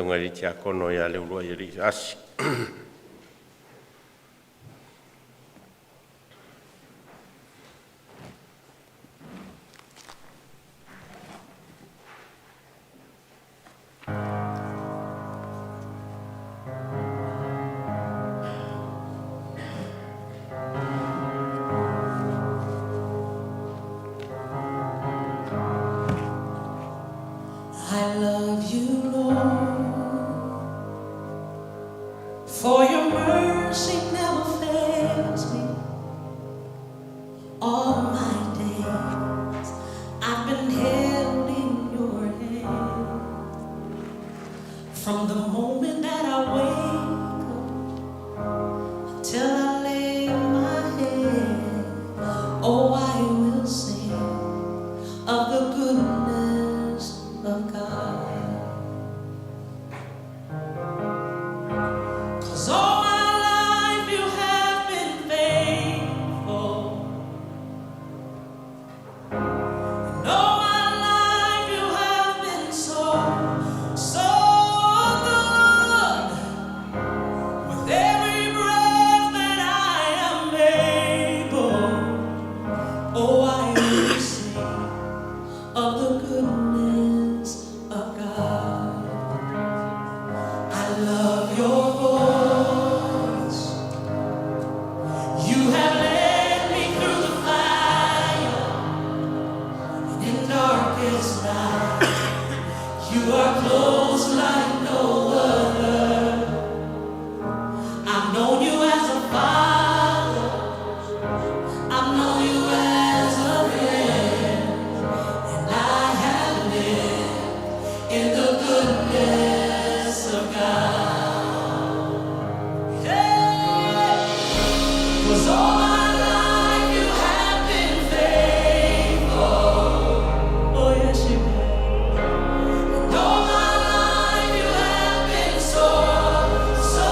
ngari tia kono ia le urua i ri asi. I love you, Lord, for your mercy never fails me. All my days I've been held in your hand. From the moment that I wake up till I lay my head, oh, I will sing of the goodness of God. 'Cause all my life you have been faithful. And all my life you have been so, so good. With every breath that I am able, oh, I will sing of the goodness of God. I love your voice. You have led me through the fire and in darkest night. You are close like no other. I've known you as a father. I've known you as a friend. And I have lived in the goodness of God. Yeah. 'Cause all my life you have been faithful. Oh, yes, you have. And all my life you have been so, so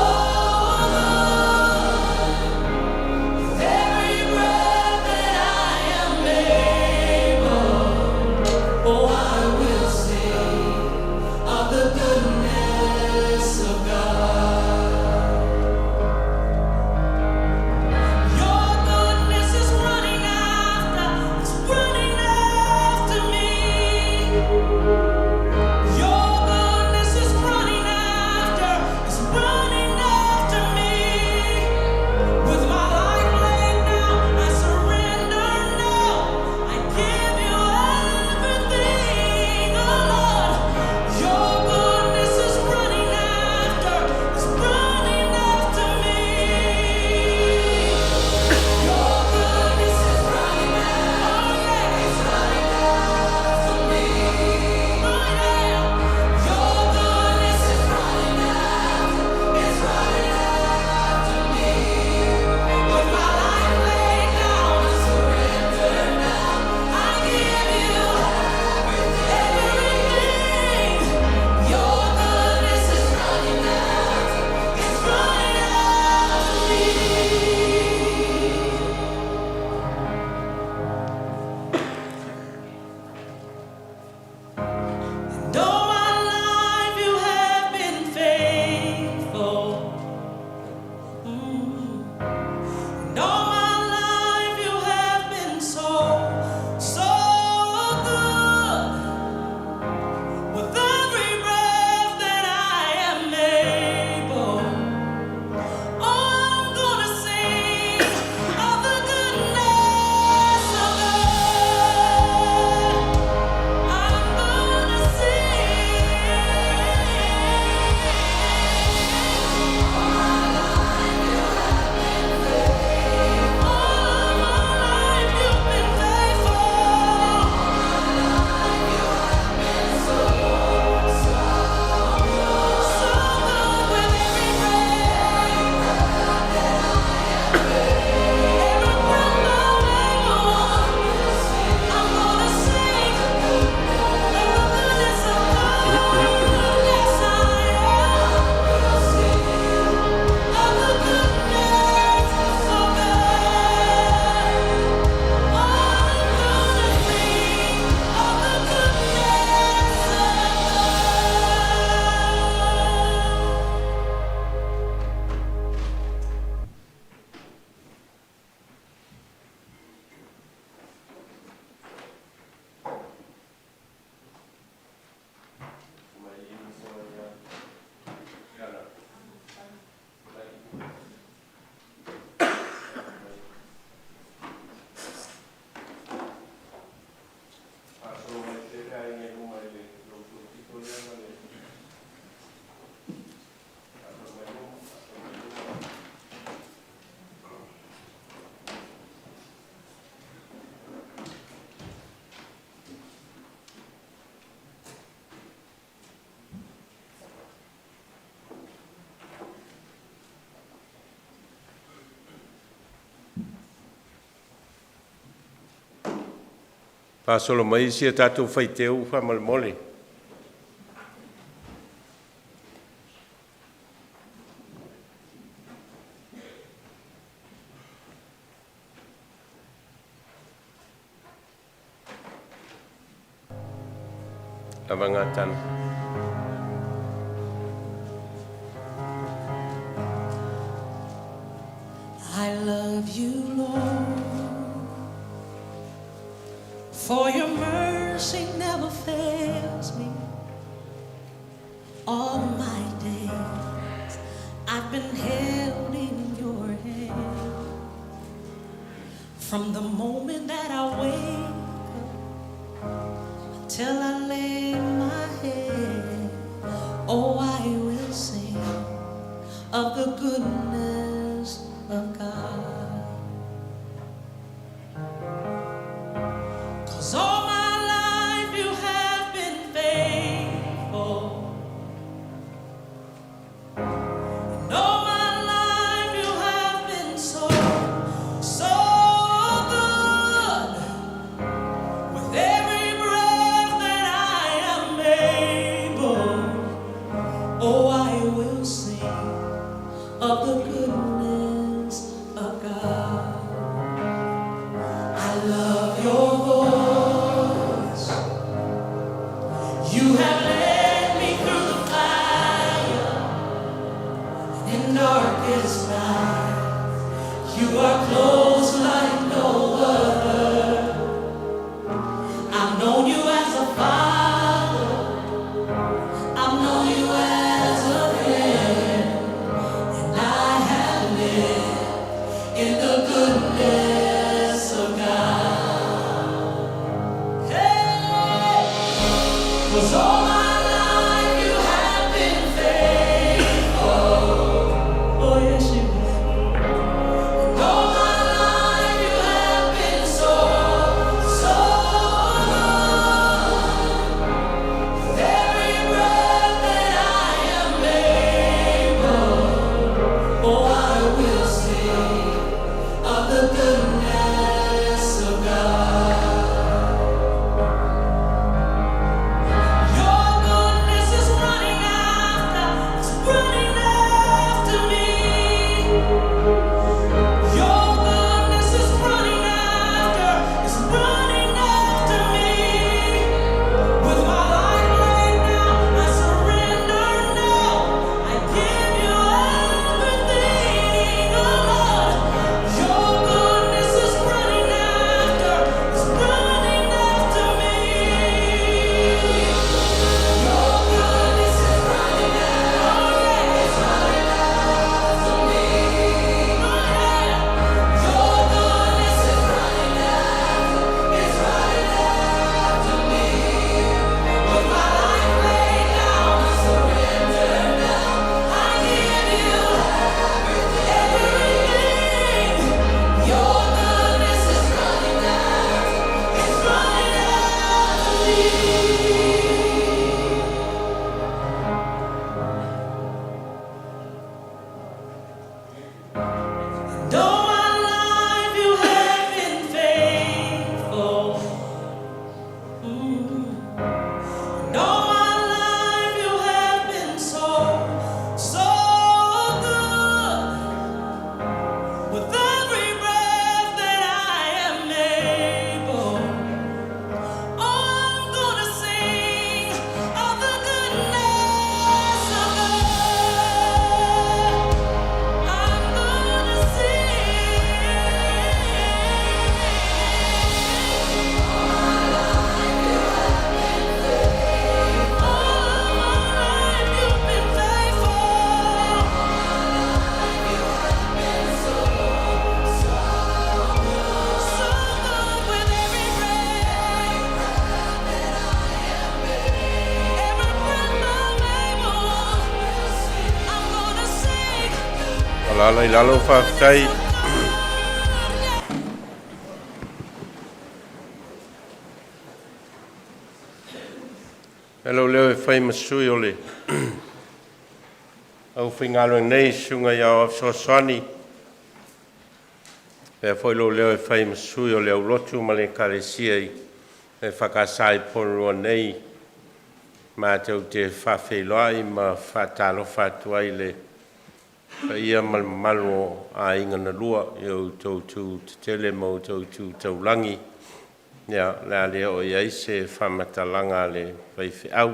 good. With every breath that I am able, oh, I will sing of the goodness of God. Your Pasolo mai sia tātou whaiteu whamole mole. Avangatan. I love you, Lord, for your mercy never fails me. All my days I've been held in your hand. From the moment that I wake up till I lay my head, oh, I will sing of the goodness of God. 'Cause all my life you have been faithful. And all my life you have been so, so good. With every breath that I am able, oh, I will sing of the goodness of God. I love your voice. You have led me through the fire in darkest night. You are close like no other. I've known you as a father. I've known you as a friend. And I have lived in the goodness of God. Hey! 'Cause all my life you have been faithful. Oh, yes, you have. And all my life you have been so, so good. With every breath that I am able, oh, I will sing of the goodness of God. Your goodness is running after me. Your goodness is running after me. With my life laid down, I surrender now. I give you everything, oh Lord. Your goodness is running after me. Your goodness is running after, it's running after me. Oh yeah. Your goodness is running after, it's running after me. With my life laid down, I surrender now. I give you everything. Your goodness is running after, it's running after me. And all my life you have been faithful. And all my life you have been so, so good. With every breath that I am able, oh, I'm gonna sing of the goodness of God. I'm gonna sing. All my life you have been faithful. All my life you've been faithful. All my life you have been so, so good. So good with every breath that I am able. Every breath I'm able, I'm gonna sing. Alala I lalo whawhai. Hello leo e whai masui o le. Au whingalo nei sunga iau af soswani. Pea whai lo leo e whai masui o le au lotu ma le karesia i. e whakasai porua nei, mātou te whawhiloai ma whatalofa tuai le pa ia malo a inga na lua i au tautu te tele mo tautu taulangi ia la le o iai se whamatalanga le whaiwhi au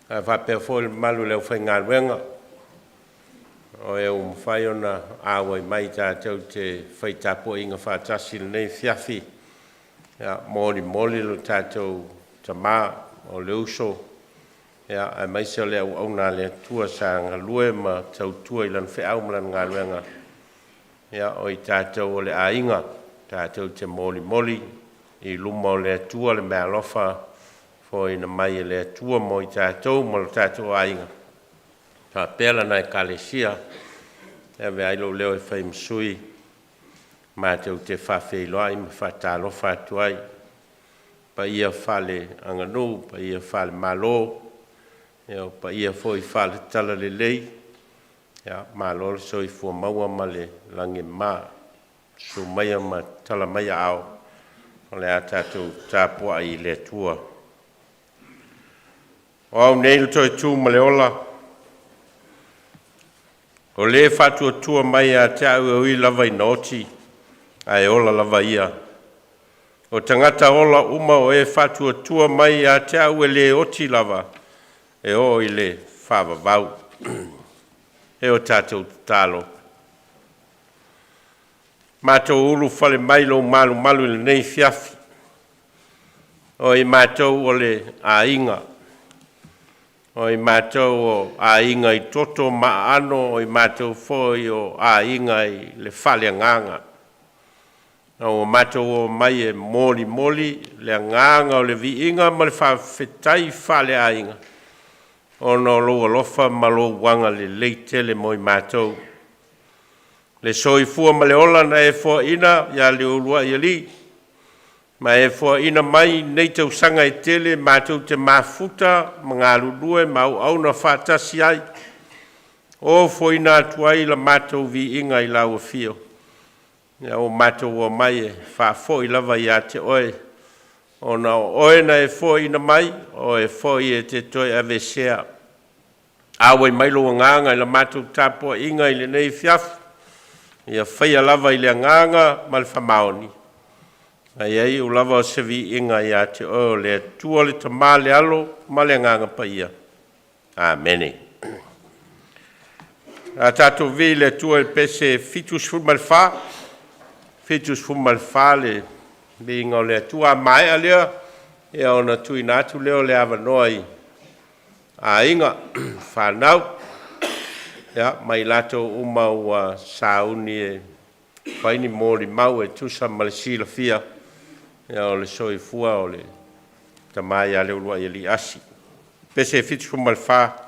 a whapea fōle malu leo whai ngā ruenga o e mwhai ona awai mai tātou te whaitapo inga whātasi nei whiawhi ia mōli lo tātou tamā o le uso ia ai mai se le au na le tua sa nga lue ma tau tua i lan wheau mlan ngā ruenga ia o i tātou o le ainga tātou te moli i luma o le tua le mea lofa fo ina mai le tua mo i tātou mo le tātou ainga ta pela na e kalesia e ve ailo leo e whai msui ma tau te whawhiloai ma whatalofa tuai pa ia whale anganu pa ia whale malo ia pa ia foi whale tala le lei ia malo le soi fua maua ma le lange ma su maya ma tala maya au o le a tātou tāpua i le tua o au nei le toi tū ma le ola o le whatua tua mai a te au ui lava i noti a e ola lava ia o tangata ola uma o e whatua tua mai a te au e le oti lava e o i le whawawau e o tātou tālo. Mātou ulu whale mailo malu le nei whiawhi o i mātou o le a inga o i mātou o a inga i toto maano o i mātou foi o a inga i le whale nganga o mātou o mai e moli le nganga o le vi inga ma le whawhetai whale a inga o no loa lofa ma lo wanga le leitele mo i mātou le soifua ma le ola na e fua ina ia le ulua ia li ma e fua ina mai nei tau sanga e tele mātou te mafuta ma ngā lulue ma au na whātasi ai o fua ina atuai la mātou vi inga i lau fio ia o mātou o mai e whafo i lava ia te oe o na oe na e fua ina mai o e fua i e te toi avesea awe mailo nganga i la mātou tāpua inga i le nei fiafu ia whaia lava i le nganga ma le whamaoni. Ai ai u lava o sevi inga ia te o le tua le tamā le alo ma le nganga pa ia. Amene. A tātou vi le tua le pese fitus fumalfa. Fitus fumalfa le vi inga o le tua mai a lea. Ia ona tui nātu leo le awanoa i. A inga whanau. Ja, mai lato uma ua sauni e whaini mōri mau e tusa ma le sila fia. Ia o le soi fua o le tamai a leo lua i li asi. Pese e fitu fumalfa.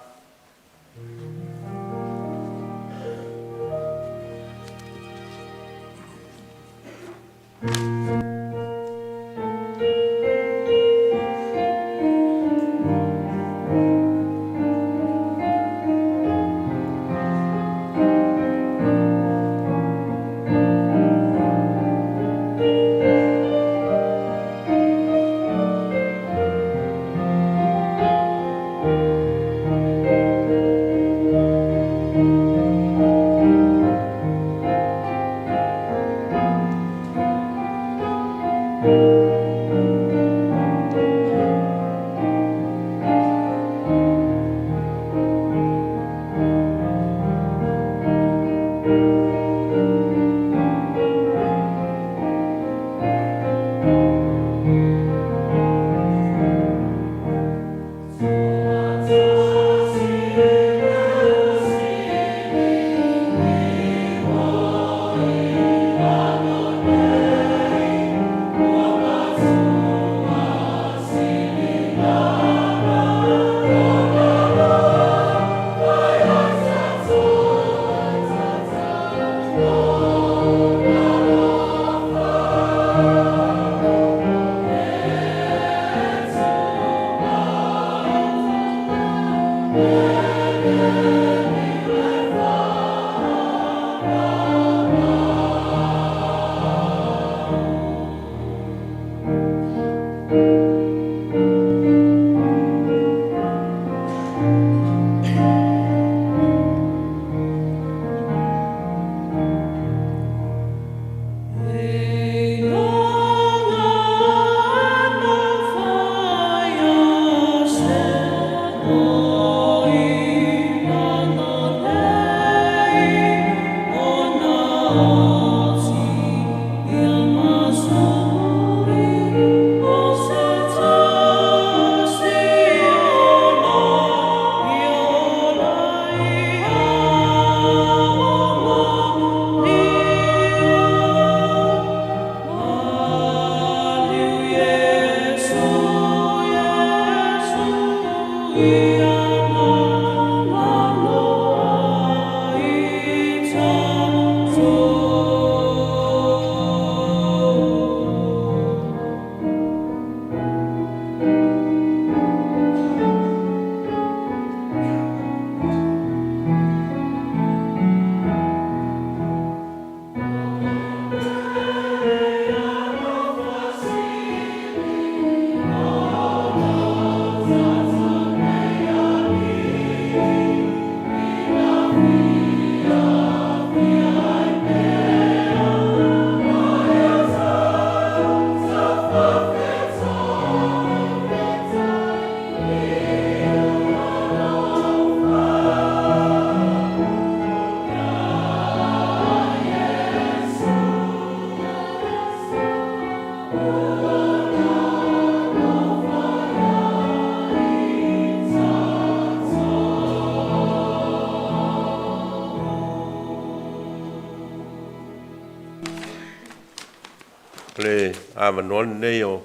le awanoa nei o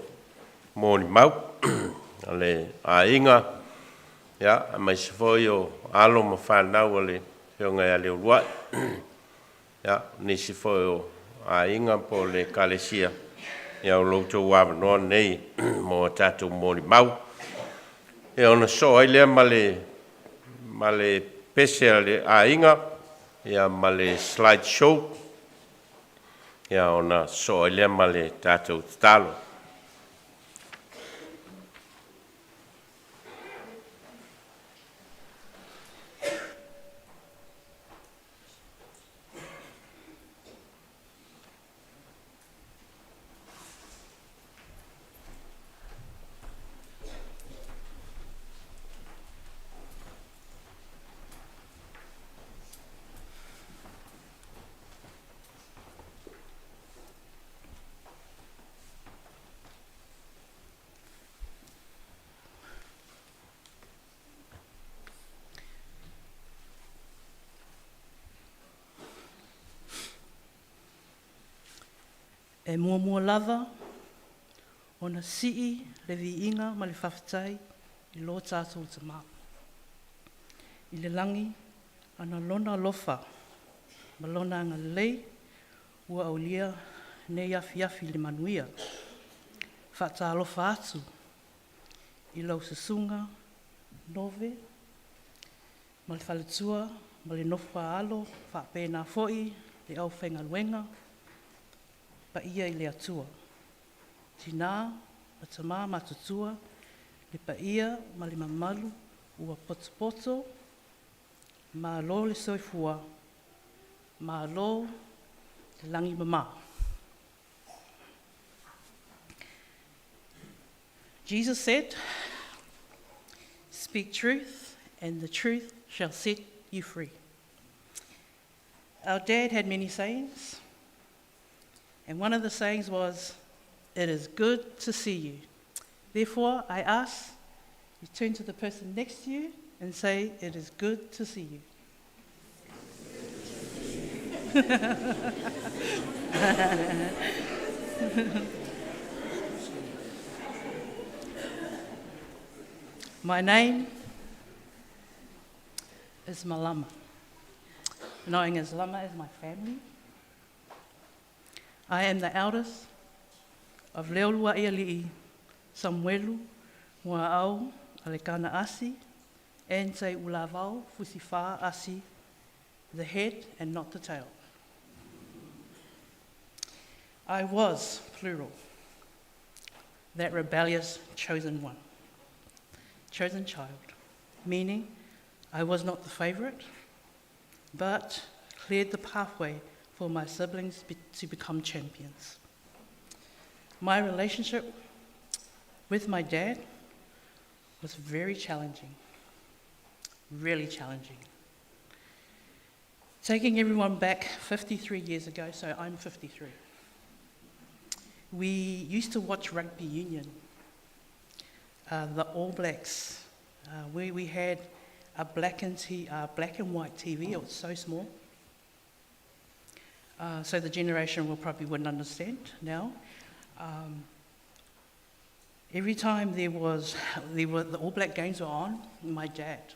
mōni mau, le a inga, ia, a mai se foi o alo ma whanau le whionga ia leo luai. Ia, ni se foi o a inga po le kalesia, ia o loutou awanoa nei mo tātou mōni mau. Ia ona so ai lea ma le pese le a inga, ia ma le slide show, ia ona so ai lea ma le tātou talo. E mua lava, ona sii le vi inga ma le whawhatai i lo tātou te mā. I le langi, ana lona lofa, ma lona anga lei, ua au lia nei afi le manuia. Whata alofa atu, i lau sasunga, nove, ma le whaletua, ma le nofua alo, whapena foi, le au whenga luenga, pa ia i le atua. Tina, ma tamā matutua, le pa ia ma le mamalu, ua poto, ma alo le soifua, ma alo le langi mama. Jesus said, "Speak truth, and the truth shall set you free." Our dad had many sayings. And one of the sayings was, "It is good to see you." Therefore, I ask you turn to the person next to you and say, "It is good to see you." My name is Malama, knowing as Lama as my family. I am the eldest of Leolua Iali'i, Samuelu, Moa'au, Alekana Asi, and Te Ulavau, Fusifa Asi, the head and not the tail. I was, plural, that rebellious chosen one, chosen child, meaning I was not the favorite, but cleared the pathway for my siblings to become champions. My relationship with my dad was very challenging, really challenging. Taking everyone back 53 years ago, so I'm 53. We used to watch rugby union, the All Blacks. We had a black and white TV, it was so small. So the generation wouldn't understand now. Every time the All Black games were on, my dad,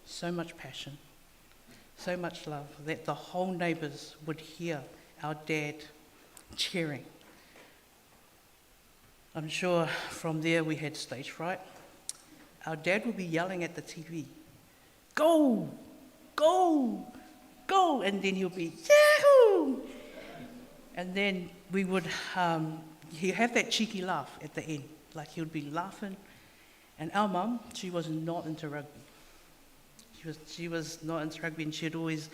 so much passion, so much love, that the whole neighbours would hear our dad cheering. I'm sure from there we had stage fright. Our dad would be yelling at the TV, "Go, go, go," and then he'll be, "Yahoo!" And then we would, he'd have that cheeky laugh at the end, like he would be laughing. And our mum, she was not into rugby. She was not into rugby, and she'd always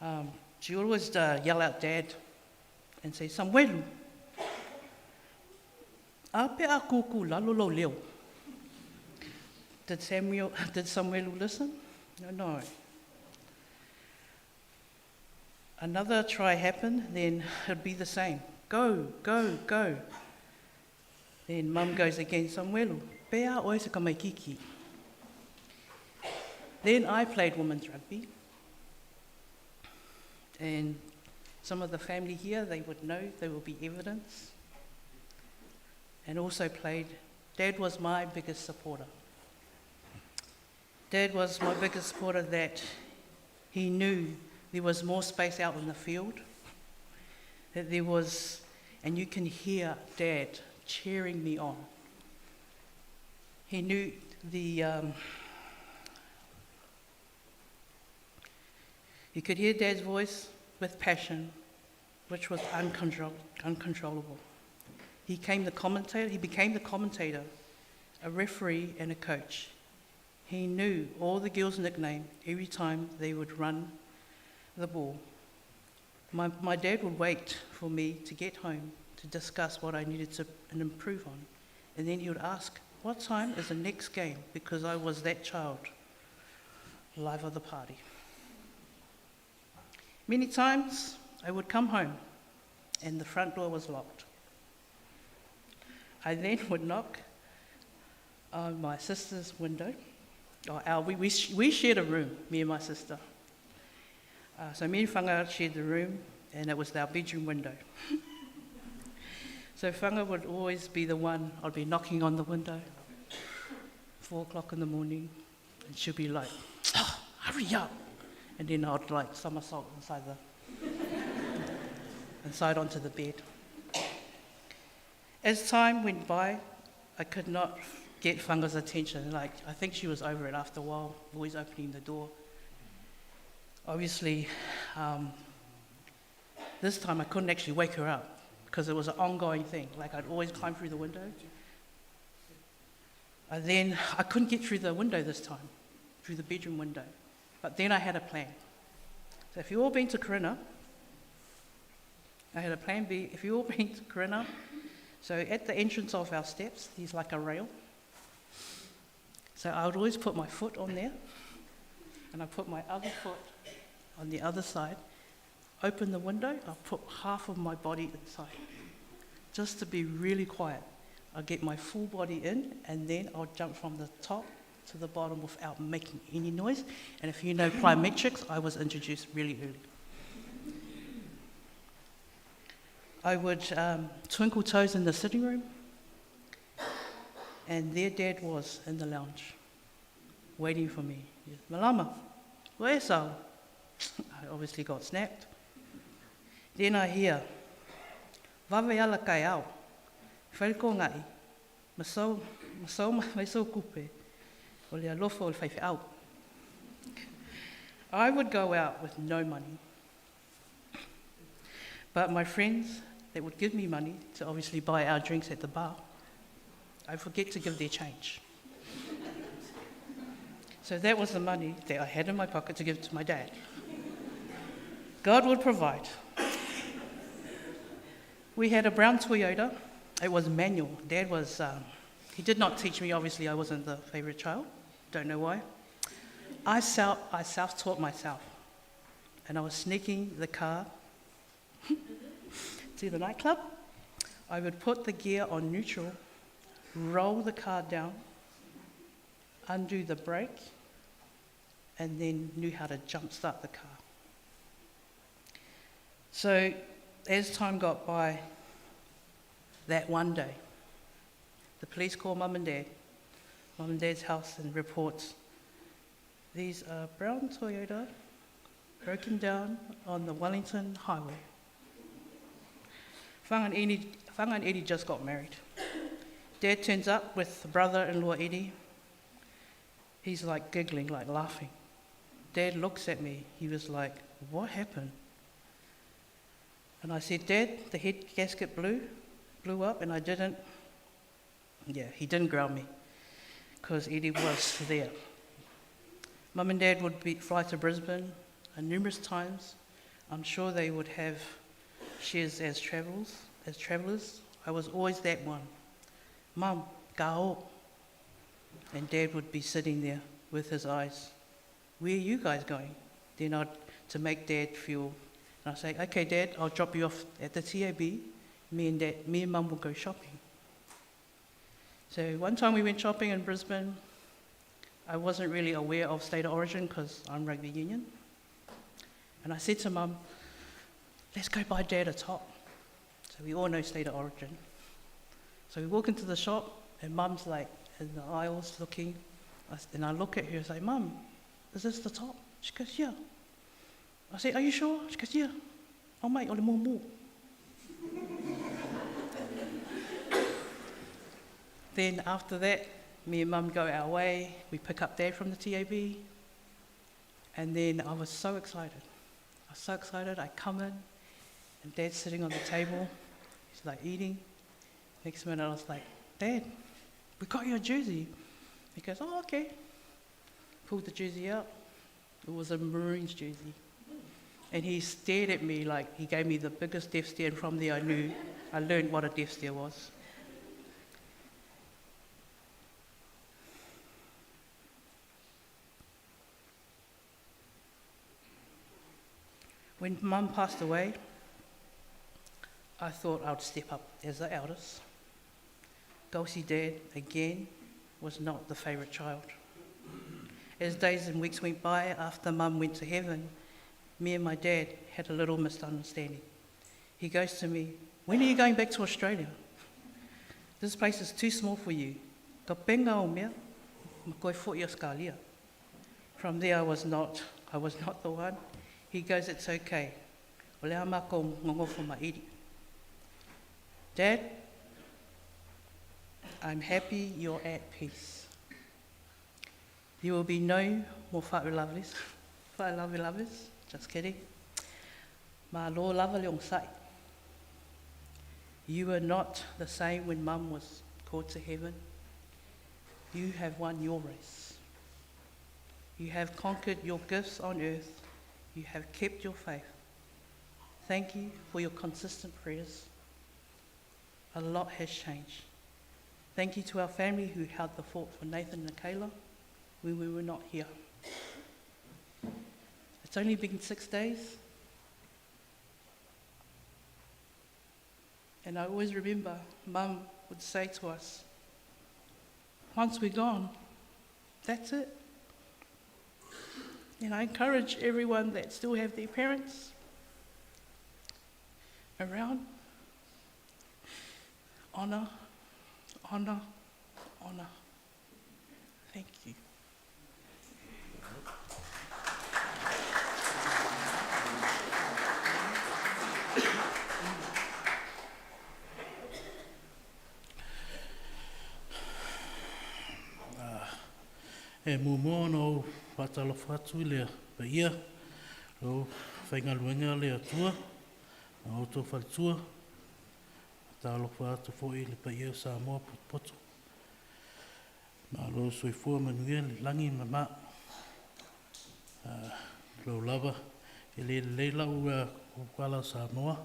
yell out Dad and say, "Samuelu, a pe a kuku lalolo leo." Did Samuelu listen? No. Another try happened, then it'd be the same. "Go, go, go." Then Mum goes again, "Samuelu, pea oe se kamaikiki." Then I played women's rugby. And some of the family here, they would know, there will be evidence. and also played. Dad was my biggest supporter. Dad was my biggest supporter, that he knew there was more space out in the field, that there was, and you can hear Dad cheering me on. He knew you could hear Dad's voice with passion, which was uncontrollable. He became the commentator, a referee and a coach. He knew all the girls' nickname every time they would run the ball. My dad would wait for me to get home to discuss what I needed to improve on. And then he would ask, what time is the next game? Because I was that child, life of the party. Many times I would come home and the front door was locked. I then would knock on my sister's window. We shared a room, me and my sister. So me and Whanga shared the room, and it was our bedroom window. So Whanga would always be the one, I'd be knocking on the window, 4 o'clock in the morning, and she'd be like, oh, hurry up. And then I'd like somersault inside onto the bed. As time went by, I could not get Whanga's attention. Like, I think she was over it after a while, always opening the door. Obviously, this time I couldn't actually wake her up because it was an ongoing thing. Like, I'd always climb through the window. And then I couldn't get through the window this time, through the bedroom window. But then I had a plan. So if you've all been to Corinna, I had a plan B. If you've all been to Corinna, so at the entrance of our steps, there's like a rail. So I would always put my foot on there, and I put my other foot on the other side, open the window, I'll put half of my body inside, just to be really quiet. I'll get my full body in, and then I'll jump from the top to the bottom without making any noise. And if you know plyometrics, I was introduced really early. I would twinkle toes in the sitting room, and there Dad was in the lounge, waiting for me. Malama, where's Al? I obviously got snapped. Then I hear, Vave ala kai au, whaiko ngai, masau mai sau kupe, o lea lofo o whaiwhi au. I would go out with no money, but my friends, they would give me money to obviously buy our drinks at the bar. I forget to give their change. So that was the money that I had in my pocket to give to my dad. God would provide. We had a brown Toyota. It was manual. Dad was, he did not teach me, obviously I wasn't the favourite child. Don't know why. I self-taught myself. And I was sneaking the car to the nightclub. I would put the gear on neutral, roll the car down, undo the brake, and then knew how to jump-start the car. So as time got by, that one day, the police called Mum and Dad's house, and reports, these are brown Toyota broken down on the Wellington Highway. Whanga and Eddie just got married. Dad turns up with brother-in-law Eddie. He's like giggling, like laughing. Dad looks at me. He was like, what happened? And I said, Dad, the head gasket blew up, and I didn't. Yeah, he didn't ground me because Eddie was there. Mum and Dad would fly to Brisbane numerous times. I'm sure they would have shares as travellers. I was always that one. Mum, gao. And Dad would be sitting there with his eyes. Where are you guys going? Then to make Dad feel, and I'd say, okay, Dad, I'll drop you off at the TAB. Me and Mum will go shopping. So one time we went shopping in Brisbane. I wasn't really aware of state of origin because I'm rugby union. And I said to Mum, let's go buy Dad a top. So we all know state of origin. So we walk into the shop, and Mum's like in the aisles looking. And I look at her and say, Mum, is this the top? She goes, yeah. I say, are you sure? She goes, yeah. Oh, mate, ole more. Then after that, me and Mum go our way. We pick up Dad from the TAB. And then I was so excited. I come in, and Dad's sitting on the table. He's like eating. Next minute, I was like, Dad, we got you a jersey. He goes, oh, okay. Pulled the jersey out. It was a Maroons jersey. And he stared at me like he gave me the biggest death stare, and from there I learned what a death stare was. When Mum passed away, I thought I'd step up as the eldest. Go see Dad again was not the favourite child. As days and weeks went by after Mum went to heaven, me and my dad had a little misunderstanding. He goes to me, when are you going back to Australia? This place is too small for you. Ka penga o mea, ma koe fōi Australia. From there I was not the one. He goes, it's okay. O lea mako ngongofo mairi. Dad, I'm happy you're at peace. There will be no more whāulavas. Whāulavas, just kidding. Ma lo lava leong sai. You were not the same when Mum was called to heaven. You have won your race. You have conquered your gifts on earth. You have kept your faith. Thank you for your consistent prayers. A lot has changed. Thank you to our family who held the fort for Nathan and Kayla when we were not here. It's only been 6 days. And I always remember Mum would say to us, once we're gone, that's it. And I encourage everyone that still have their parents around, honour, honour, honour. Thank you. E mumo no whatalo whatu lea pa ia, o whainga luenga lea tua, o tō whatua, talo whatu fōi le pa ia sa moa poto. Ma lo soifua manuia le langi mama, lo lava, e le lau o kwala sa moa,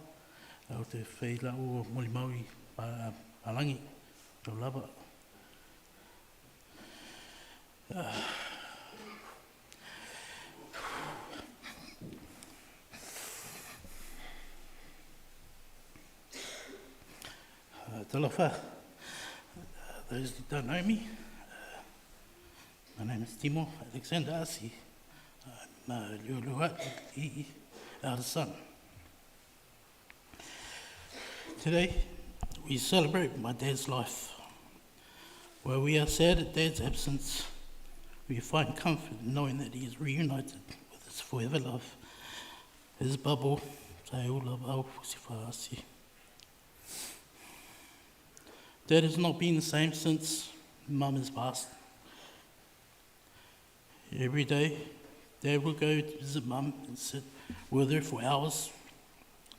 o te whai lau o molimaui pa langi, lo lava. Talofa, those that don't know me, my name is Timo Alexander Asi. I'm Luluat, eldest son. Today, we celebrate my dad's life. While we are sad at Dad's absence, we find comfort in knowing that he is reunited with his forever love, his bubble, Dad has not been the same since Mum has passed. Every day, Dad will go to visit Mum and sit with her for hours,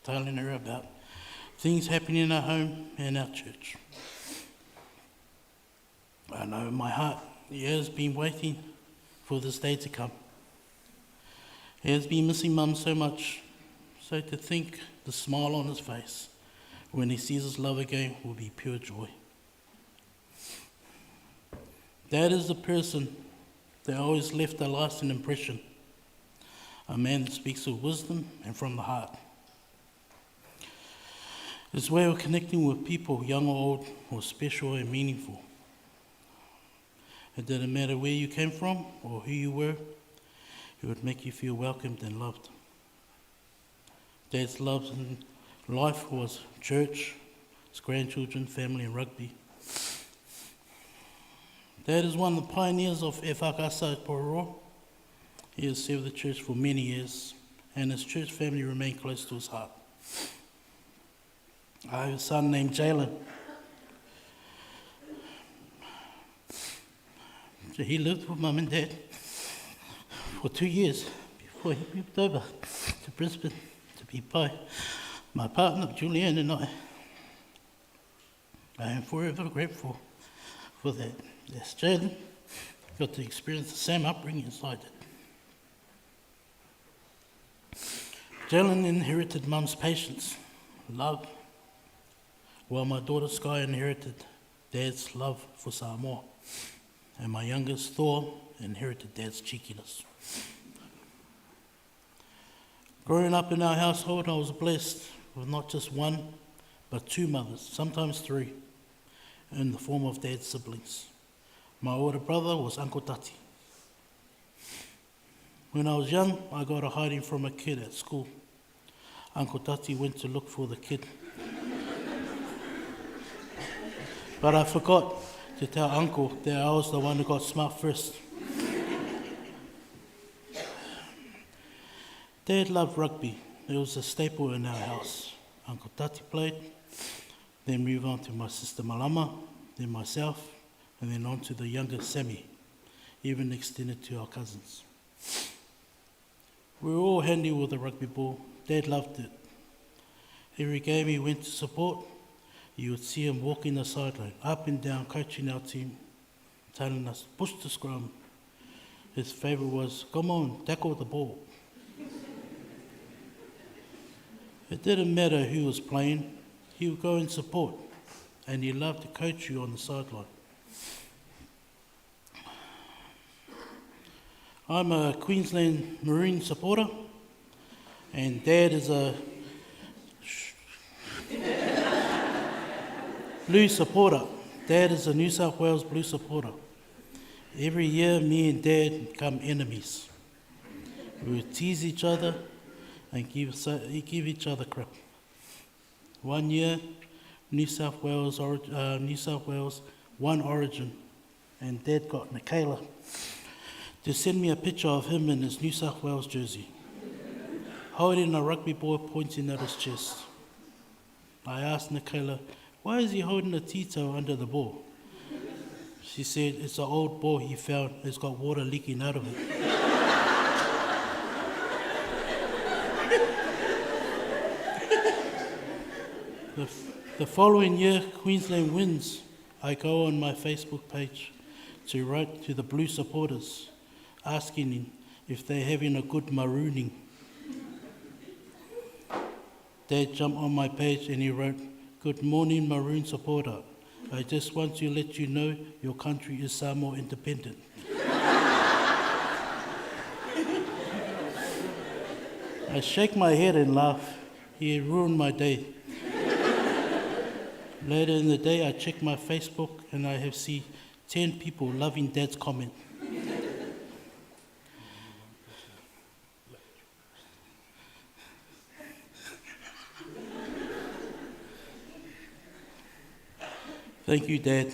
telling her about things happening in our home and our church. I know in my heart he has been waiting for this day to come. He has been missing Mum so much, so to think the smile on his face when he sees his love again will be pure joy. Dad is the person that always left a lasting impression, a man that speaks with wisdom and from the heart. His way of connecting with people, young or old, was special and meaningful. It didn't matter where you came from or who you were, it would make you feel welcomed and loved. Dad's love in life was church, his grandchildren, family and rugby. Dad is one of the pioneers of E Whakasa at Pororo. He has served the church for many years, and his church family remain close to his heart. I have a son named Jalen. So he lived with Mum and Dad for 2 years before he moved over to Brisbane to be by my partner, Julianne, and I. I am forever grateful for that. Yes, Jalen got to experience the same upbringing as I did. Jalen inherited Mum's patience, love, while my daughter Sky inherited Dad's love for Samoa, and my youngest Thor inherited Dad's cheekiness. Growing up in our household, I was blessed with not just one, but 2 mothers, sometimes 3, in the form of Dad's siblings. My older brother was Uncle Tati. When I was young, I got a hiding from a kid at school. Uncle Tati went to look for the kid. But I forgot to tell Uncle that I was the one who got smart first. Dad loved rugby. It was a staple in our house. Uncle Tati played, then moved on to my sister Malama, then myself, and then on to the younger Sammy, even extended to our cousins. We were all handy with the rugby ball. Dad loved it. Every game he went to support, you would see him walking the sideline, up and down, coaching our team, telling us, push the scrum. His favourite was, come on, tackle the ball. It didn't matter who was playing, he would go and support, and he loved to coach you on the sideline. I'm a Queensland Marine supporter, and Dad is a Blue supporter. Dad is a New South Wales Blue supporter. Every year, me and Dad become enemies. We would tease each other and give each other crap. One year, New South Wales won Origin, and Dad got Michaela to send me a picture of him in his New South Wales jersey, holding a rugby ball pointing at his chest. I asked Michaela, why is he holding a Tito under the ball? She said, it's an old ball he found, it's got water leaking out of it. The following year, Queensland wins. I go on my Facebook page to write to the Blue supporters, asking if they're having a good marooning. Dad jumped on my page and he wrote, good morning, Maroon supporter. I just want to let you know your country is Samoa independent. I shake my head and laugh. He ruined my day. Later in the day, I check my Facebook and I have seen 10 people loving Dad's comment. Thank you, Dad,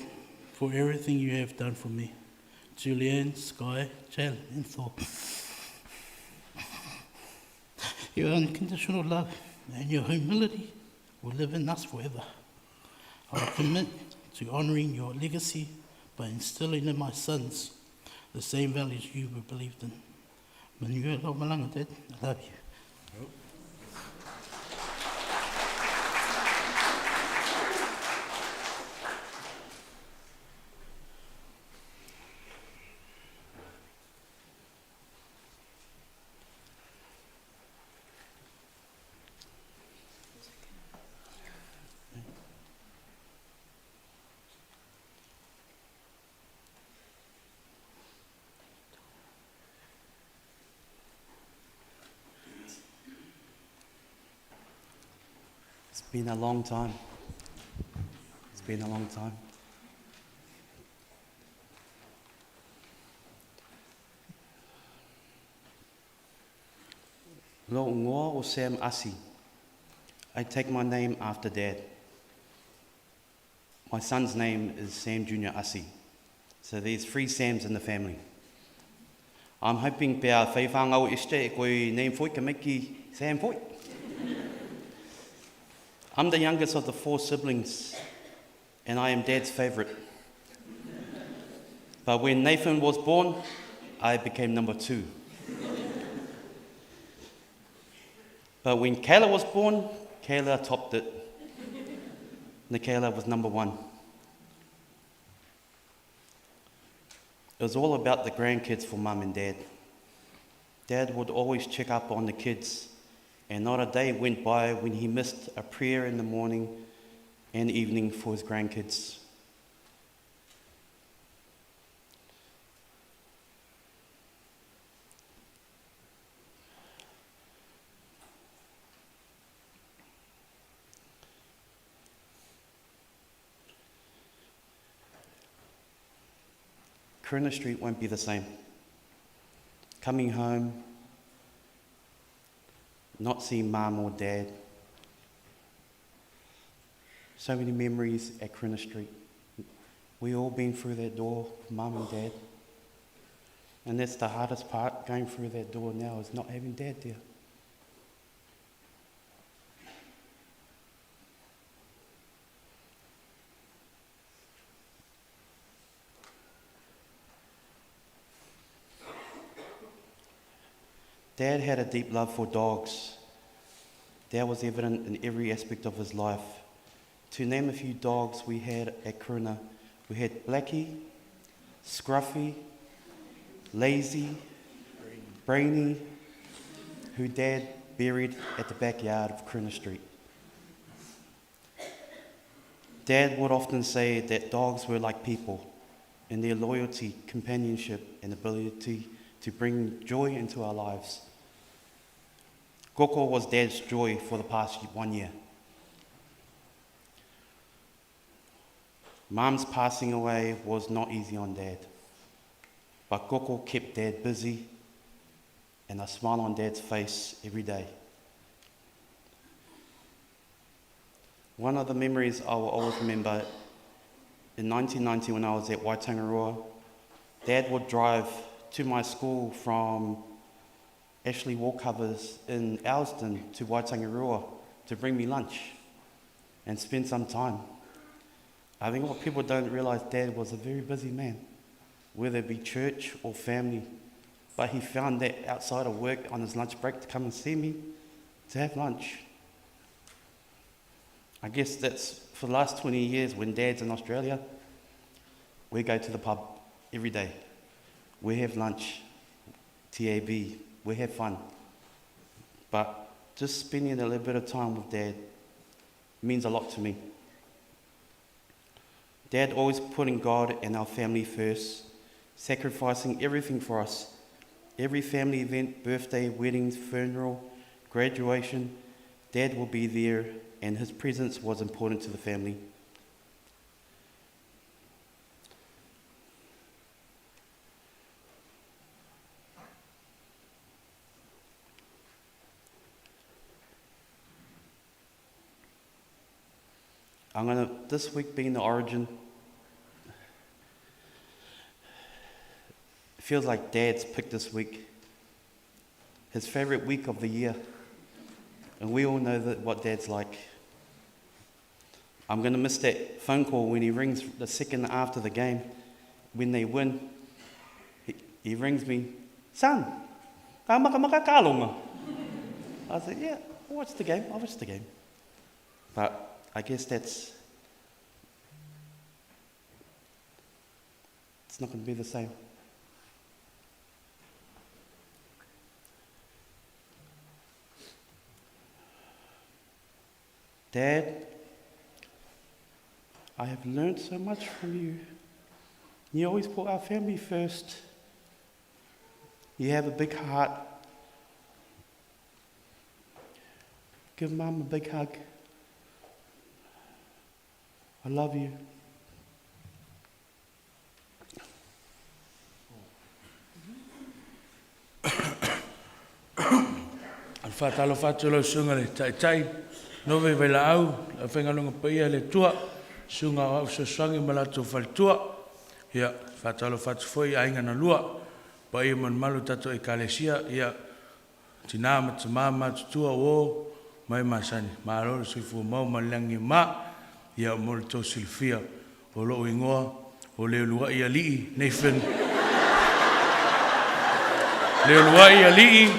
for everything you have done for me. Julianne, Sky, Jalen, and Thor. Your unconditional love and your humility will live in us forever. I commit to honouring your legacy by instilling in my sons the same values you were believed in. Manuel Malanga, Dad, I love you. It's been a long time. It's been a long time. Lo ngoa o Sam Asi. I take my name after Dad. My son's name is Sam Jr. Asi. So there's 3 Sams in the family. I'm hoping pia whaiwhangau este e koe name fwoi ka meki Sam fwoi. I'm the youngest of the 4 siblings, and I am Dad's favourite. But when Nathan was born, I became number 2. But when Kayla was born, Kayla topped it. Kayla was number 1. It was all about the grandkids for Mum and Dad. Dad would always check up on the kids, and not a day went by when he missed a prayer in the morning and evening for his grandkids. Corona Street won't be the same. Coming home, not seeing Mum or Dad. So many memories at Corona Street. We all been through that door, Mum and Dad. And that's the hardest part, going through that door now, is not having Dad there. Dad had a deep love for dogs. That was evident in every aspect of his life. To name a few dogs we had at Corona, we had Blackie, Scruffy, Lazy, Brainy, who Dad buried at the backyard of Corona Street. Dad would often say that dogs were like people in their loyalty, companionship, and ability to bring joy into our lives. Koko was Dad's joy for the past 1 year. Mum's passing away was not easy on Dad, but Koko kept Dad busy and a smile on Dad's face every day. One of the memories I will always remember, in 1990 when I was at Waitangaroa, Dad would drive to my school from Ashley Wallcovers in Elston to Waitangaroa to bring me lunch and spend some time. I think what people don't realise, Dad was a very busy man, whether it be church or family, but he found that outside of work on his lunch break to come and see me, to have lunch. I guess that's for the last 20 years when Dad's in Australia, we go to the pub every day. We have lunch, TAB, we have fun. But just spending a little bit of time with Dad means a lot to me. Dad always putting God and our family first, sacrificing everything for us. Every family event, birthday, weddings, funeral, graduation, Dad will be there, and his presence was important to the family. This week being the Origin, it feels like Dad's picked this week, his favourite week of the year. And we all know what Dad's like. I'm going to miss that phone call when he rings the second after the game. When they win, he rings me, "Son, ka makakalonga." I said, "Yeah, I'll watch the game. But I guess it's not going to be the same. Dad, I have learned so much from you. You always put our family first. You have a big heart. Give Mum a big hug. I love you." Al whātalo whātalo sunga le tai no ve la au, a whengalunga paia le tua, sunga o so sangi malato faltua ia fatalo fatu foi ainga na lua pa ia man malu tato e kalesia ia tinama tmama tua o mai masani malo sui fu mau malangi ma ia molto silfia o lo ingoa o le lua ia li Nathan le lua ia li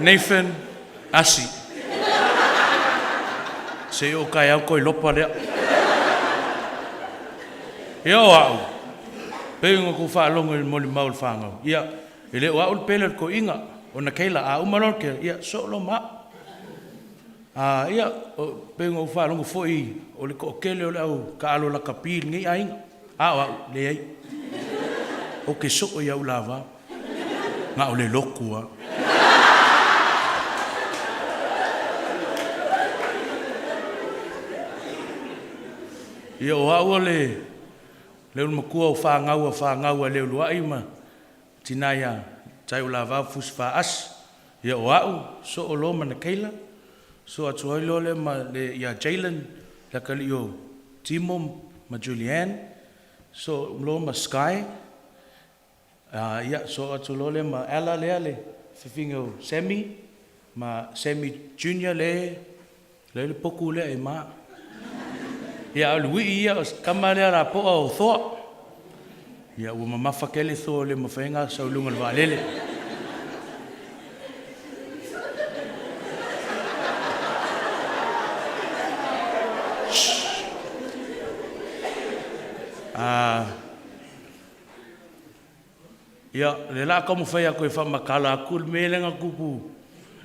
Nathan asi se o kai au koi lopa lea ia o au pengo ku fa longo mo le maul fanga ia ele o au pele ko inga ona keila a umalor ke ia so lo ma ia pengo fa longo foi o le ko kele o le au ka alo la kapil ngi ai a le ai o ke so o ia ulava nga o le lokua ia o au le makua o whāngau leo lua ima tinaya tai o la vafus faas ia o au so o lo mana keila so atu ai lo le ma le ia Jalen la kali o Timo ma Julianne so lo ma Sky ia so atu lo le ma Ella le fifingo Sammy ma Sammy Junior le poku le e ma ia lui ia kamale ra po o tho ia o mama fakele tho le mafenga sa lunga le valele ia le la como fai a ko fa makala kul melenga kupu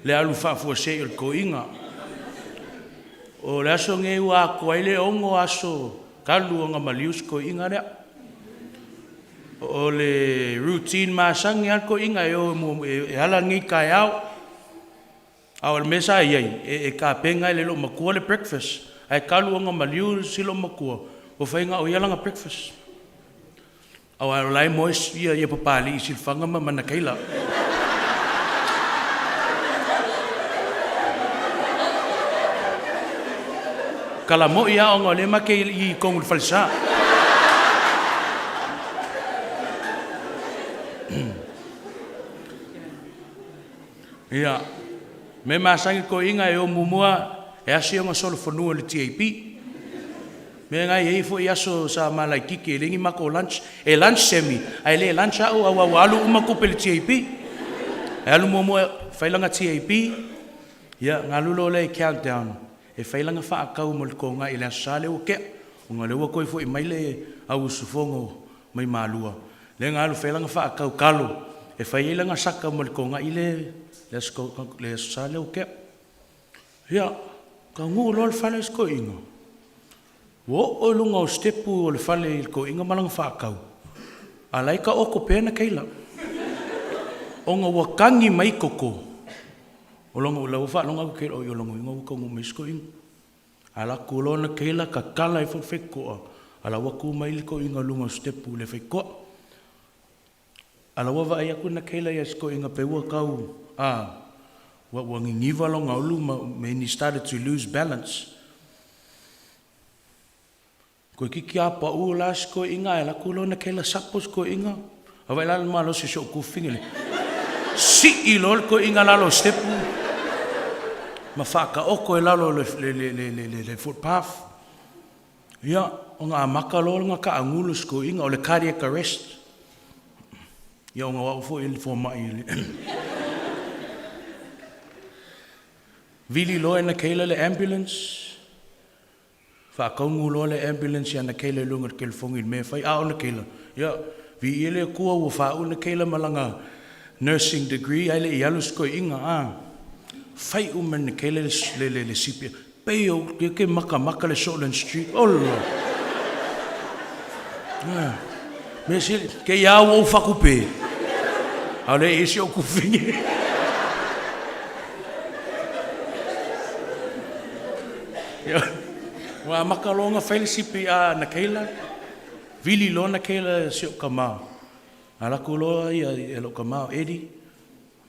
le alu fa fo se el koinga o le aso nge ua ko ile ongo aso kalu nga malius ko inga rea o le routine ma sangi al ko inga yo e hala ngi kai au au mesa ye e ka penga le lo makua le breakfast ai kalu nga malius silo makua o fainga o yala nga breakfast au ai lai mois ia papali sil fanga ma manakaila kala mo ia o ngole ma ke I kongul falsa ia me masangi ko inga e o mumua e asi o solo fonua le TAP me ngai e fo ia so sa malai kike lingi mako lunch e lunch semi ai le lunch au alu uma ko pe le TAP e alu mumua failanga TAP ia ngalulo le countdown e failanga fa akau mo ko nga ile sale o ke nga le ko fo mai le au sufongo mai malua le nga lu failanga fa akau kalo e failanga saka mo ko nga ile le sale o ke ya ka ngu lol fale ko ingo wo o lunga o stepu o le fale ko inga malanga fa akau alai ka o ko pena kaila o nga wakangi mai koko o longa la fa longa ke o yo longa ngo ko mo misko ing ala kulona kela ka kala fo feko ala wa ku mai ko inga lunga step le feko ala wa va ya ku na kela ya sko inga pe wa kau wa ngi va longa lu me started to lose balance ko ki kia pa u la sko inga ala kulona kela sapos ko inga ava la malo se sho ku fingile si ilol ko inga lalo step ma faka oko e lalo le footpath ia o nga makalo nga ka angulu sko inga o le cardiac arrest ia o nga wa fo il fo mai vili lo na kele le ambulance fa ka ngulo le ambulance ya na kele lunga kel fongil me fai a ona kele ia vi ile ku o fa ona kele malanga nursing degree ai le yalo sko inga fai men kele le sipia peo ke maka le Shortland Street ollo me se ke ya wo fa coupe ale isi o ku fingi wa maka longa fai le sipia na kele vili lo na kele se kama ala kulo ia lo kama edi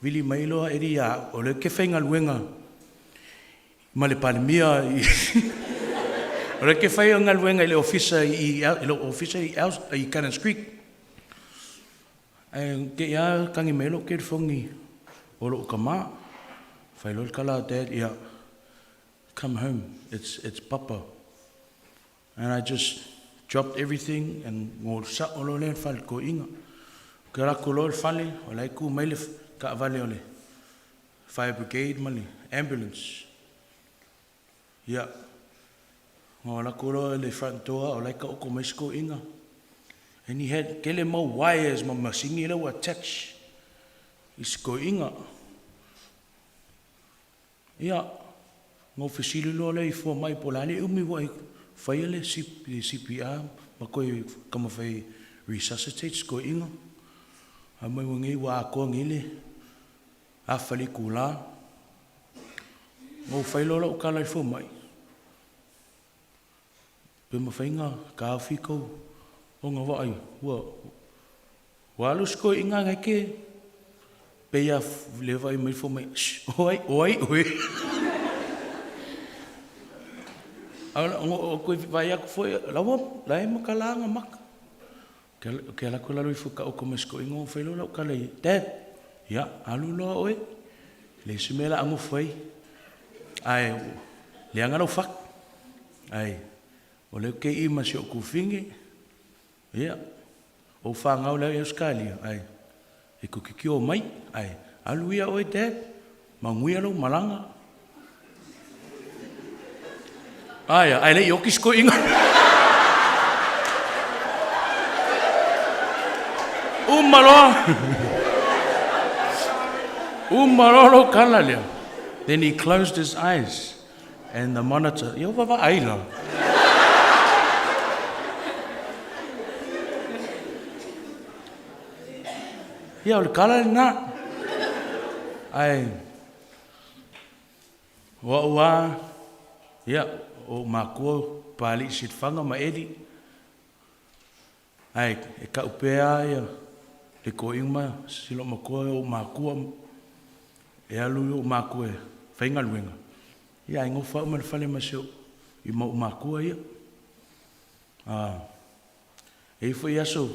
vili mailo edi ya o le ke fenga luenga ma le palmia Ora ke whai o ngā luenga i le ofisa i Cannons Creek. Ke ia kangi melo ke whongi o lo ka mā. Whai lo kala Dad, ia, come home, it's Papa. And I just dropped everything and ngō sa o lo le whale ko inga. Ke rako lo le whale, o lai ku mai le ka avale o le fire brigade mali, ambulance. Ia, ngō rako lo le front door, o lai ka oko mai sko inga. And he had kele mo wires ma masingi lau attach. I sko inga. Ia, ngō whesilu lo le i fua mai polale, umi wai whai le CPR, ma koe kamawhai resuscitate sko inga. A mai wangi wa a koa ngile, a whali kula. Ngō whai lola o kala i fua mai. Pe ma whainga, ka au whikou, o ngā wai, wa alu sko inga ngai ke, pe ia le wai mai fua mai, oi. O koe vai aku foi, lawa, lai makalanga maka. Ke ala ko lalu i fuka o komesko ingo whai lola o kalai. Dad, ia, alu loa oe. Le sumela angu whai. Ai, le angaro whak. Ai, o leo ke ima si o kuwhingi. Ia, o whangau leo i Australia. Ai, e kukiki o mai. Ai, alu ia oe Dad. Mangui alo malanga. Ai, ai le yoki sko inga. Umalo kala lea. Then he closed his eyes and the monitor, yo baba aila. Ya ul kala na. Ai. Wa ya o makua pali sit fanga ma edi. Ai, e ka upea ia, le ko inga silo makua o makua, e alu o makua e, whainga luenga. Ia, ingo whao ma le whale maseo, i ma o makua ia. E fo ia so,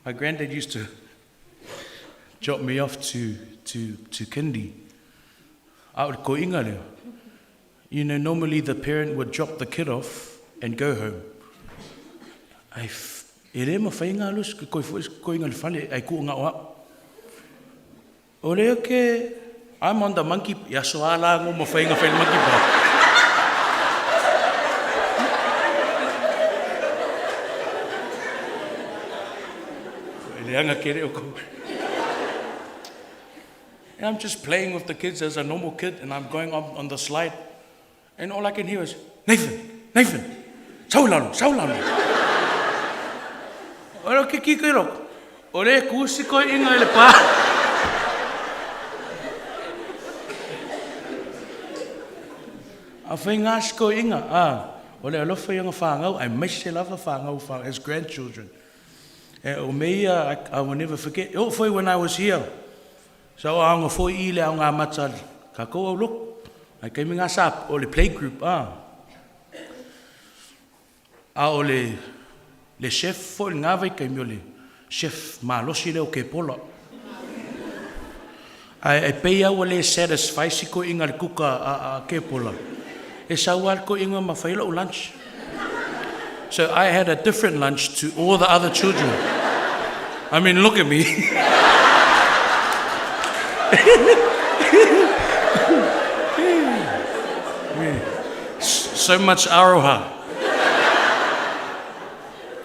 my granddad used to drop me off to kindy. Out ko inga leo. You know, normally the parent would drop the kid off and go home. E re ma whainga alus, ko inga le whale, ai ku ngā oa. O leo ke, I'm on the monkey, ia so ala ngō ma whainga whainga monkey pa. E le anga kere o ko. And I'm just playing with the kids as a normal kid, and I'm going up on the slide, and all I can hear is, Nathan, saulalo. Ora ke kikero, ore kusi ko inga le pa. A whainga sko inga, ole alofa yanga whangau, I miss the love of whangau as grandchildren. And o mei, I will never forget, when I was here, so ang foi ile ang amatsal ka ko look ai kai minga sap o le play group ole le chef fo nga vai kai mi le chef ma lo si le o ke polo ai pe o le satisfy si ko inga le kuka a ke polo e sa wal ko inga ma failo lunch, so I had a different lunch to all the other children. I mean, look at me. So much aroha.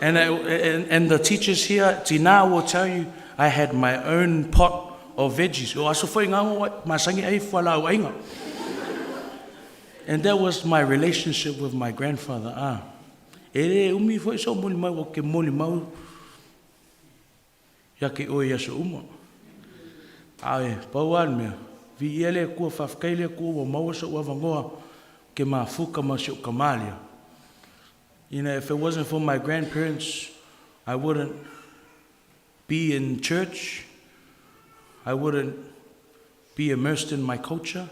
And the teachers here, Tina will tell you, I had my own pot of veggies. And that was my relationship with my grandfather. Ai, pauan mea, vi ele kua whafkaile kua wa mawasa ua vangoa ke mafuka masio kamalia. You know, if it wasn't for my grandparents, I wouldn't be in church. I wouldn't be immersed in my culture.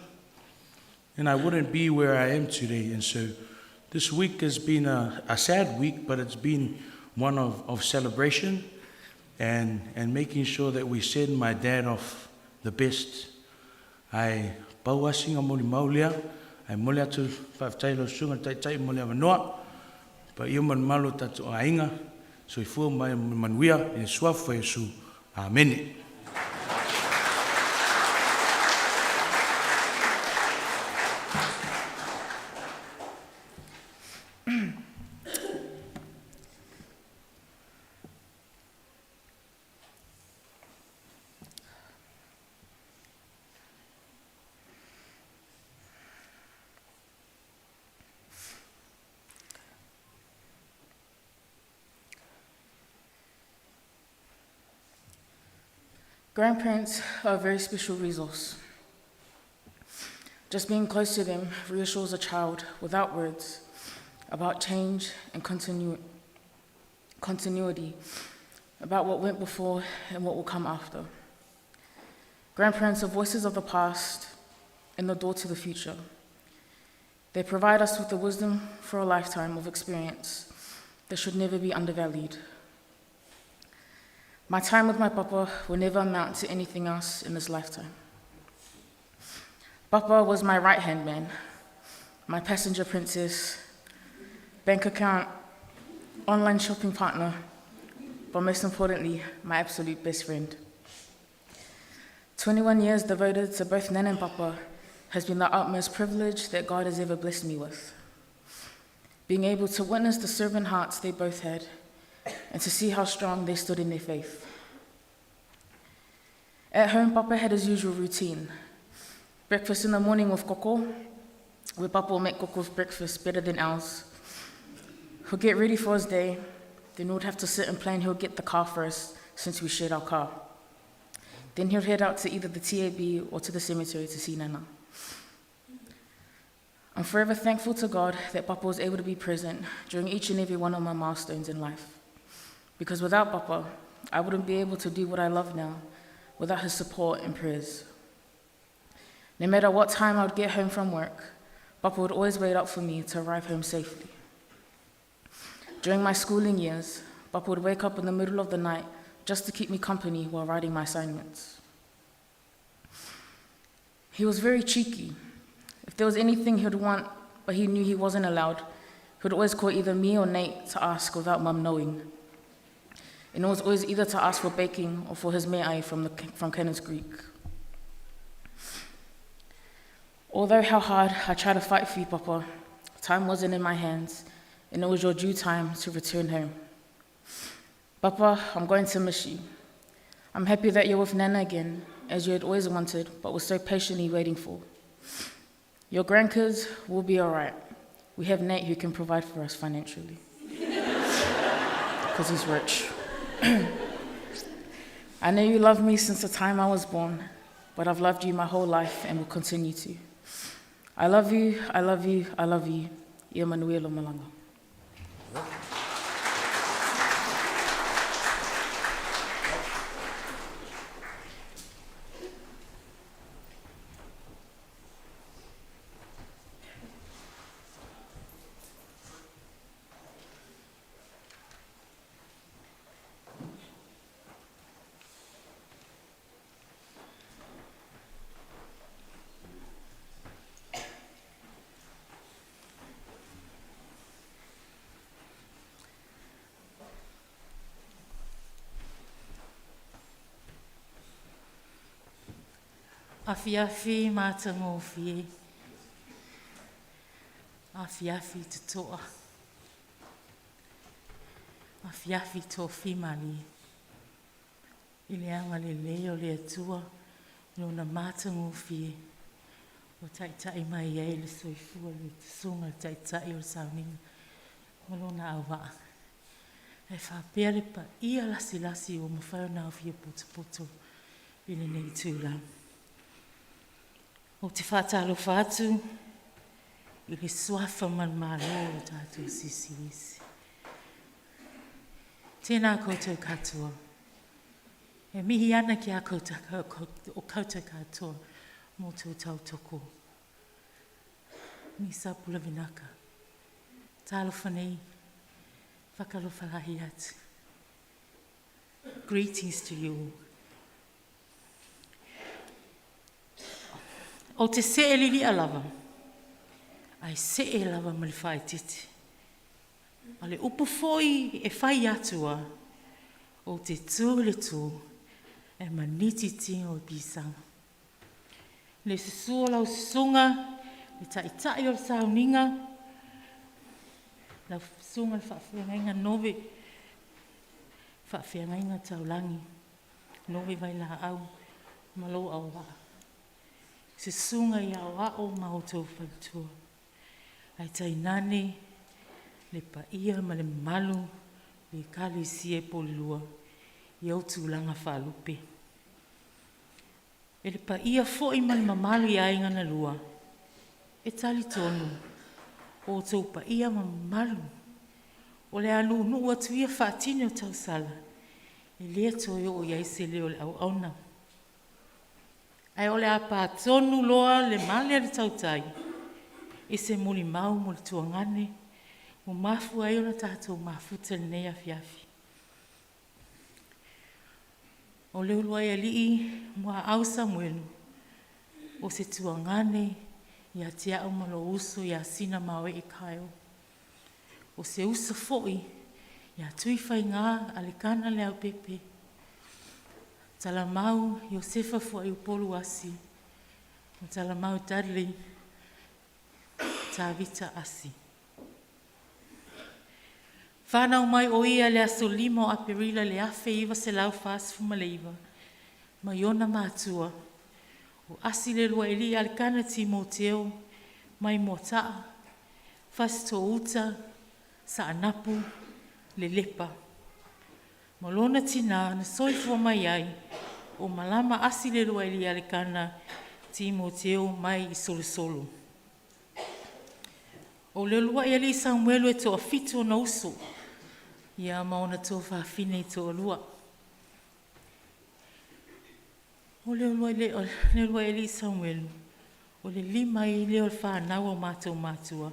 and I wouldn't be where I am today. And so this week has been a sad week, but it's been one of celebration and making sure that we send my dad off the best. Ai pauasinga moli maulia, ai moli atu whaftailo sunga tai moli awanoa, pa ia man malo tatu ainga, so I fua mai manuia, in suafa Yesu. Amen. Grandparents are a very special resource. Just being close to them reassures a child without words about change and continuity, about what went before and what will come after. Grandparents are voices of the past and the door to the future. They provide us with the wisdom for a lifetime of experience that should never be undervalued. My time with my papa will never amount to anything else in this lifetime. Papa was my right-hand man, my passenger princess, bank account, online shopping partner, but most importantly, my absolute best friend. 21 years devoted to both Nan and Papa has been the utmost privilege that God has ever blessed me with. Being able to witness the servant hearts they both had, and to see how strong they stood in their faith. At home, Papa had his usual routine. Breakfast in the morning with koko, where Papa will make koko's breakfast better than ours. He'll get ready for his day, then we'd have to sit and plan he'll get the car first, since we shared our car. Then he'll head out to either the TAB or to the cemetery to see Nana. I'm forever thankful to God that Papa was able to be present during each and every one of my milestones in life. Because without Papa, I wouldn't be able to do what I love now without his support and prayers. No matter what time I would get home from work, Papa would always wait up for me to arrive home safely. During my schooling years, Papa would wake up in the middle of the night just to keep me company while writing my assignments. He was very cheeky. If there was anything he'd want, but he knew he wasn't allowed, he'd always call either me or Nate to ask without Mum knowing. And it was always either to ask for baking or for his me'ai from Cannons Creek. Although how hard I tried to fight for you, Papa, time wasn't in my hands, and it was your due time to return home. Papa, I'm going to miss you. I'm happy that you're with Nana again, as you had always wanted, but were so patiently waiting for. Your grandkids will be all right. We have Nate who can provide for us financially. Because he's rich. I know you love me since the time I was born, but I've loved you my whole life and will continue to. I love you, I love you, I love you. Ia Manuela Malanga. Afiafi mātango fie. Afiafi te toa. Afiafi tō whimani. I le anga le leo le atua, no na mātango fie. O taitai mai ei le soifua le sunga taitai o sauninga. Malo na awa. E whapea le pa ia lasi lasi o mawhau na awhia poto i le nei tūrau. O te whātalo whātu, i le suafa man mālo o tātou sisi isi. Tēnā koutou katoa. E mihi ana ki a koutou katoa mō tō tautoko. ni sapula vinaka. Talofa nei, whakalofa lahi atu. Greetings to you all. O te se e lili alava, ai se e lava ma le whai titi. A le upu foi e whai atua, o te tū le tū, e maniti tingo i pisanga. Le se sua lau sunga, le tai o le sauninga, lau sunga le whawhiangainga nove, whawhiangainga taulangi, nove vai la au, malo au waa. Se sunga i au ao mautou whaitua. Ai tainane, le paia ma le malu, le kali sie polua, i au tūlanga whalupe. E le paia fo i ma le mamalu i ainga na lua, e tali tonu, o tau paia ma mamalu, o le anu nuu atuia whaatine o tau sala, e lea toi o iai se leo le au auna. Ai ole a pātonu loa le male le tautai. I se muli mau mo le tuangane. Mo mafu ai ona tātou mafuta le nei afiafi. O leo loa ia lii mua au Samuelu. O se tuangane ia te au malo uso ia sina mawe e kaio. O se usa foi ia tui whai ngā alikana le au pepe. Talamau Iosefa fua i upolu asi. O talamau Dudley Tavita asi. Whanau mai o ia le aso lima o aperila le afe iwa se lau fāsifu maleiva. Ma iona mātua. O asi le lua ili alikana Timoteo mai motaa. Fasto uta sa anapu le lepa. Malona tina na soifua mai ai, o malama asi le roa ili alikana Timoteo mai i solo. O le lua ili Samuelu e toa fitu na uso, ia maona toa whaafine i toa lua. O le lua ili Samuelu, o le lima i leo le whanau o mātou mātua,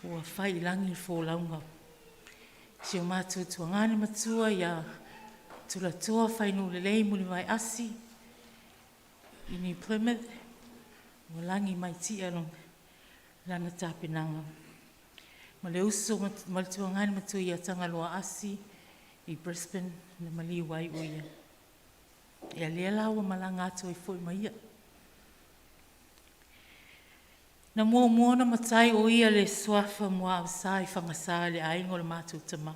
o a whai langi i fōlaunga. Si o mātou tuangane matua ia tula toa whainu lelei muli mai asi i New Plymouth o langi mai tia long lana tāpenanga. Ma le uso ma le tuangane matua ia tangaloa asi i Brisbane na mali wai o ia. Ia lea lawa malanga ato i fwoi mai ia. Na mua na matai o ia le swafa mua au sai whangasa le aingo le mātou tama.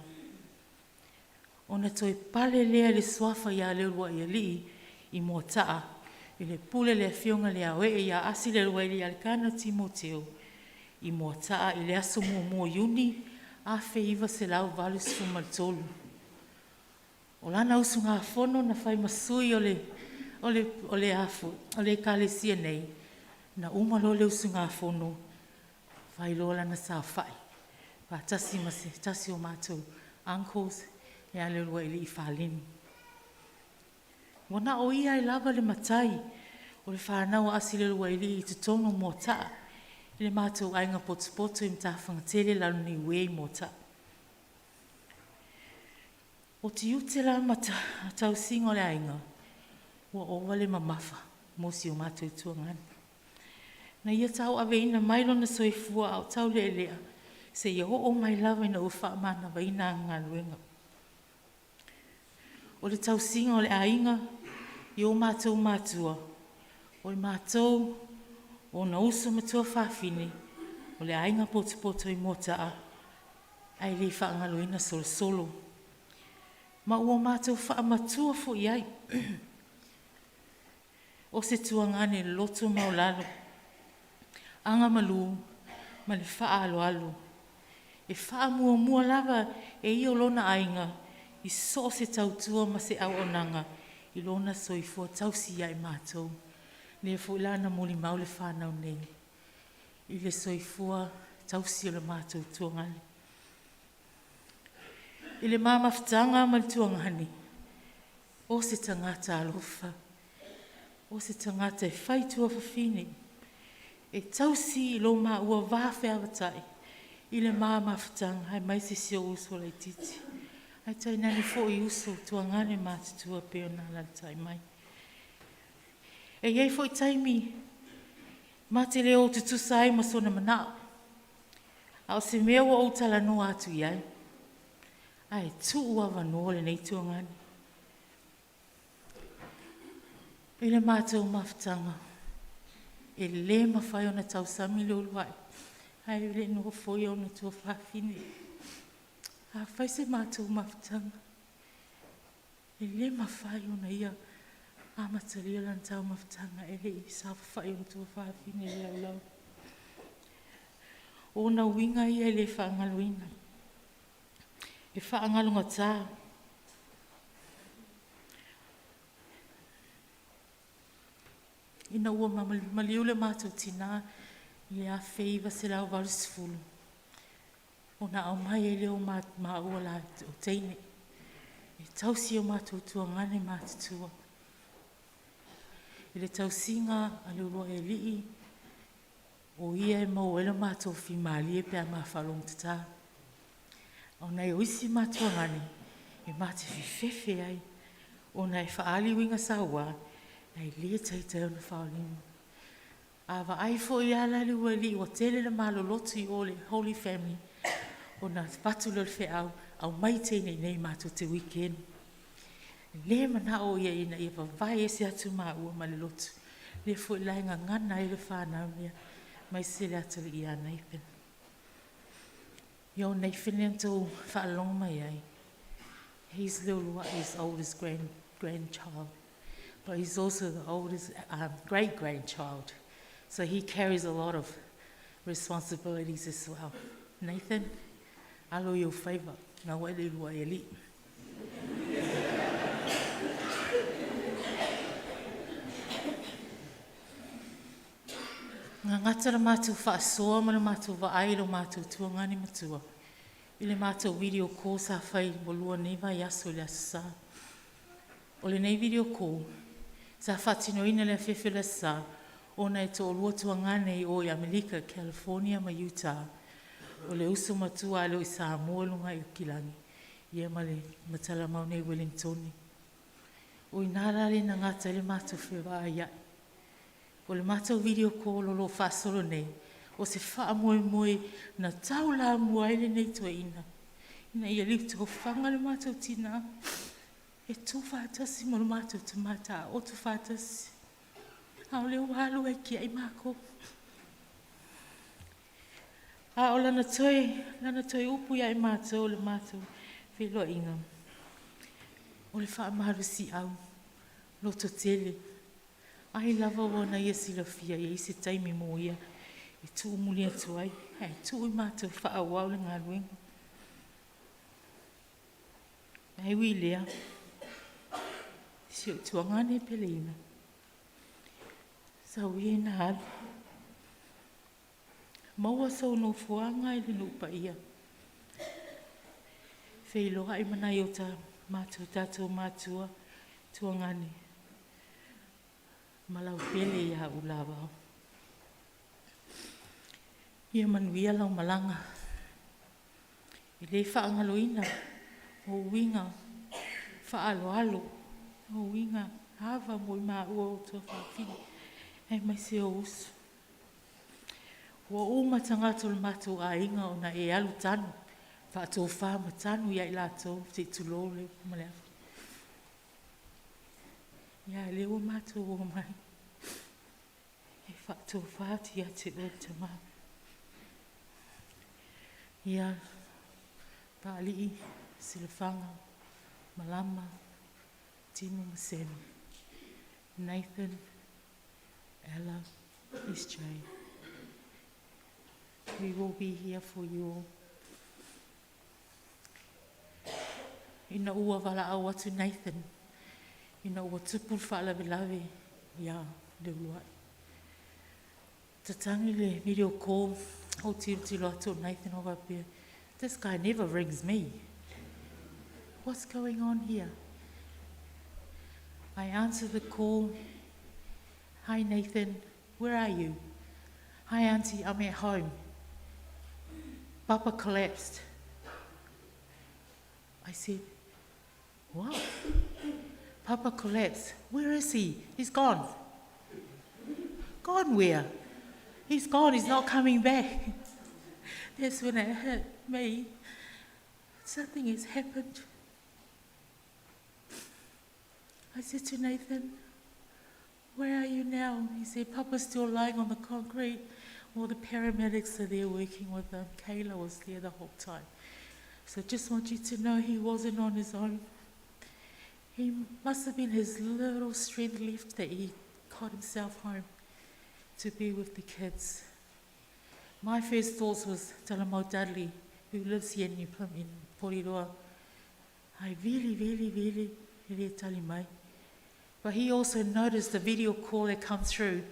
O na toi pale lea le swafa ia le rua ia li i mua taa. I le pule le fionga le awe ia asi le rua ili alikana Timoteo. I mua taa i le aso mua yuni a fe iwa se lau valus fumal tolu. O lana usu ngā fono na whai masui o le afu, o le kale sia nei. Na umalo le usu ngā fono, whai lola na sa whai. Wa tasi mase, tasi o mātou uncles, e ale rua ili i whalini. Wana o ia i lava le matai, o le whanau asi le rua ili i tutono mō taa, i le mātou ainga potopoto i mtawhanga tele lanu ni wei mō taa. O ti ute la mata tau singo le ainga, ua owa le mamafa, mosi o mātou tuangani. Na ia tau ave ina mailo na soifua au tau lea lea, se ia o mai lawa ina uwha mana wa ina ngā luenga. O le tau singa o le ainga, i o mātou mātua, o le mātou, o na uso matua whawhine, o le ainga potopoto i motaa, ai le wha ngā luenga solo. Ma ua mātou wha matua fo iai. O se tuangane loto maulalo, anga malu, ma le wha alo. E wha mua lava e i o lona ainga, i so se tautua ma se au onanga, i lona soifua tausi ia i mātou. Le fuilana muli mau le whanau nei. I le soifua tausi o le mātou tuangane. I le mamawhtanga ma le tuangane, o se tangata alofa, o se tangata e whaitua whawhine, E tausi I lo ma ua vafe avatai. I le maa mawhitanga, hai mai se sio uso le titi. Hai tai nani fo I uso tua ngane mātutua peo nā lantai mai. E iei fo I taimi, mā te leo tutu sai ma sona manao. Ao se mea ua o tala no atu iai. Ai tu ua wanoa le nei tua ngane. I le mātou mawhitanga. E le mawhai o na tau sami leo luai. Ai le no foi o na tua whawhine. A whai se mātou mawhitanga. E le mawhai o na ia. A mataria lan tau mawhitanga. E le I sa whai o na tua whawhine lau lau. O na winga ia le whaangaluina. E whaangalunga tā. Ina ua maliu le mātou tina. I le a feiva se lau valusfulu. O na au mai e leo ma ua la o teine. E tausi o mātou tua ngane mātutua. I le tausinga a le ua e lii. O ia e mau ele mātou fi mali e pia ma whalong tata. O nei o isi mātua ngani. E māte fi fefe ai. O nei whaali winga sa ua. Nei lia taitai o na whaolima. Awa ai fo I ala li ua li. O tele le malo lotu I o le Holy Family. O na patu le fe au. Au mai teine nei mātou te weekend. Le mana o ia ina I wawai e se atu maa ua ma le lotu. Le fo I lainga ngana I le whanau nia. Mai se le atari I a Nathan. Yo Nathan le tau whaalong mai ai. He's little his oldest grandchild. But he's also the oldest great-grandchild. So he carries a lot of responsibilities as well. Nathan, alo your favor. Ngā wale lua e li. Ngā ngatara mātou whaasoa mana mātou waairo mātou tuangani matua. I le mātou video call sa whai molua newa I aso le asa. O le nei video call, sa whatino ina le whiwhila sa, o nei to olua tuangane o I Amerika, California ma Utah. O le uso matua alo I Samoa lunga I Kilangi. Ia ma le matala mau nei Wellingtoni. O I nārare na ngata le mātou whiwa ai ai. O le mātou video call o lo whaasolo nei, o se wha moe moe na tau la mua ele nei tua ina. Ina ia liu tō whanga le mātou tina. E tō whātasi mo le mātou tamata, o tō whātasi. A o leo halo e ki ai māko. A o lana toi upu ia i mātou, le mātou whiloa inga. O le wha marusi au, loto tele. Ai lava wana ia silafia ia I se taimi mo ia. E tu umuli atu ai. Hei, tu I mātou whaawau le ngā ruenga. Hei wi lea. Si o tuangane pele ina. Sa ui e na halu. Maua sau no fuanga I le nupa ia. Wheiloa I mana I o ta mātou tātou mātua tuangane. Malau pele ia ulawa. Ia manuia lau malanga. I le whaangaloina. O winga. Whaaloalo. O winga. Hava mo I maa ua o tua whawhini. Hei mai se o usu. Ua uma tangato le mātou a inga o na e alu tanu. Whaatou whama tanu ia I lātou. Te tulo le maleafu. Ia leo mātou o mai. E whaatou whaati a te o te mā. Ia pālii, silafanga, malama, tino masemi. Nathan, Ella, SJ. We will be here for you all. Ina ua wala au atu Nathan. Ina ua tupul whaalawe ia le luai. Tatangi le video call o tilo atu Nathan o wapia. This guy never rings me. What's going on here? I answer the call. Hi Nathan, where are you? Hi, Auntie, I'm at home. Papa collapsed. I said, what? Papa collapsed. Where is he? He's gone. Gone where? He's gone. He's not coming back. That's when it hit me. Something has happened. I said to Nathan, where are you now? He said, Papa's still lying on the concrete. All the paramedics are there working with him. Kayla was there the whole time. So just want you to know he wasn't on his own. He must have been his little strength left that he got himself home to be with the kids. My first thoughts was Talamau Dudley, who lives here in New Plymouth, in Porirua. I really tali mai. But he also noticed the video call that come through,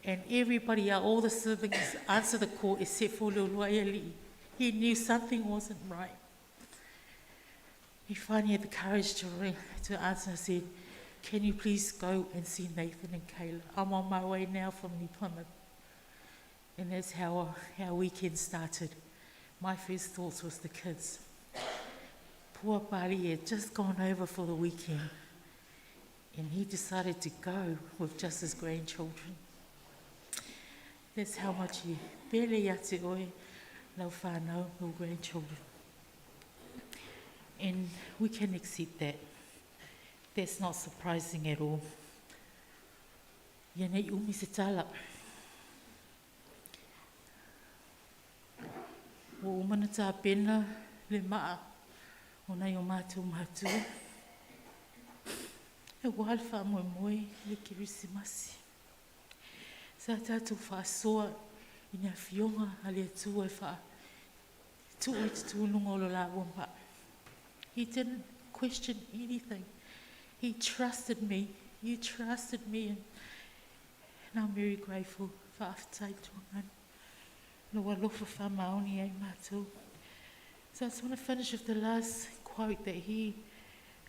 and everybody, all the siblings answered the call except for Luluaeli. He knew something wasn't right. He finally had the courage to ring, to answer and said, can you please go and see Nathan and Kayla? I'm on my way now from New Plymouth. And that's how our weekend started. My first thoughts was the kids. Poor Pari had just gone over for the weekend, and he decided to go with just his grandchildren. That's how much he barely ate oi lau whānau, no grandchildren. And we can accept that. That's not surprising at all. Ia nei umi se tala. O umana tā pena le maa o nei o mātou mātou. E wāle wha moe moe le kirisimasi. Sa tātou whaasoa i ngā whionga a le atua e wha tu i te tūnunga o lo la wampa. He didn't question anything. He trusted me. You trusted me, and I'm very grateful for awhatai tuangan. No alofa whamaoni e mātou. So I just want to finish with the last quote that I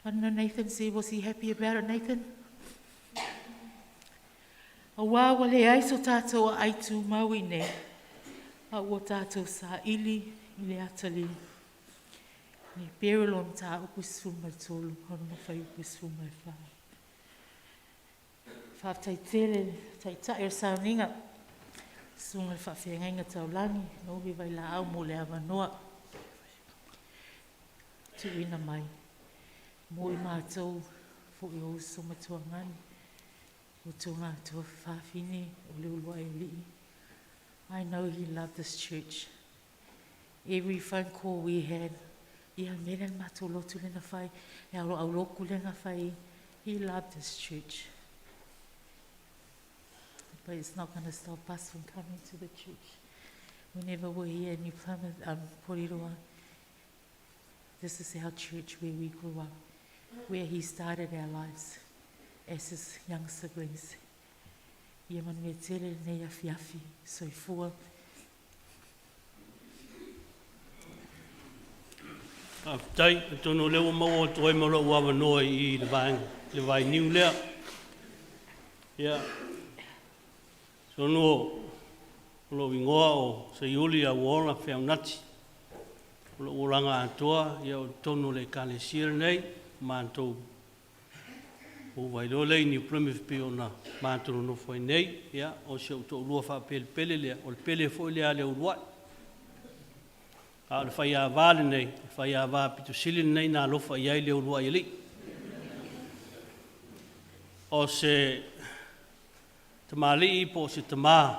don't know, Nathan said, was he happy about it, Nathan? A wāwa le aiso tātou a aitu maui ne, a o tātou sa ili I le atali. Ni perelon tā upu suma tolu, hono na whai upu suma e wha. Whaftai tere, tai tae o sauninga, sunga le whawhiangainga taulangi, no vi vai la au mo le awanoa. Tu ina mai, mo I mātou, fo I o suma tuangani, o tunga tua whawhine, o le ulua e li. I know he loved this church. Every phone call we had, ia mera mātou lotu lena whai, e alo au loku lena whai, he loved this church. But it's not going to stop us from coming to the church. Whenever we're here in New Plymouth, Porirua, this is our church where we grew up, where he started our lives as his young siblings. Ia manu e tere nei awhi awhi, soifua. Tai, tono leo mau o toi mara ua noa I le vai niu lea. Ia. Sono lo ingoa o se yuli a wala whea nati. Lo uranga atoa, ia o tono le kale sir nei, mātou. O vai lo lei New Plymouth pe ona mātou no foi nei, ia, o se o to lua wha pele lea, o le pele foi lea le uruai. A le whai a vāle nei, le whai a vā pitu sili nei nā lofa iai leo rua i li. O se te māli I po se te mā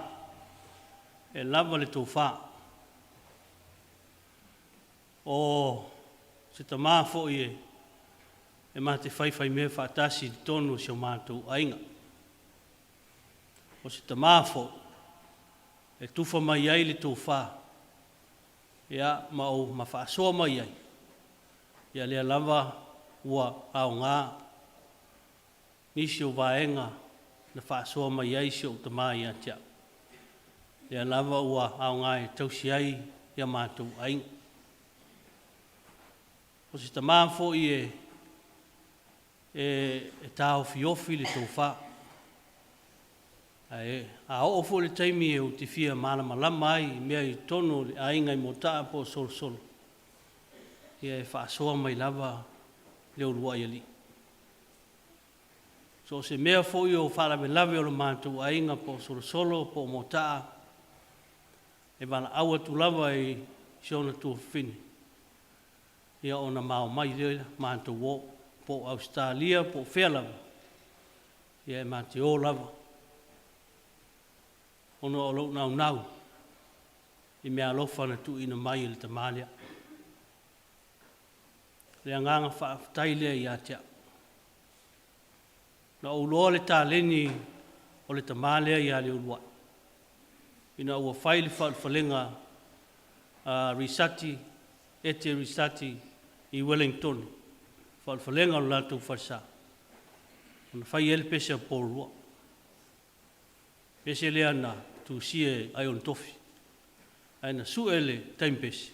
e lava le tō whā. O se te mā fo I e mā te whaiwhai mea whātasi tonu se o mātou ainga. O se te mā fo e tuwha mai ai le tō whā. Ia mau ma whaasoa mai ai. Ia lea lava ua au ngā. Nisi o vaenga na whaasoa mai ai se o te mai atia. Lea lava ua au ngā e tausi ai ia mātou ainga. O se ta māfo I e tāo fiofi le tō wha. A o fo le taimi e o te fia mana malama ai, mea I tono le ainga I motaa po sol sol. Ia e whaasoa mai lava le urua I ali. So se mea fo I o whara me lave o le mātou ainga po sol solo po motaa, e wana aua tu lava I siona tu whini. Ia ona mao mai le mātou wo po Australia po whea lava. Ia e mātou o lava. Ono o lau nau nau. I mea alofa na tu ina mai le tamalia. Le anganga whaafutai lea I atea. Na o loa le tāleni o le tamalia I a le urua. Ina ua whai le whalenga risati, ete risati I Wellington. Whalenga o lātou wharsa. Ona whai ele pese a pōrua. Pese lea na tu sie ai on tofi. Ai na su ele taimpese.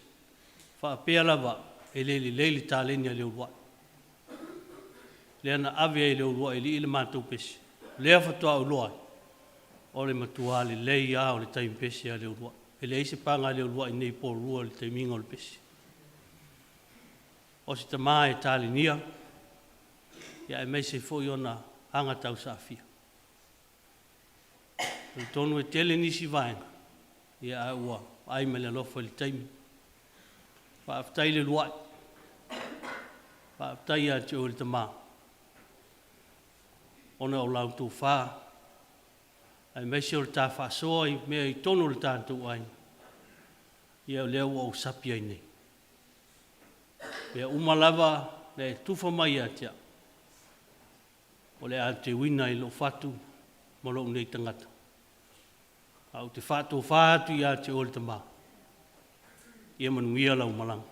Whaapea lava e leili tāleni a le urua. Lea na ave e le urua e li le mātou pese. Lea whatua o loa. O le matua le lei a o le taimpese a le urua. E le eise panga le urua I nei pōrua le taiminga o le pese. O si tamaa e tālenia. Ia e meise fo I ona hanga tau sa afia. Le tonu e tele nisi vaenga. Ia a ua ai me le lofo le taimi. Whaaftai le luai. Whaaftai a te o le tamaa. Ona o lau tū wha. Ai meise o le tā whaasoa I mea I tonu le tātou ai. Ia o leo o sapi ai nei. Mea umalava le tufa mai a tia. O le a te wina I lo fatu. Mo lo nei tangata. Au te whātou whātu I a te o le tamaa. Ia manuia lau malang.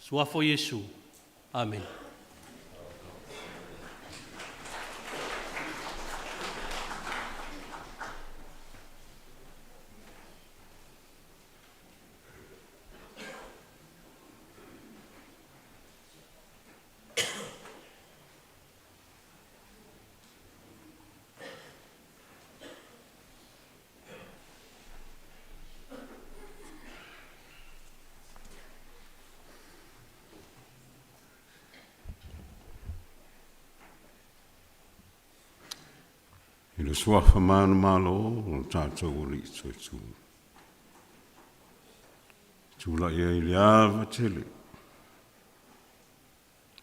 Suafo Yesu. Amen. I le suafa manu malo o tātou o li tō tū. Tūla ia I le awa tele.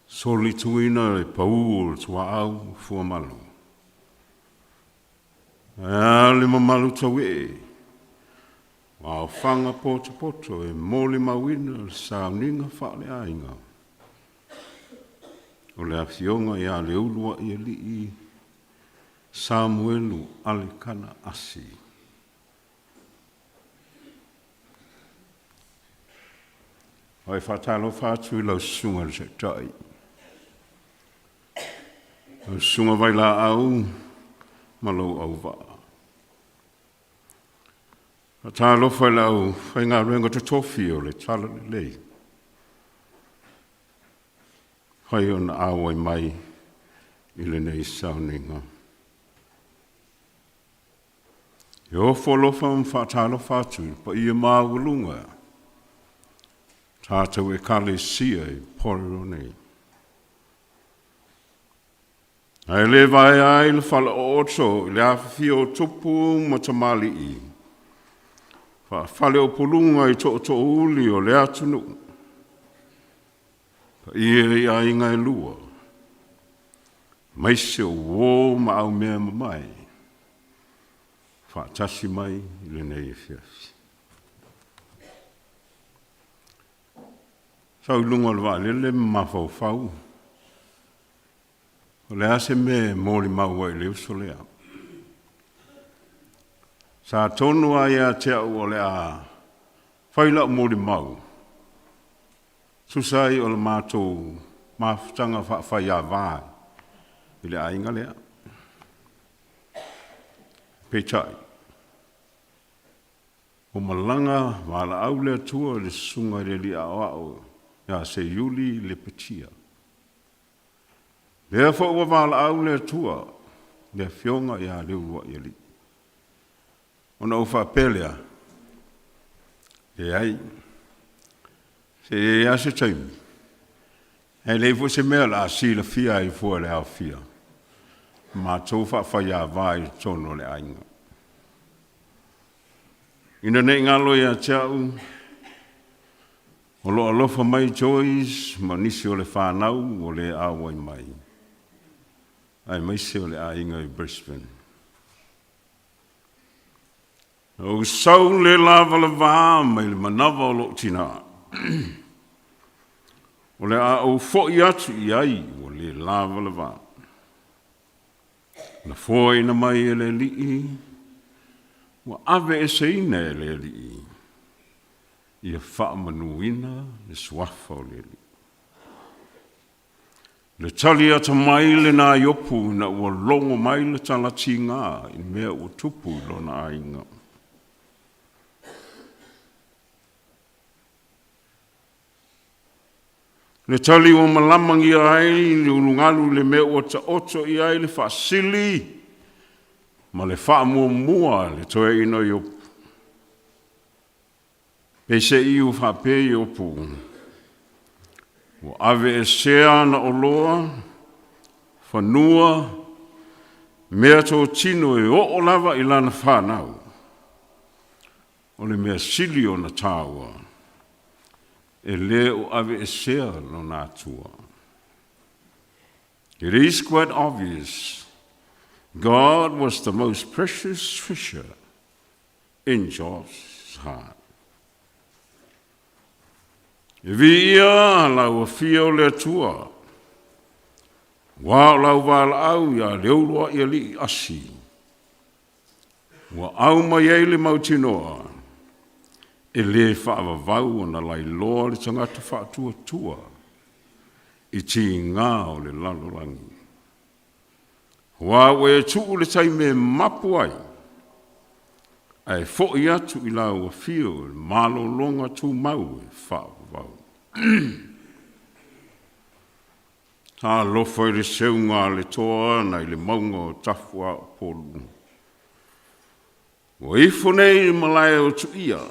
Soli tuina e pau o le tua au fua malu. A le mamalu tau e. Wa o whanga poto e mōli mawina le sauninga whaale ainga. O le awhionga ia le ulua ia li I Samuelu Alikana Asi. Oi whatalo whātu I lau sunga le se tai. Lau sunga vai la au, malau au waa. Whatalo whai lau, whai ngā renga te tofi o le tala le lei. Whai on awai mai I le nei sauninga. E o wholofa mwhatalo whātu, pa ia māulunga. Tātou e kale sia I porero nei. Ai le vai ai le whala o oto, le awhawhi o tupu matamali I. Whale o pulunga I to uli o le atunu. Pa ia I a inga I lua. Maise o wō ma au mea mamai. Whaatasi mai I le nei e whiawhi. Sau lunga le wā lele mawhau whau. O le ase me mōli maua I leo so lea. Sa tonu a ia te au o le a whaila o mōli mau. Susai o le mātou mawhtanga whai a vāi. I le a inga lea. Peitai. O malanga wala au le tua le sunga le li a o ya se yuli le petia. Lea wha ua wala au le tua le fionga ya le ua i li. Ona o whapelea. E ai. Se ase taimi. E leifo se mea la asila fia i fua le au fia. Ma tau whawhaia vai tono le ainga. Ina ne ngalo ia tiau. O lo alofa mai Joyce, ma nisi o le whanau o le awai mai. Ai maise o le ainga i Brisbane. O sau le lava le vā mai le manawa o lo tina. O le a o fōi atu i ai o le lava le vā. Na fōi na mai e le lii. Wa ave e seina e le lii. Ia whaamanuina le swafa o le lii. Le tali ata mai le nā iopu na ua longo mai le talati ngā i mea ua tupu lo na ainga. Le tali o malamangi ai le ulungalu le mea ua ta oto i ai le whaasili ma le whaamua le toe ino iopu. Pese iu whape iopu. O ave e sea na oloa, whanua, mea tō tino e o lava i lana whanau. O le mea sili o na tāua. E le o ave e sea no nā tua. It is quite obvious God was the most precious treasure in Job's heart. E vi ia lau a fia o le atua. Wa lau wala au ia leulua ia li asi. Wa au mai ei le mautinoa. E le whaavavau o na lai loa le tangata whaatua tua. I ti ngā o le lalolangi. Wa we tuu le tai me mapu ai. Ai fo'i atu i lau a fia o le malo longa tu mau e whaavavau. Ta lofo i le seunga le toa na i le maunga o tafua o polu. O ifo nei malai o tu ia.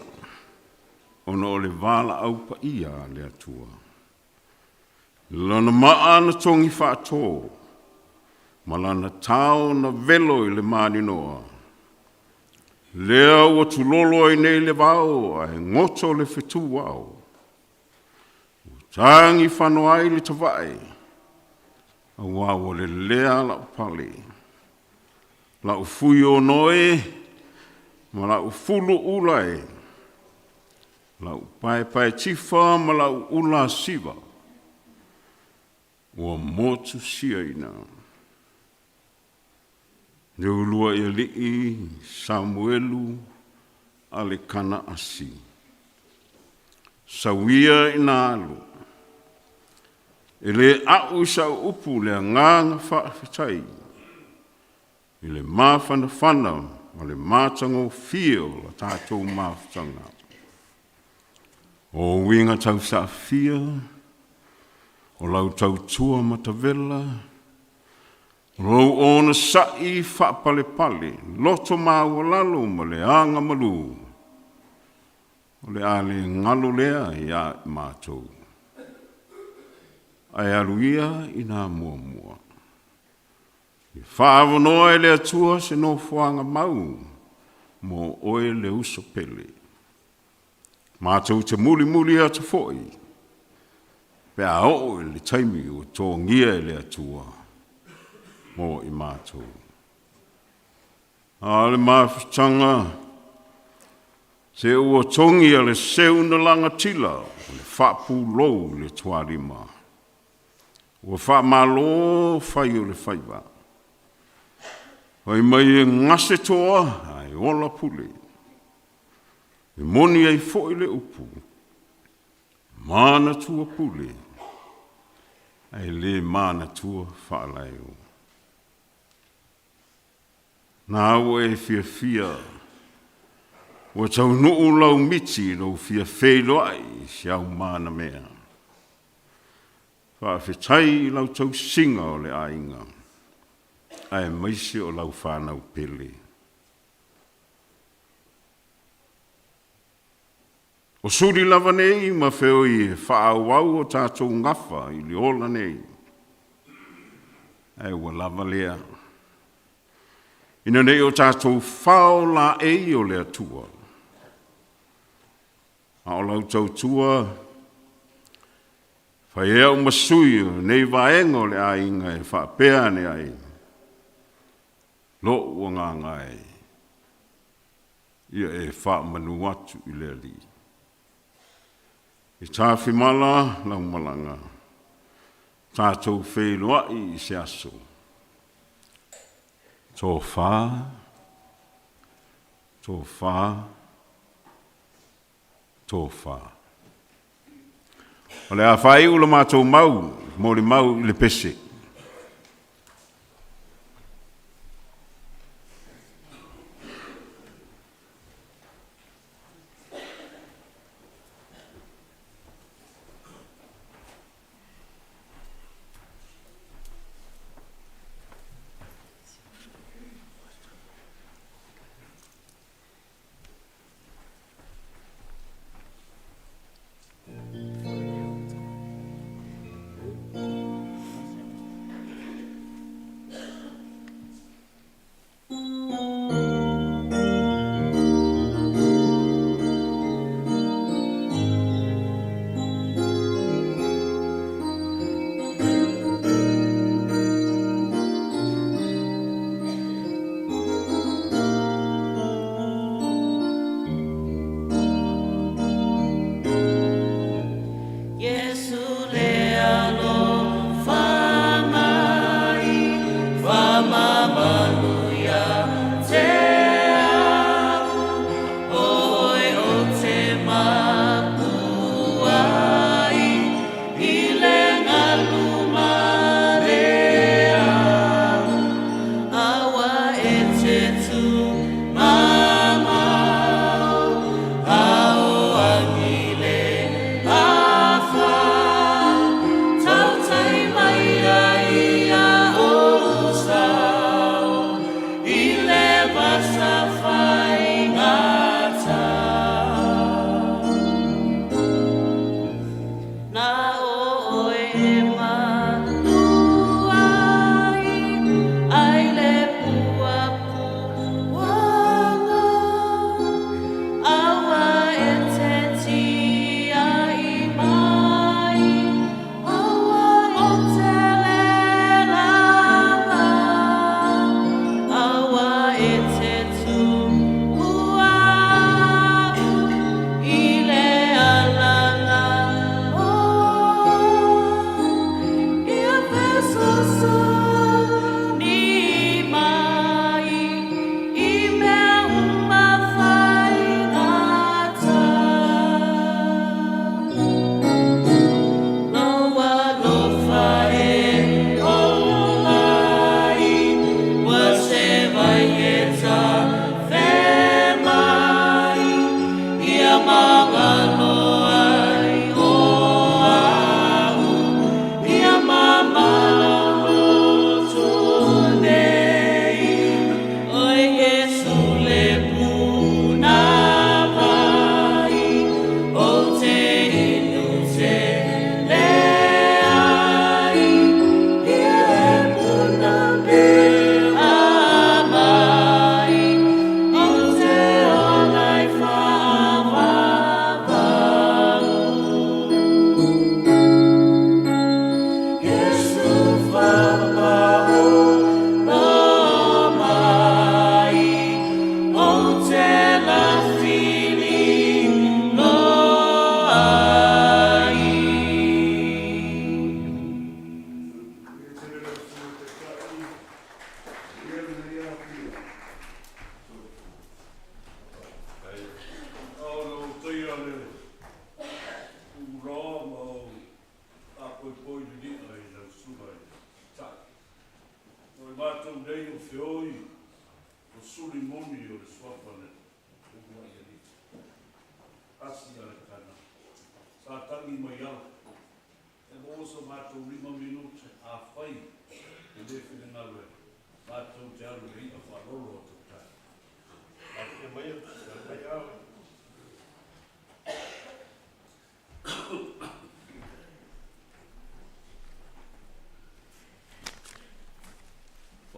Ona o le vala au pa ia le atua. Lana maa na tongi whaato. Malana tau na velo i le maani noa. Lea ua tulolo i nei le vau ai ngoto le whetu wau. Tangi whanoai le tawai. A wawo le lea la upale. La ufui o noe. Ma la ufulu ulai. La upai pai tifa ma la ula siva. Ua motu sia ina. Le ulua i lii Samuelu ale kana asi. Sawia ina alu. Ele au sa upu le nganga whaafitai. Ele mawhana whana o le mātango fio la tātou mawhtanga. O winga tau sa fia, o lau tau tua matavela, rou ona sai whaapale pale, loto māua lalo ma le anga malu. O le ale ngalo lea i a mātou. Ai aluia i nā mua mua. I whaavonoa e le atua se no fuanga mau, mo oe le uso pele. Mātou te muli muli ata foi. Pe a o le taimi o tō ngia e le atua, mo i mātou. A le mawhitanga, se ua tongi a le seuna langa tila, le whapu lou le tuarima. Ua whaamalo whai o le whaiwa. Hoi mai e ngase toa, ai ola pule. E moni ai foi le upu. Mana tua pule. Ai le mana tua whaalaiu. Nā ua e fia fia. Ua tau nuu lau miti lau fia wheiloai si au mana mea. Whaafetai lau tau singa o le ainga. Ai maisi o lau whanau pele. O suri lava nei ma feo i whaawau o tātou ngafa i li ola nei. E ua lava lea. Ina nei o tātou whao la ei o lea tua. A o lau tau tua, whai ea o masui o nei vaenga o le a inga e whaapea ne ai. Lo ua ngā ngai. Ia e wha manu atu i lea li. I tāwhi mala lau malanga. Tātou whēloa i se aso. Tō whā. Tō whā. Tō whā. O le a whai ula mātou mau, mō le mau i le pese.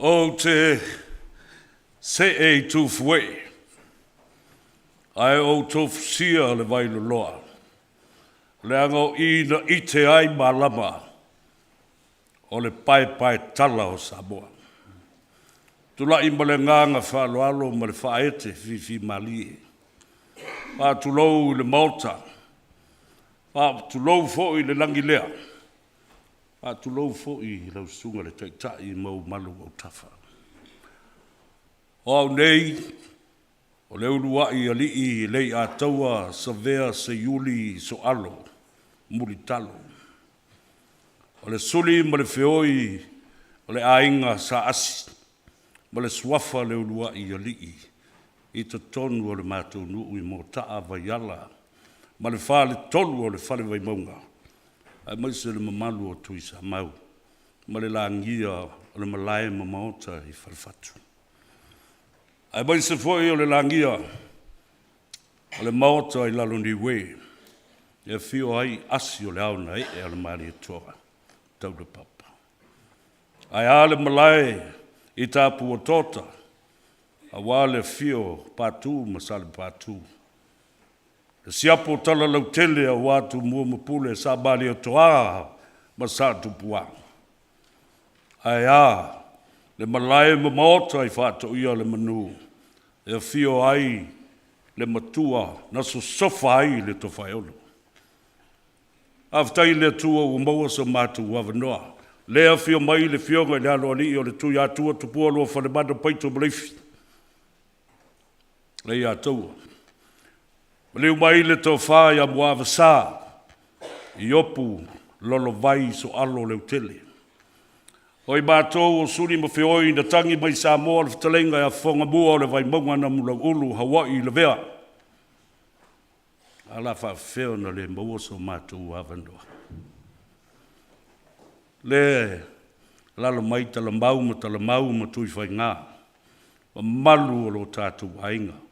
O te se e tūwhue. Ai o tōwhisia le vailu loa. Le ango I na I te ai malama. O le pai tala o Samoa. Tula I ma le nganga whaaloalo ma le whaete fifi malie. Pa tulou le Malta. Pa tulou fo I le langilea. Pa tulou fo I lau sunga le taitai mau malu au tafa. O au nei, o le ulua I alii lei a taua sa vea se yuli so alo, muri talo. O le suli ma le feoi, o le ainga sa asi, ma le suafa le ulua I alii, I ta tonu o le mātou nuu I mo taa vaiala, ma le wha le tonu o le whale vai maunga. Ai mai se le mamalu o tui sa mau, ma le langia o le malae ma maota I whalefatu. Ai mai se foi o le langia, o le maota I lalo ni we, e fio ai asi o le auna e ale maari e toa, tau le papa. Ai ale malae I tāpu o tota, a wale fio pātū ma sale pātū. E siapo tala lau tele a watu mua mapule sa bali o toa ma sa tupua. Ai a, le malae ma maota I whātou ia le manu. E fio ai le matua na so sofa ai le to whaiolo. Aftai le tua o maua sa mātou wawanoa. Lea fio mai le fionga le alo ali o le tui atua tupua loa whale mada paito mleifi. Lei atua. Leu mai le to whai a muava sā. I opu lolo vai so alo leu tele. Oi mātou o suri ma whioi na tangi mai sa moa le whatalenga a whonga mua o le vai maunga na mula ulu Hawaii le vea. Ala wha whio na le maua so mātou avandoa. Le lalo mai tala mau ma tui whai ngā. Ma malu o lo tātou ainga.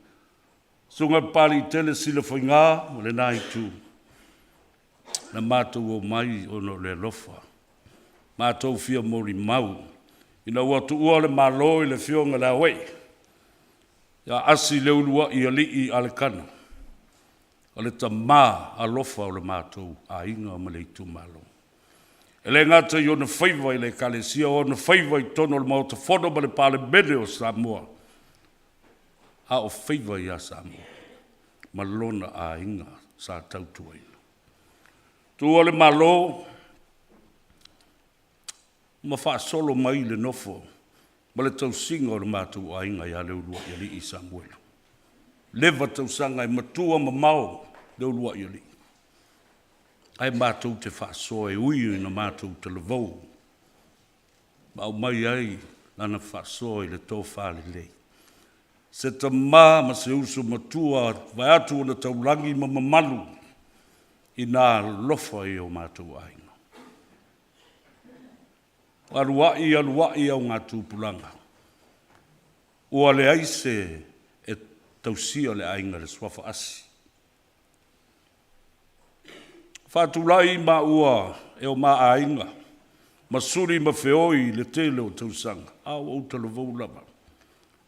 Sunga pali tele sila whai ngā o le nai tū. Na mātou o mai o no le lofa. Mātou fia mori mau. Ina watu ua le malo I le fionga la wei. Ya asi le ulua I alii ale kana. O le tamā alofa o le mātou a inga o maleitu malo. E le ngata I o na whaiva I le kalesia o na whaiva I tono le mauta whono ma le pale mene o Samoa. A o whaiva I a Samoa. Malona a inga sa tautua ina. Tua le malo ma wha solo mai le nofo, ma le tau singa o le mātou a inga I a le ulua I alii Samuelu. Lewa tau sanga I matua ma mau le ulua I alii. Ai mātou te wha soa e ui na mātou te levou. Ma au mai ai lana wha soa I le tō whale lei. Se ta mā ma se uso matua vai atu o na taulangi ma mamalu I nā lofa I o mātou a inga. Aluai au ngā tūpulanga. Ua le aise e tausia le ainga le swafa asi. Whātulai ma ua e o ma ainga. Masuri ma whioi le tele o tausanga. Au au talavou lava.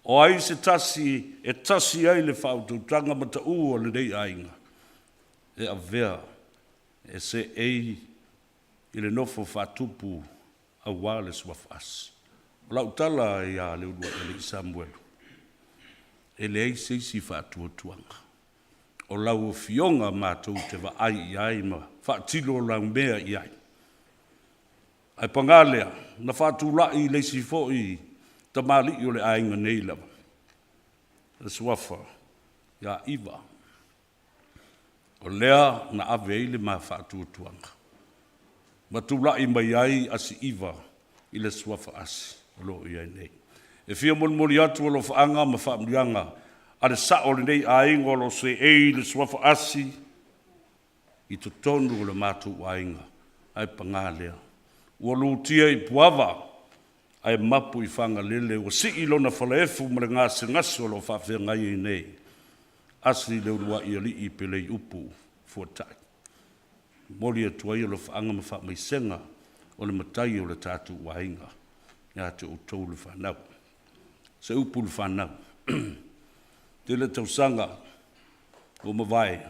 O aise tasi e tasi ai le whautautanga ma ta ua le rei ainga. E a vea e se ei I le nofo whātupu a wale swafas. Lau tala I a le ulua I Samuelu. E le ei seisi whātua tuanga. O lau o fionga mātou te wa ai I ai ma whaatilo lau mea I ai. Ai pangalea, na whātulai leisi fōi ta mali I o le ainga nei lava. Le swafa, ia iwa. O lea na ave I le ma whātua tuanga. Ma tūlai mai ai asi iwa I le swafa asi, lo I ai nei. E fia moli atu o lo whaanga ma whaamrianga, a le sa o le nei ainga o lo se ei le swafa asi, I to tonu o le mātou ainga, ai pangalea. Ua lutia I puava, ai mapu I whanga lele, o si I lona whaleefu ma le ngase ngaso o lo whawhia ngai I nei. Asi le urua I ali I pelei upu, fuatai. Moli atua I o lo whaanga ma wha mai senga o le matai o le tātou wainga. Ia te o tau le whanau. Se upu le whanau. Te le tausanga o mawai.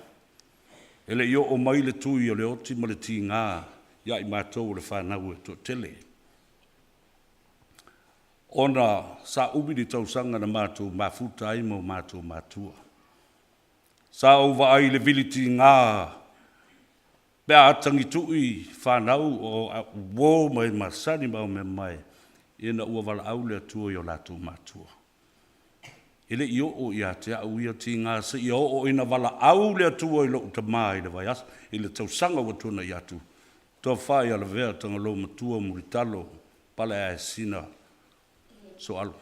Ele i o mai le tui o le oti ma le ti ngā. Ia i mātou le whanau e to tele. Ona sa ubi di tausanga na mātou mafuta ai mo mātou mātua. Sa uwa ai le viliti ngā. Pea atangi tui whanau o wō mai masani mau me mai. Ina ua wala au le atua i o lātou mātua. Ele i o i a te au ia ti ngā se i o ina wala au le atua i lo utamai le vai as. Ile tausanga watuna i atu. Toa whai ala vea tanga lo matua muritalo pala e sina so alo.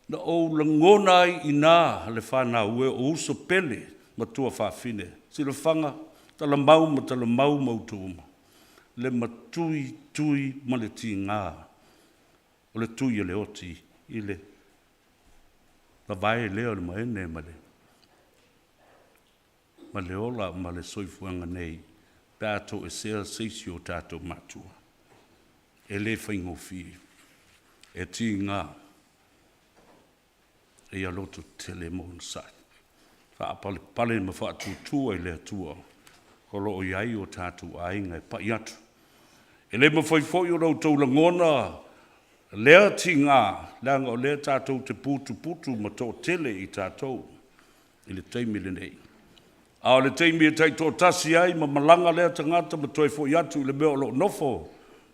Na o langonai i nā le whanau e o uso pele matua whawhine. Sila whanga tala mau mautuuma. Le matui ma le ti ngā. O le tui le oti i le. La vai leo le maene ma le. Ma le ola ma le soifuanga nei. Tātou e sea seisi o tātou matua. E le whaingo fi. E ti ngā. E aloto tele mo nsai. Wha pale ma wha tutua i le atua. Kolo o iai o tātou ainga e pa iatu. E le ma whaifoi o rau tau langona. Lea ti ngā. Langa o lea tātou te putu ma tō tele i tātou. I le teimi le nei. A le teimi e tai tō tasi ai, ma malanga lea tangata ma toi fo iatu le meo lo nofo.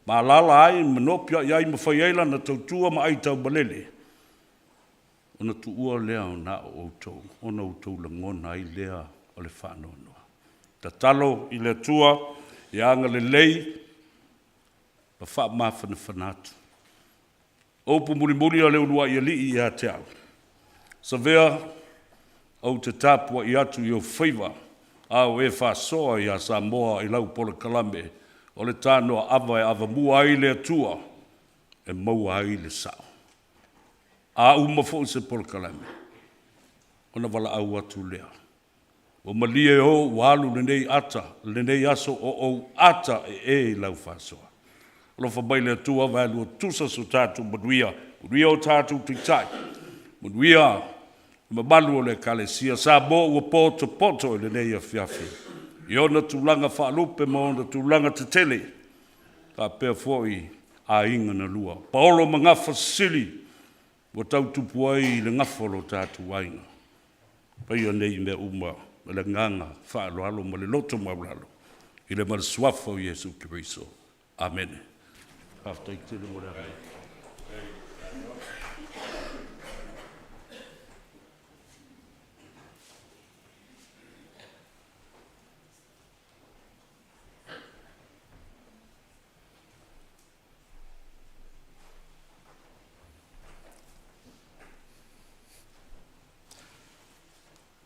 Ma lala ai, ma nopia i ai ma whaiaila na tautua ma ai tau balele. Ona tu ua lea o na o outou. Ona outou la ngona ai lea o le whanonoa. Ta talo i le tua, i anga le lei, pa wha mawhana whanatu. Opu muri a le unua i ali i a te au. Sa vea, au te tāpua i atu i o whaiva, au e whasoa i a Samoa i lau pola kalame, o le tānoa awa e awa mua ai le atua, e maua ai le sao. A uma fo se pola kalame, ona wala au atu lea. O malia e o walu le nei ata, le nei aso o ata e lau whasoa. Lo fa mai le atua walu o tusa so tātu manuia o tātu titai, manuia ma malu o le kalesia, sa mo ua poto le nei a fiafi. I ona tūlanga whaalupe ma ona tūlanga te tele, ka pēr fōi a inga na lua. Paolo ma ngafa sili, wa tau tupu ai le ngafolo tātu wainga. Pai o nei me uma, me le nganga, whaaloalo ma le loto maulalo, i le marasuafo Jesu Kiriso. Amen. After te le mora rai.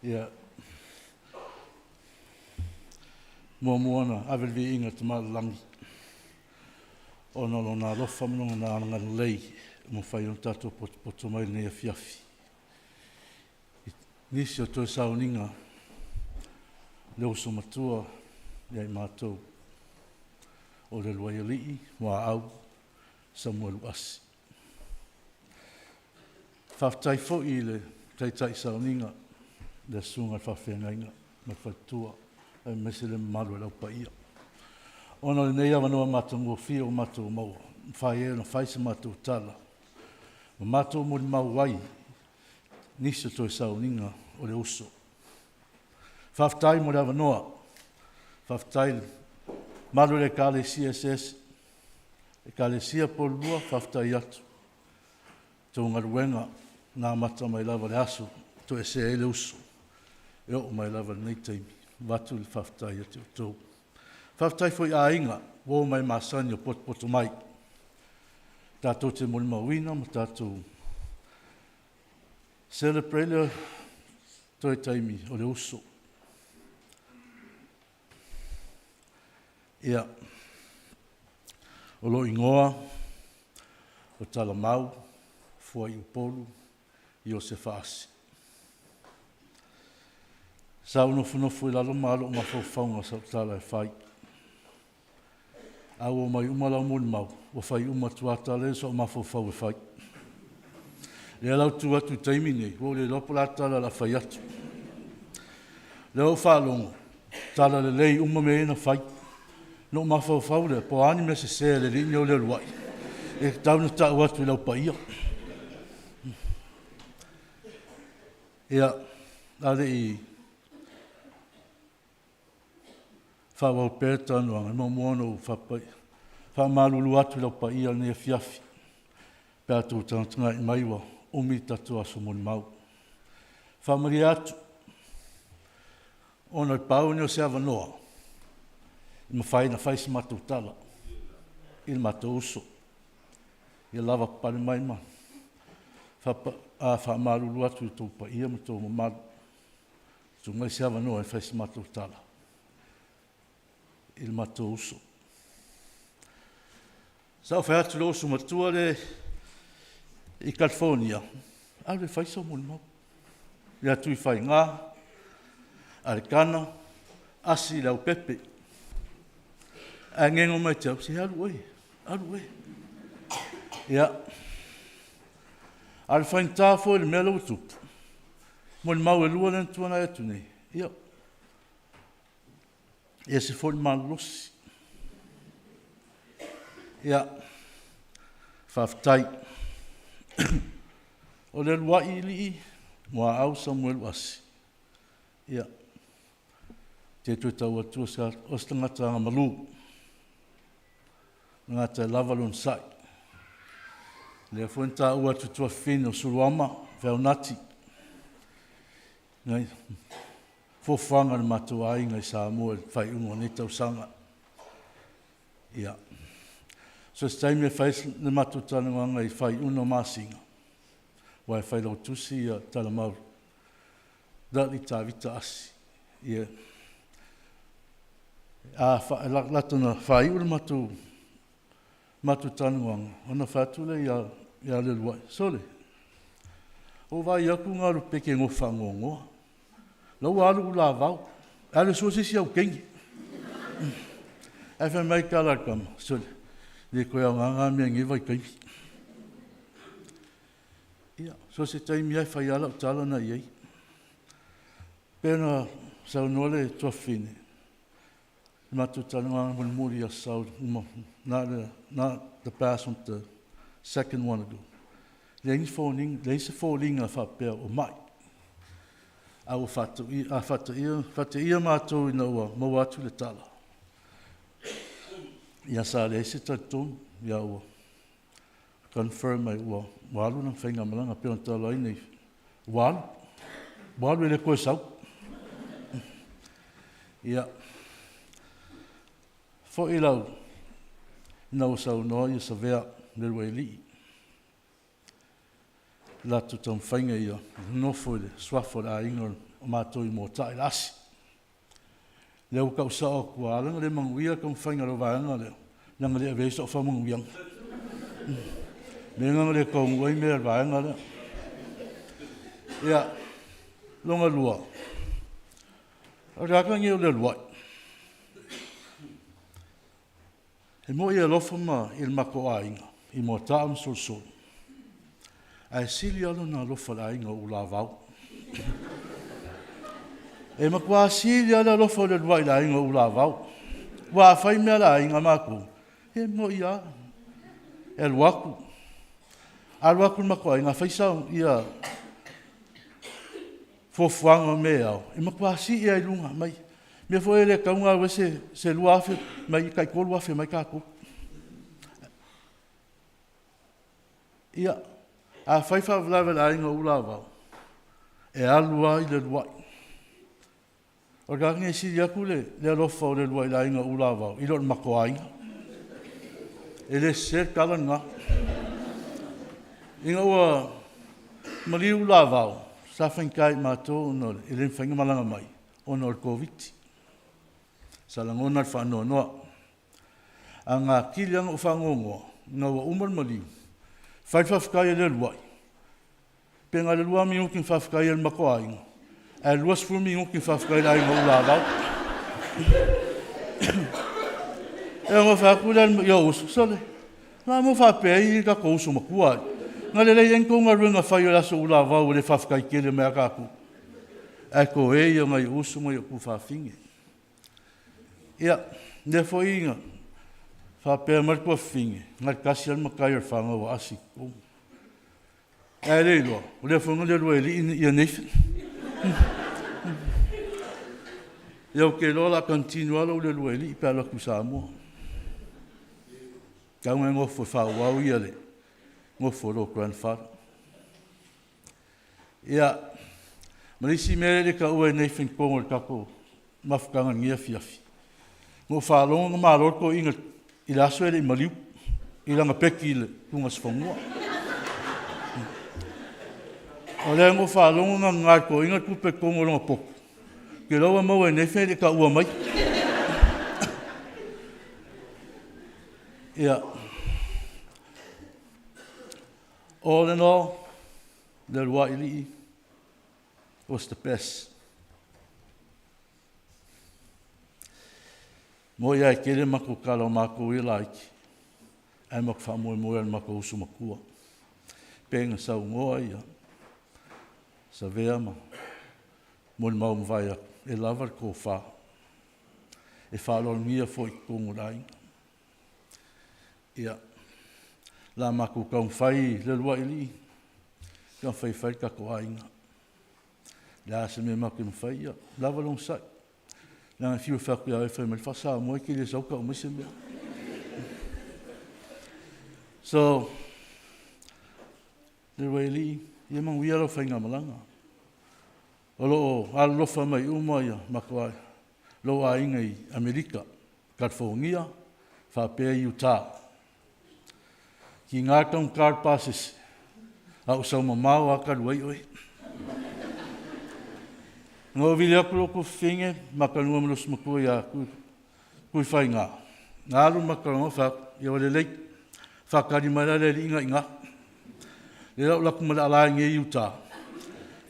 Ia. Moana, avel vi inga te langi. Ona lo na lofa mnonga na anga lei, mo whai on tātou poto mai nei a fiafi. Nisi o toi sauninga, leo so matua, iai mātou. O le luai alii, mua au, Samuel Uasi. Whaftai fo i le taitai sauninga, le sunga whawhengainga, me whaitua, ai mese le malu e lau pa ia. Ona le nei awa noa mātou ngua whia o mātou maua, whai e na whai se mātou tala. Ma mātou mo li mau wai, nisi toi sauninga o le uso. Whaftai mo le awa noa, whaftai malu le kāle CSS, e kāle sia polua, whaftai atu. Tō ngaruenga, nā mata mai lava le aso, to e se e le uso. E o mai lava nei teimi, watu le whaftai atu tō. Whaftai foi a inga, wō mai māsani o poto mai. Tātou te moli mawina, ma tātou celebrate toi taimi o le uso. Ia, o lo ingoa, o tala mau, fua i upolu, i o se whaasi. Sa unofu i lalo malo ma fo faunga sa tala e whai. Au o mai umala mun mau, o whai uma tuata le so mafo whau e whai. Le alau tu atu taimi nei, o le lopo la tala la whai atu. Le au whalongo, tala le lei uma me ena whai. No mafo whau le, po ani me se le rini o le luai. E tauna tau atu lau pa ia. Ia, ale i whawau pēta anuanga, no mono whapai. Whamalulu atu lau pa ia ne fiafi. Pētou tangatanga i maiwa, umi tatu aso moni mau. Whamari atu, ono i pau ni o se awa noa. I mawhai na whaisi matou tala. I matou uso. I lava pale mai ma. Whamalulu atu i tau pa ia, matou mamalu. Tu ngai se awa noa i whaisi matou tala. Il matou uso. Sa whai atu lo uso matua le i California. Ale whai sa moni mau. I atu i whai ngā, arekana, asi lau pepe. A ngengo mai tau, si alu e. Ia. Ale whai ngtāfo e le mea lau tupu. Moni mau e lua len tuana e tu nei. Ia. Ia se foli malosi. Ia. Whaftai. O le lua i li mua au Samuel Wasi. Ia. Te tui tau atua sa o stangata nga malu. Ngata lavalon sai. Le fuenta ua tutua fino suruama, veonati. Ngai. Fofanga le matua ai ngai Samuel fai ungo ni tau sanga. Ia. So stai me fai le matutana ngai fai uno masinga. Wai fai lau tusi ia tala mau. Dali ta vita asi. Ia. Latana fai ule matutana ngai. Ona fatule ia le luai. Sole. O vai aku ngaru peke ngofa ngongoa. Lau alu la vau. Ale so si au kengi. Ai fa mai kala kam. Sole. Le ko ya nga me ngi vai kai. Ia, so se taimi ai fai ala tala na iei. Pena sau nole tua fine. Matu tala nga mun muri a sau not the past on the second one ago. Le se falling a fa pe o mai. Au fatu ia mātou ina ua mau atu le tala. Ia sa le se tatou, ia ua confirm ai ua walu na whainga malanga pe on tala i nei. Walu ele koe sau. Ia. Fo i lau, nau sau noa ia sa vea le rua ili. Latu tam whainga ia, nofo ele, swafo le a ingon o mātou i mō tae lasi. Leo kau sa o kua alanga le manguia kam whainga ro vaanga leo. Nanga le avesa o whamanguiang. Me nganga le kau nguai mea vaanga leo. Ia, longa lua. Raka ngeo le luai. He mo ia lofa ma il mako ainga, i mo taam sol sol. Ai sili alo na lofa la ainga u la vau. E makua sili ala lofa le luai la ainga u la vau. Wa fai mea la ainga mako. He mo ia. E luaku. A luaku mako ainga fai sao ia fofuanga mea au. E makua si ia ilunga mai. Me foi ele kaunga we se luafe mai kai ko luafe mai ka ko. Ia a fai fa vlave la inga ulava. E alua i le luai. O ga nge si ya kule le lofa le luai la inga ulava. I lo mako ai. Ele ser kalanga. Inga wa mali ulava. Sa fan kai mato no ele fanga malanga mai. Ono COVID. Salangona whanau noa. A ngā kilianga o whangongoa, ngā wa umar maliu. Whai whawhkai e le luai. Pe ngā le lua mi ngukin whawhkai e le mako ainga. E luas fu mi ngukin whawhkai le ainga ula vau. E mo fa ku dan yo sole. La mo fa pe I ka ko usu makua. Ngale le en ko ngarunga fa yo la so ula va o le fa ka kele me ka ku. E ko e yo ngai usu mo yo ku fa finge. Ia, ne fo inga. Fa pe mar ko finge. Ngar kasial makai fa ngo asi ko. E le lo, le fo ngale lo eli ia nei. Yo ke lo la continua lo le lo eli pe la ku sa mo. Ka ngo fo fa wa ia le. Ngo fo lo grandfather. Ia, marisi mere ka ue nei fin ko ka ko mafkanga ngia fiafi. Ngo fa lo ngo ma lo ko inga ila so ele maliu ila nga peki le kunga sfongo. Ole ngo fa lo nga nga ko inga ku pe ko ngo po. Ke lo mo we nei fe ka ua mai. Yeah. All in all, the Waili was the best. Moia kele mako kalo mako I like. Ai mako fa mo mako usu makua. Penga sa ngoa ia. Sa vea ma. Mo mau vai e lavar ko fa. E fa lo mia foi ko ngai. Ia. La mako kau fai le Waili. Ka fai ka ko ainga. La se me mako fai ia. Lava long sai. Na fiu fa ku ia fa me fa sa mo ki le so ka mo se me. So le Waili ia mang wia lo fainga malanga. Olo al lo fa mai uma ia mako lo ainga I Amerika. California fa pe Utah. Ki ngā tong car passes, a usau mamau a karuai oi. Ngō vili aku loko whinge, makanua manos makua ia kui whai ngā. Ngā alu makanua whak, ia wale lei, whakari mara le inga inga. Le lau laku mara alai nge Utah.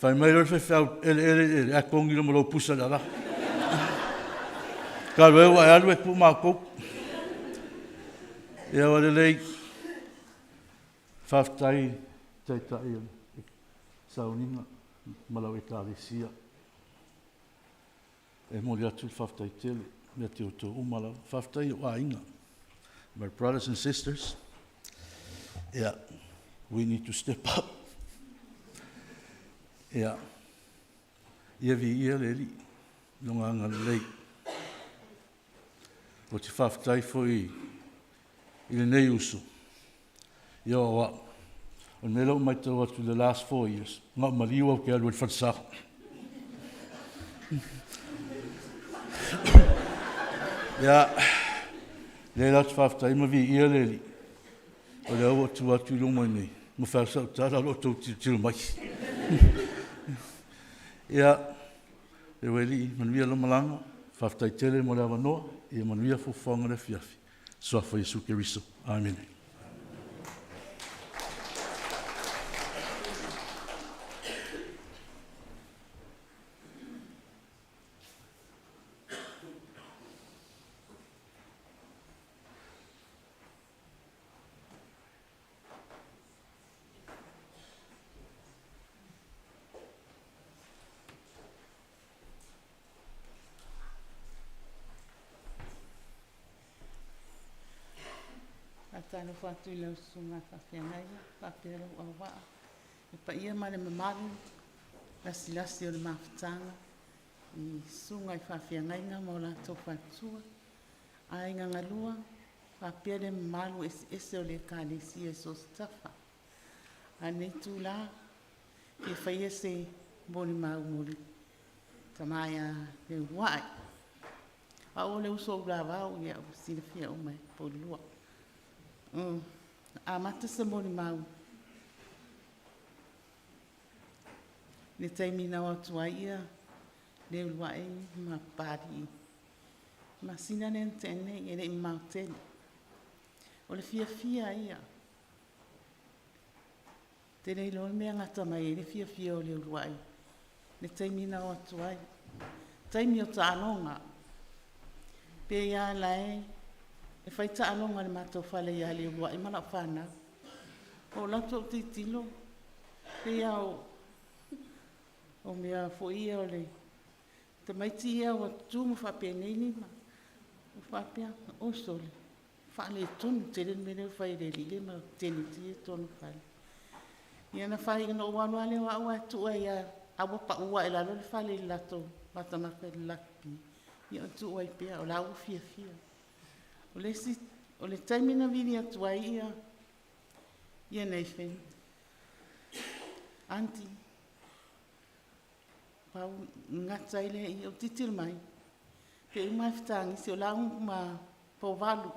Whai mai roi whau ele, a kongi no malo pusa dara. Karuai wa alu e ku mākou. Ia wale lei, Whaftai tai tai sauninga malau e kālesia. E mori atu whaftai tele, mea te oto umala. Whaftai o ainga. My brothers and sisters, yeah, we need to step up. Yeah. Ia vi ia leli, nonga ngana lei. O te whaftai foi I le nei usu. Ia wa, o me lau mai tau atu the last 4 years. Ngā mariu au ke alu e whatsako. Ia, le lau te whaftai ma vi ia leli. O le au atu lomai nei. Ma whasau tāra lo tau tiru mai. Ia, le weli, manuia lomalanga, whaftai tele mo le awanoa, ia manuia fufonga le fiafi. Soafa Yesu Keriso. Amen. Tano whatu I lau sunga whawhengai, whapera ua waa. E pa ia ma le mamaru, lasi o le mawhatanga, I sunga I whawhengai ngā mo la tō whatua. Ai ngā ngalua, whapera le mamaru ese o le kālesi e so stafa. A nei tū la, e whaia se boni mau mori. Tamaya le wai. A o le uso ula wau ia o sinafia o mai polua. A mata sa mori mau. Le taimi na watu ia, le uai ma pari. Ma sina ne tene e le mau tene. O le fia ia. Tene ilo mea ngata mai le fia o le uai. Le taimi na watu ai. Taimi o ta anonga. Pe ia lai, E whai ta alonga le mātou whale ia le ua i mana whānau. O lauto o te tilo. Pea o mea fo ia o le. Te maiti ia o tūmu whapea nei ni ma. O whapea o sole. Whale tonu te ren mene whai re li le ma teni tia tonu whale. Ia na whai ngana o anu ale wa ua tua ia awa pa ua e lalo le whale i lato matamaka le lakpi. Ia o tua i pea o la ua fia fia. O le taimina vini atua ia. Ia nei when. Auntie. Pau ngata ile i o titil mai. Pe umai fitangi si o la ma po valu.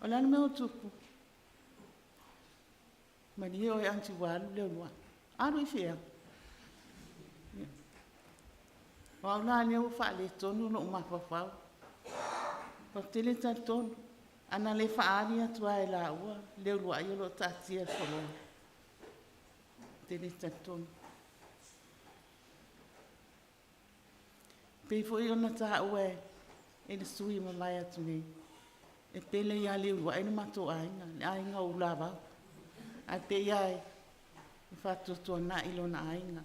O lana me o tupu. Mani o e anti walu leo lua. Aru i fea. O au la leo wha le tonu no umapapau. O tele ta tonu. Ana le whaari atua e la ua. Leo lua i o lo tatia solo. Tele ta tonu. Pei fo i ona ta ue. E le sui ma mai atu nei. E pele ia leo lua. E ni mato ainga. Le ainga o lava. A pe iai. E whatutua na ilo na ainga.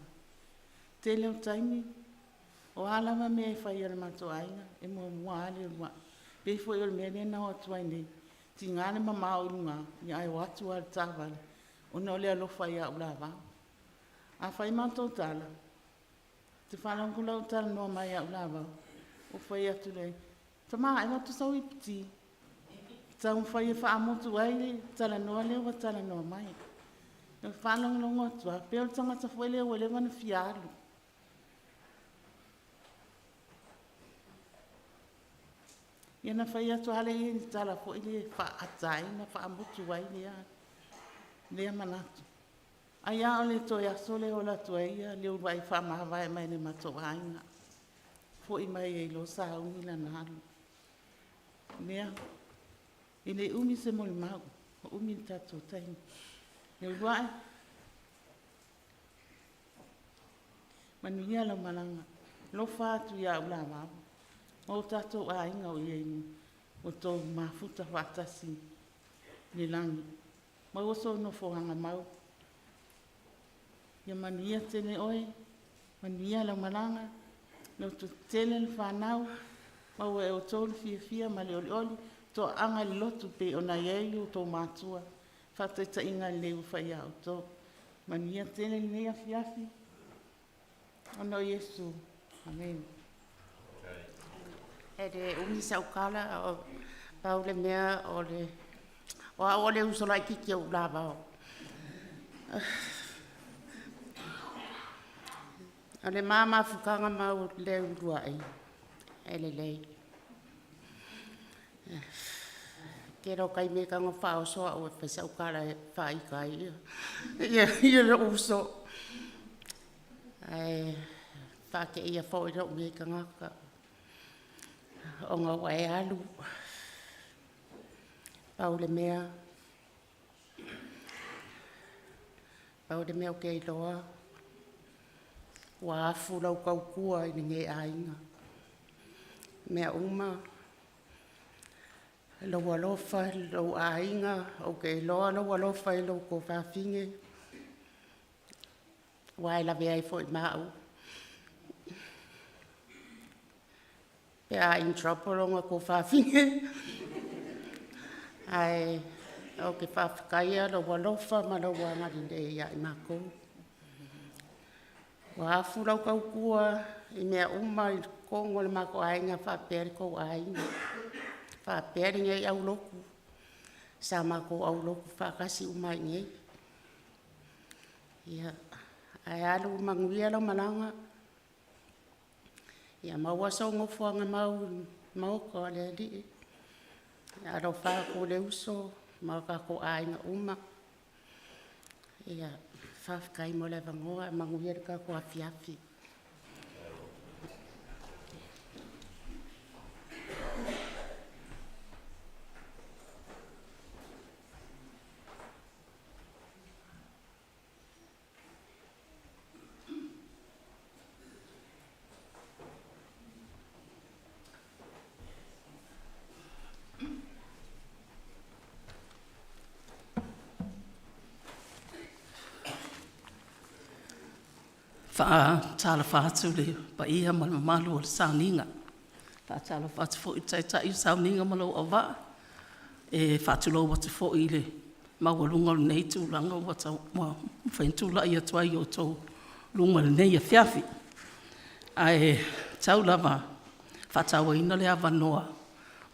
Te leo taimi. O alama me e whai ana mato ainga. E mua leo lua. Pei fo i o le mea ne nao atua nei. Ti ngane mama o lunga. Ia ai watu al tāwale. O na o lea lofa ia o lava. A whai mato tala. Te whanangula o tala noa mai au lava. O whai atu rei. Ta maa e watu sau i piti. Ta un whai e whaamotu aile. Tala noa leo wa tala noa mai. E whanangulongo atua. Peo tangata whai leo wale wana fialu. Ia na whai atu hale i ni tala fo ili whaatai na whaamotu aile a. Lea manatu. Ai a ole to ya sole o la to ia le vai fa ma vai mai ne mato ainga. Fo I mai e lo sa umi la nalu. Mea. Ile umi se mo mau. Umi tato tai. Le vai. Manuia la malanga. Lo fa tu ya ula ma. O tato ainga o ye ni. O to mafuta fatasi. Le langi. Ma o so no fo hanga mau. Ia manuia tene oe, manuia la malanga, no tu tele le whanau, mau e o tolu fia ma le oli, to anga le lotu pe o na iei o tō mātua, whata ta inga leu whai au tō. Manuia tene le nea fiafi, ono Yesu, amen. E re umi sa ukala o pau le mea o le, o le usola I kiki o lava o. Ale mama fukanga mau leu luai. Ele lei. Kero kai me kanga whao soa o e whesau kara e whai kai. Ia le uso. Ai, whake ia fo i rau me kanga ka. O ngā wai alu. Pau le mea. Pau le mea o kei loa. Wa afu lau kaukua I nge ainga. Mea uma. Lau alofa, lau ainga. O ke loa lau alofa I lau ko whawhinge. Wai la vea I fo I mau. Pea in trouble ronga ko whawhinge. Ai, o ke whawhikaia lau alofa ma lau wangari de ia I mako. Wa afu lau kaukua I mea uma I kongo le mako ainga whapere kou ainga. Whapere ngai au loku. Sa mako au loku whakasi uma I ngai. Ia, ai alu manguia lau malanga. Ia maua sau ngofuanga mau ko le li. Ia rau whako le uso, mau kako ainga uma. Ia, whawhkai mo le vangoa, manguia ka ko afiafi. tala whaatu le pa ia ma malu o le sauninga. Tala whaatu fo i tai sauninga ma lau awa. E whaatu lau watu fo i le mawalunga le nei tūlanga wata whaintula i atuai o tau lunga le nei a whiawhi. Ai tau lava whatawa ina le awa noa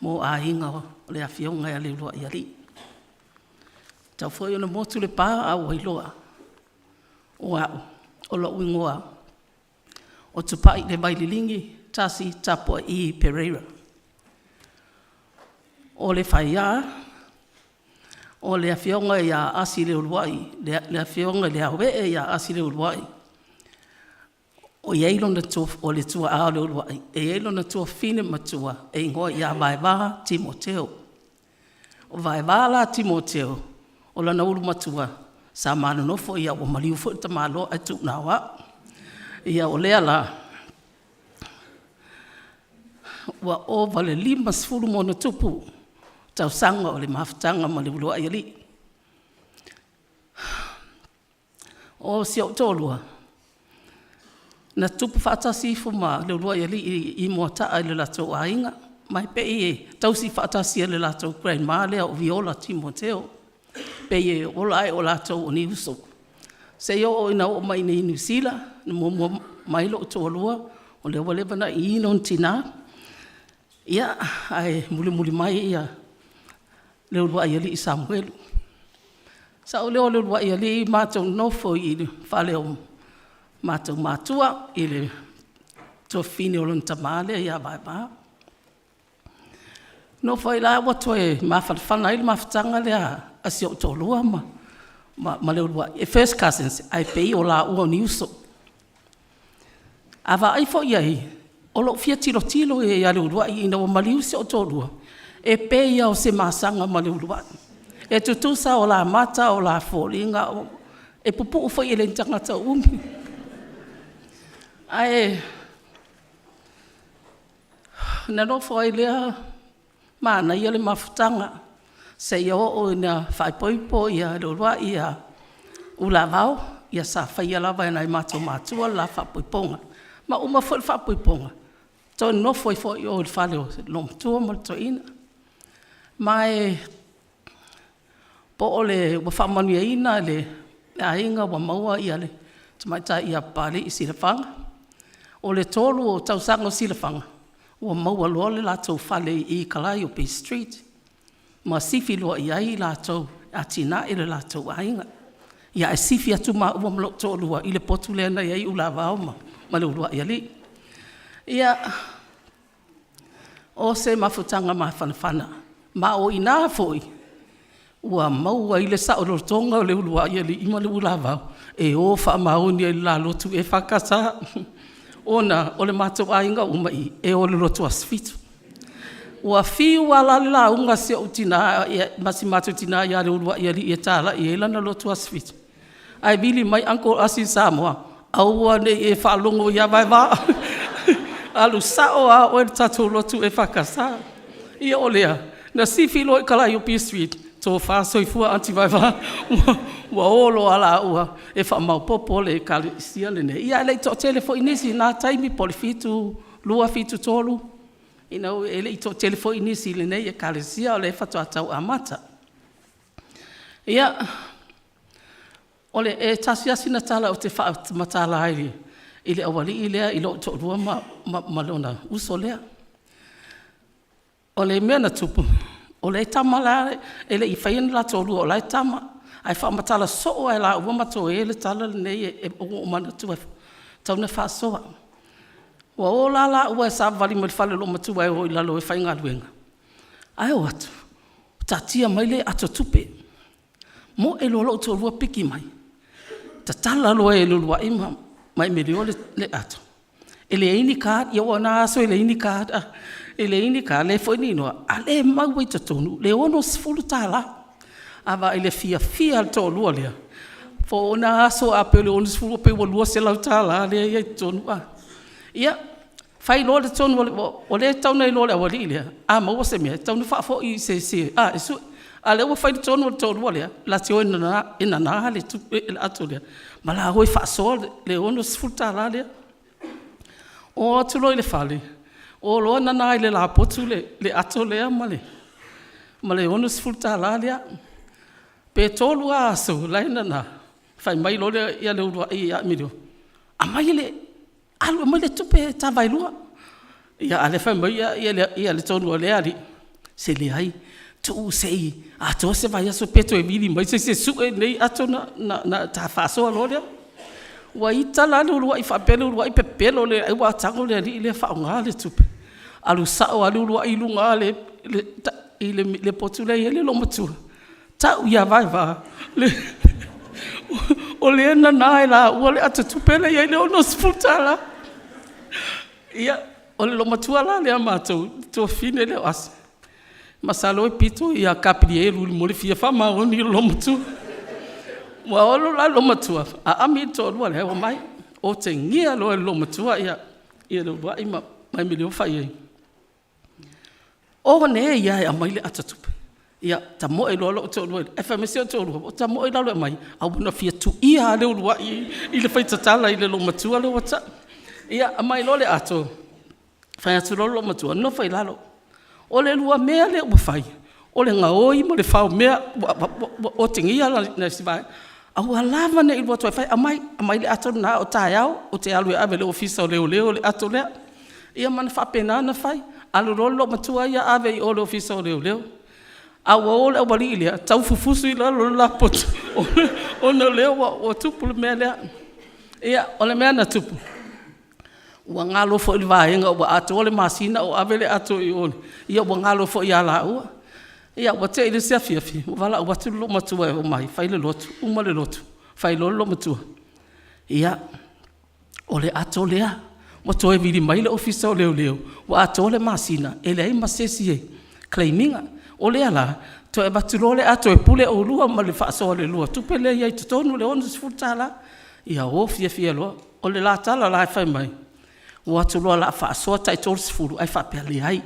mo a inga o le a whionga a le loa i ali. Tau fo i ona motu le pā au i loa. O au. O lo wingoa o tupai le maililingi tasi tapua i Pereira. O le whaia, o le awhionga ia asi le uruai, le awhionga le awe ia asi le uruai. O yeilo na tō o le tua ao le uruai, e yeilo na tō fine matua e ingoa ia Vaivaha Timoteo. O Vaivaha Timoteo, o lana uru matua, sa mana nofo ia o maliu fo ta malo atu nawa ia o lea la wa o vale lima sfuru mo na tupu tau sanga o le mafatanga ma le uloa ia li o si o tolua na tupu fata sifu ma le uloa ia li i moata ai le lato ainga mai pe i tau si fata si le lato grandma lea o Viola Timoteo pe ye ola o latou o ni uso. Se yo o ina o mai nei New Zealand, mo mai lo to lua, o le wale bana I non tina. Ia ai muli mai ia le lua ia li Samuel. Sa o le lua ia li matou no fo I fale o matou matua I le to fini o lon tamale ia ba. No foi la wa toe ma fa il ma ftanga le a si o to lua ma le lua e first cousins ai pe o la o ni uso ava ai fo ia o lo fia tilo e ia le lua I no ma liu si o to lua e pe ia o se masanga ma le lua e tutu sa o la mata o la folinga e pupu fo ile tanga ta ai na no foi le mana ia le mafutanga se yo o na fai poipo ia lo wa ia ulavao ia sa fai ala vai na mato matua la fa poiponga ma uma foi fa poiponga to no foi o fale lo tu mo to ina mai po le wa fa manu ina le ainga wa maua ia le tamaita ia pale I silafanga o le tolu o tausango silafanga o maua loa le latou fale I Kalaio Bay Street. Ma sifi loa I ai latou atina I le latou ainga. Ia e sifi atu ma ua mlo to lua I le potu le na iai ula vao ma le ulua ia li. Ia o se mafutanga ma whanawhana. Ma o ina foi. Ua maua I le sao rotonga o le ulua ia li ima le ula vao. E o wha maoni ai la lotu e whakasa. Ona o le matou ainga umai e o le lotu asfitu. Ua fiu ala la unga se o tina masi matou tina ia le ulua ia li e tala I e lana lotu asfitu. Ai bili mai Uncle Asi Samoa aua ne e whaalongo ia Vaivaha. Alu sao a o e tatou lotu e whakasa. Ia o lea, na sifi lo I Kalaio Bay Street, tō whāsoifua anti Vaivaha. Ua olo ala ua e whamau popo le kalisia le ne. Ia lei tō telefo inisi nā taimi poli fitu, lua fitu tolu. Ina e lei tō telefo inisi le ne e kalisia o le whatu atau amata. Ia, ole e tasi asina tala o te whaamatala airi. Ile awali I lea I lo tō rua ma lona uso lea. Ole mea na tupu. Ole tama la ele I whaina la tō rua o lai tama. Ai whaamatala so ai la ua mato e le tala le nei e o mana tu e tauna whaasoa. Ua o la ua e sa wali mai whale lo matu ai o I lalo e whainga luenga. Ai o atu. Tatia mai le ato tupe. Mo e lolo tō rua piki mai. Ta tala loa e lulua ima mai me leo le ato. E le ini kaat, ia wana aso e le ini kaat. E le ini kaat le fo ininoa. A le mau i tatonu. Le ono sifulu tala. Ava ele fia to lua lea. Fo ona aso a pele ona sifuru pe lua se lau tala lea ia tonu a. Ia, fai loa le tonu o le tauna I loa le awali lea. A maua se mea, tauna wha fo I se. A le ua whai tonu le tonu lea, la te o ina nā le tupu e le ato lea. Ma la hoi whaasoa le ono sifuta la lea. O atu loi le whale, o loa nana i le la potu le ato lea ma le ono sifuta la lea. Pe tolu a aso, la ina nā, whai mai lo le ia le urua i a mirio. A mai le, alu mai le tupe ta vailua. Ia ale whai mai ia le tonu o lea li, se le ai. Tu sei a to se vai aso peto e mili mai se su e nei ato na ta faso aloria wa ita la lu wa ifa pelo wa ipe pelo le wa tango le le fa ngale tupe alu sa o alu wa ilu ngale le potule ele lo matu ta u ya vai va le o le na la o le ato tupe le ele ono sfutala ia o le lo matu ala le amato to fine le as masalo e pito ia kapirielu mo le fia fa ma oni lo matu wa olo la lo matu a ami to lo le o mai o te ngia lo matu ia lo wa ima mai mi le fa ia o ne ia a mai le atatupe ia ta mo e lo to lo e fa me se to lo ta mo e lo mai a bona fia tu ia le lo i le faita tala i le lo matu lo wata ia a mai lo le ato fa atu lo matu no fa ilalo o le lua mea le ua whai. O le ngā oi mo le whao mea o te ngia na si vai. A ua lava ne i lua toi whai. A mai le ato na o tae au. O te alu e ave le ofisa o leo le ato lea. Ia mana whapena na whai. Alu rolo matua ia ave i o le ofisa o leo. A ua o le awali ilea. Tau fufusu i la lo la potu. O na leo o tupu le mea lea. Ia o le mea na tupu. Ua ngalo fo i vaenga ua ato o le masina o avele ato i ole. Ia ua ngalo fo i ala ua. Ia ua te ile sea fiafi. Wala ua tu lo matua e o mai. Fai le lotu. Uma le lotu. Fai lo matua. Ia o le ato lea. Ua toe vili mai le ofisa o leo. Ua ato o le masina. E le ai masesi e. Claiminga. O le ala. To e batu le ato e pule o lua ma le whaaso o le lua. Tupe le iai tutonu le onu sifutala. Ia o fiafi loa. O le la tala la e fai mai. Ua tuloa la whaasoa tai tōru sifuru ai whapele ai.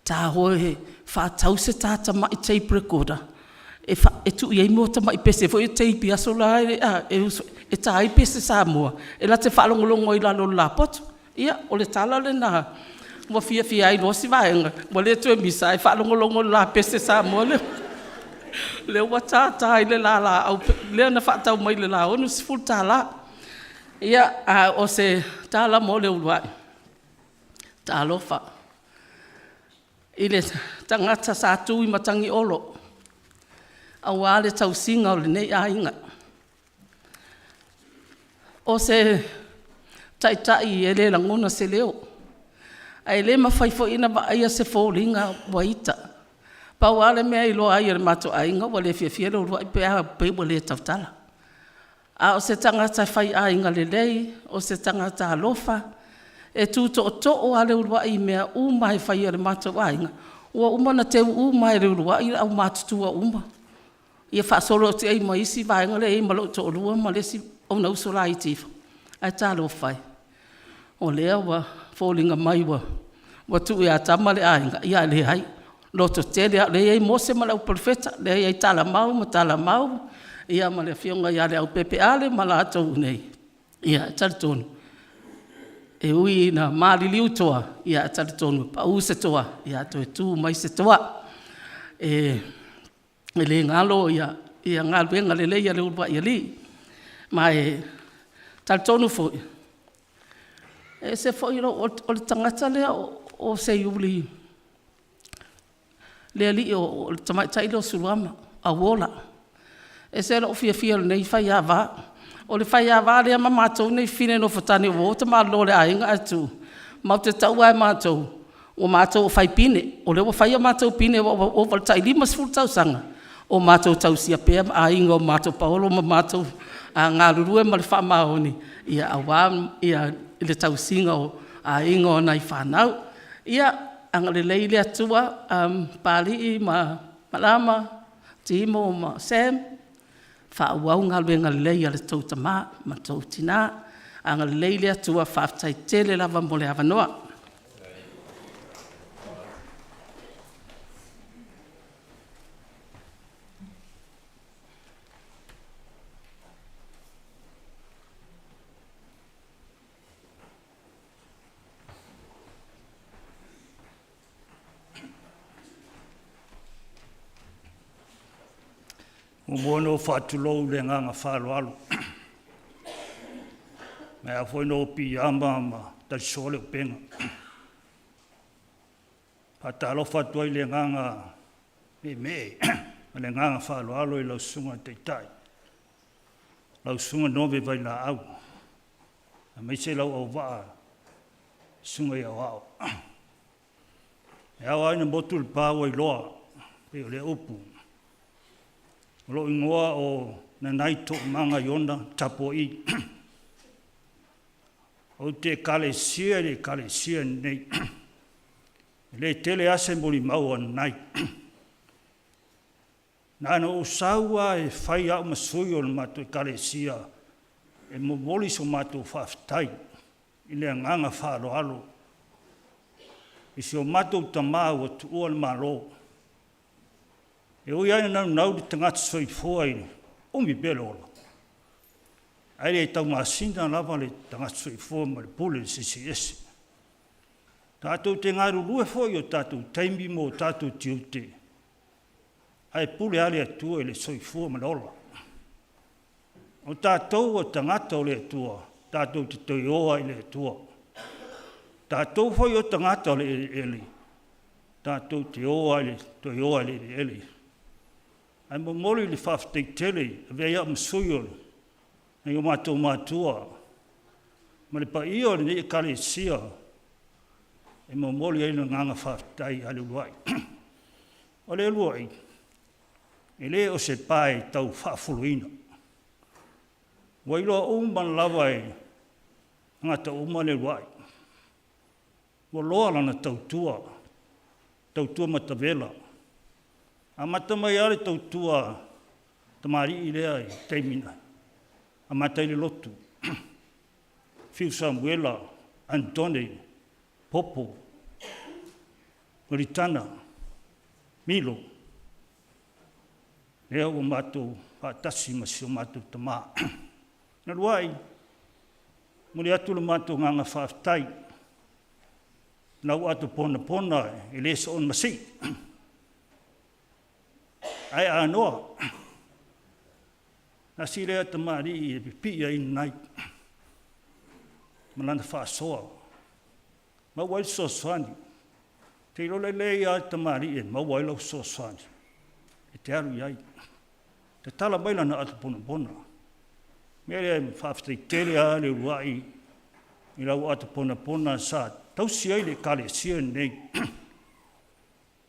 Tā hoe whaatau se tāta mai tape recorder. E tu iei mua ta mai pese fo e tape aso la e tā ai pese sa mua. E la te whaalongolongo i la lo la potu. Ia, o le tala le nā. Ua fia ai no si vaenga. Ua le tu e misa e whaalongolongo la pese sa mua le. Le ua tāta i le la au le ana whaatau mai le la onu sifuru tā la. Ia, o se tala mo le uluai. Ta alofa. I le tangata sa tui matangi olo. A wale tau singa o le nei a inga. O se taitai e le langona se leo. A e le mawhaifo ina wa aia se fōlinga waita. Pa wale mea i loa aia le mato a inga wale fia le uluai pe a peiwa le tautala. A o se tangata whai a inga le lei, o se tangata alofa, e tūto o to o ale urua i mea umai whai ale mata wa inga. Ua umana te umai le urua i au matutua uma. Ia whaasoro te ei maisi wa inga le ei malo to urua ma le si o na usora i tifa. Ai tā lo whai. O lea wa fōlinga mai wa tu ia tama le a inga, ia le hai. Loto te le ei mose ma lau profeta, le ei tala mau, ia ma le fionga ia le au pepe ale ma la atou nei. Ia taritonu. E ui na maliliu toa, ia taritonu. Pa u se toa, ia to e tu mai se toa. E le ngalo ia ngalo e ngale le ia le urwa ia li. Ma e taritonu fo. E se fo iro o le tangata lea o se iuli. Le li o le tamaitai lo suruama, a wola. E se lo fia nei fai ava. O le fai ava le ama mātou nei fine no whatani o te malo le ainga atu. Mau te tau ai mātou. O mātou o fai pine. O le o fai a mātou pine o valtai lima sifuru tau sanga. O mātou tau sia pēa ainga o mātou paolo ma mātou a ngā rurue ma le wha maoni. Ia awa ia le tau singa o ainga o nai whanau. Ia anga le leile atua pāli i ma malama, timo ma Sam. Whaauau ngā luenga leia le tau tamā, ma tau tina, a ngā leile atua whaafitai tele lava mo le awanoa. Umono whaatulou le nganga whaaloalo. Me a foi no pi ama ma tal sole penga. Patalo whaatuai le nganga me le nganga whaaloalo I lau sunga te tai. Lau sunga nove vai la au. A me se lau au waa sunga ia wao. E awa ina motul pāua I loa pe o le upu. Lo ingoa o na naito manga yona tapo I. O te kalesia nei. Le tele assembly maua nai. Nana o saua e whai au masui o mato kalesia. E momoli so mato whaftai. I le nganga whaaloalo. I se o mato tamau o tu ua malo. E oi aina nau di tangata soifua I umi belola. Aere e tau masinda lava le tangata soifua ma le pule le CCS. Tātou te ngaru lue foi o tātou taimi mo tātou tiute. Ai pule ale atua le soifua ma lola. O tātou o tangata o le atua, tātou te toioa I le atua. Tātou foi o tangata o le ele. Tātou te oa le toioa le ele. Ai momoli le whafteitele, vea msuiol, na i o matua. Ma le pa io le ne kale sia, e momoli ai le nganga whaftai ale luai. O le luai, e le o se pae tau whafuluina. Wailoa umban lava e, ngata uma le luai. Wa loa lana tautua matavela. A matamai are tautua tamari I lea I teimina. A matai le lotu. Fiu Samuela, Antone, Popo, Maritana, Milo. Lea o matou patasi ma si o matou tama. Na luai, muli atu le matou nganga whaftai. Nau atu pona I le sa on masi. Ai anoa. Na si lea tamari I pipia I nai. Malana whaasoa. Ma wai soswani. Te role lea tamari ma wai lau soswani. E te aru iai. Te tala maila na atu pona. Mea whaaftai telea le ruai. I lau atu pona sa. Tausi ai le kale sia nei.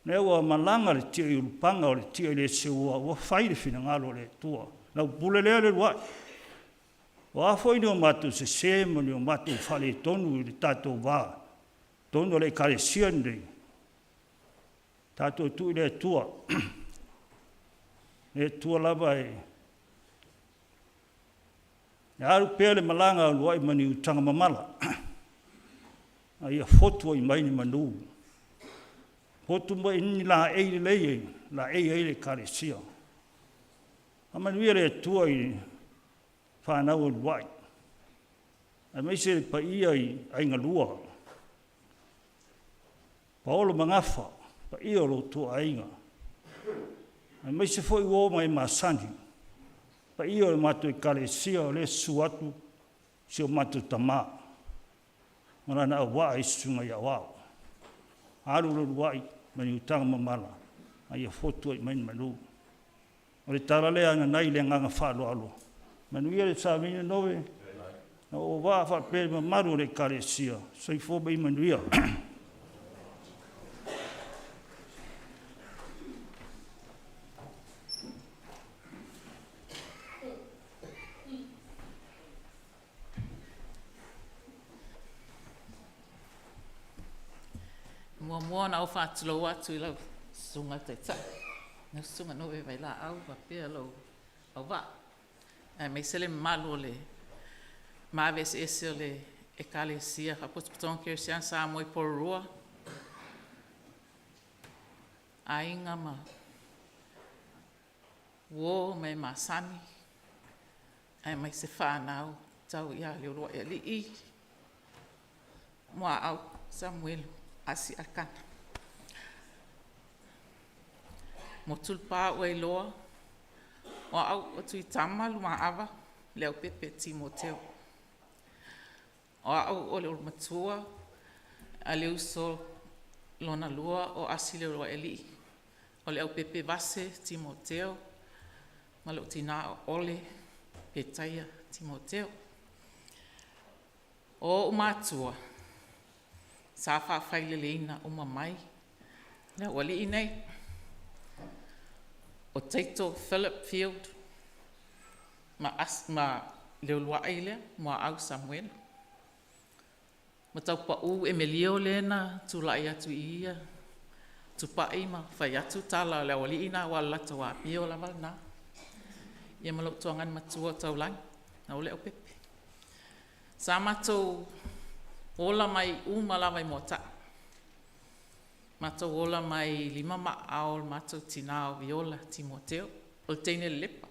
Nea ua malanga le tia I urupanga o le tia I le se ua whaire fina ngalo le tua. Nau pule lea le ruai. O afo I ni o matu se sema ni o matu whale tonu I le tātou wā. Tonu le kare sia nei. Tātou tu I le tua. Le tua lava e. Ne aru pēr le malanga o luai mani utanga mamala. A ia fotua I mai ni manu. Fotu mai ni la eile lei, la eile kare sia. A manuia le tua I whanau o luai. A mai se pa ia I ainga lua. Paolo mangafa, pa ia lo tua ainga. A mai se foi o mai masani. Pa ia o matu I kare sia o le suatu, si o matu tama. Marana a waa I sunga ia wao. Aru lo luai, mani utanga mamala. Ai a fotu I maini manu. O le tala lea nai le nganga whaaloalo. Manu ia le sa mine nove. Na o waa whapere mamaru le kare sia. Soi fōba I manu ia. Mua na o whaatilo atu I lau sunga te ta. Nga sunga no e vai la au wa pia lau au wa. Mei sele malo le maves ese le e kale sia ka puton kirsian sa moi porua. Ainga ma. Wo me masani. Mei se whanau tau ia le roa e li I. Mua au Samuel. Asi akana. Mo tulpa o e loa, O au o tui tama luma awa leo pepe Timoteo. O au o leo matua a leo so lona lua o asi leo roa eli. O leo pepe vase Timoteo ma leo tina ole petaia Timoteo. O umatua sa whawhaile leina o mamai. Leo wali inei. O Taito Philip Field, ma leo lua aile, ma au Samuel. Ma tau pa u Emilio lena, tu lai atu ia, tu pa ima, whai atu tala leo wali ina wala tawa pio lava na. Ia malo tuangan matua tau lang, na ole o pepe. Sa matou ola mai malawai mota. Matou ola mai 5 ma'aol matou tina o viola Timoteo o teine lepa.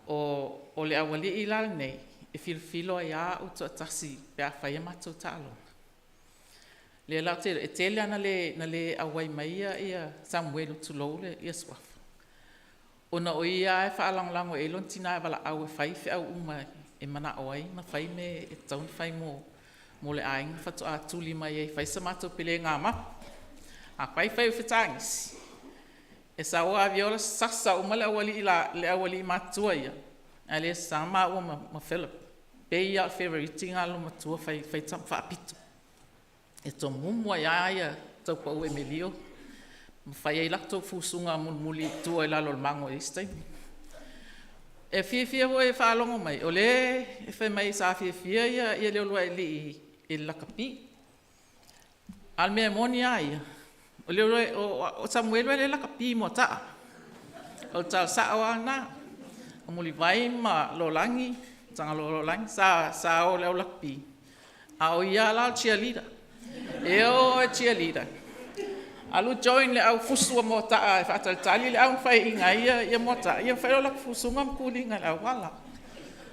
O le awali ilal nei e filfilo ia o to tasi pe a fai matou talo. Le la te e tele ana le awai mai ia Samuel tulole ia swafa. Ona o ia e whaalangolango e lon tina e wala au e fai fe au uma e mana oai ma fai me e taun fai mo le aing fatu a tuli mai e fai sa matou pele ngā ma. A fai whetangisi. E sa oa viola sasa o male le awali matua ia. A le sa ma o ma Philip. Pe ia favorite ngā lo matua fai tam whaapito. E to mumua ia tau pa ue Emilio. Ma fai ei lakto fusunga muli tua i lalo mango e stai. E fia ho e whaalongo mai. O le e whai mai sa fia ia leo lua e lakapi. Al mea moni ia. O leo o Samuel le lakapi mo taa. O tal sa o ana. O muli vai ma lo langi. Tanga lo langi. Sa o leo lakapi. A o ia la cheerleader. E o cheerleader. Alu join le au fusua mo taa e whaataltali le au whai inga ia mo taa. Ia whai o lak fusunga mkulinga le au wala.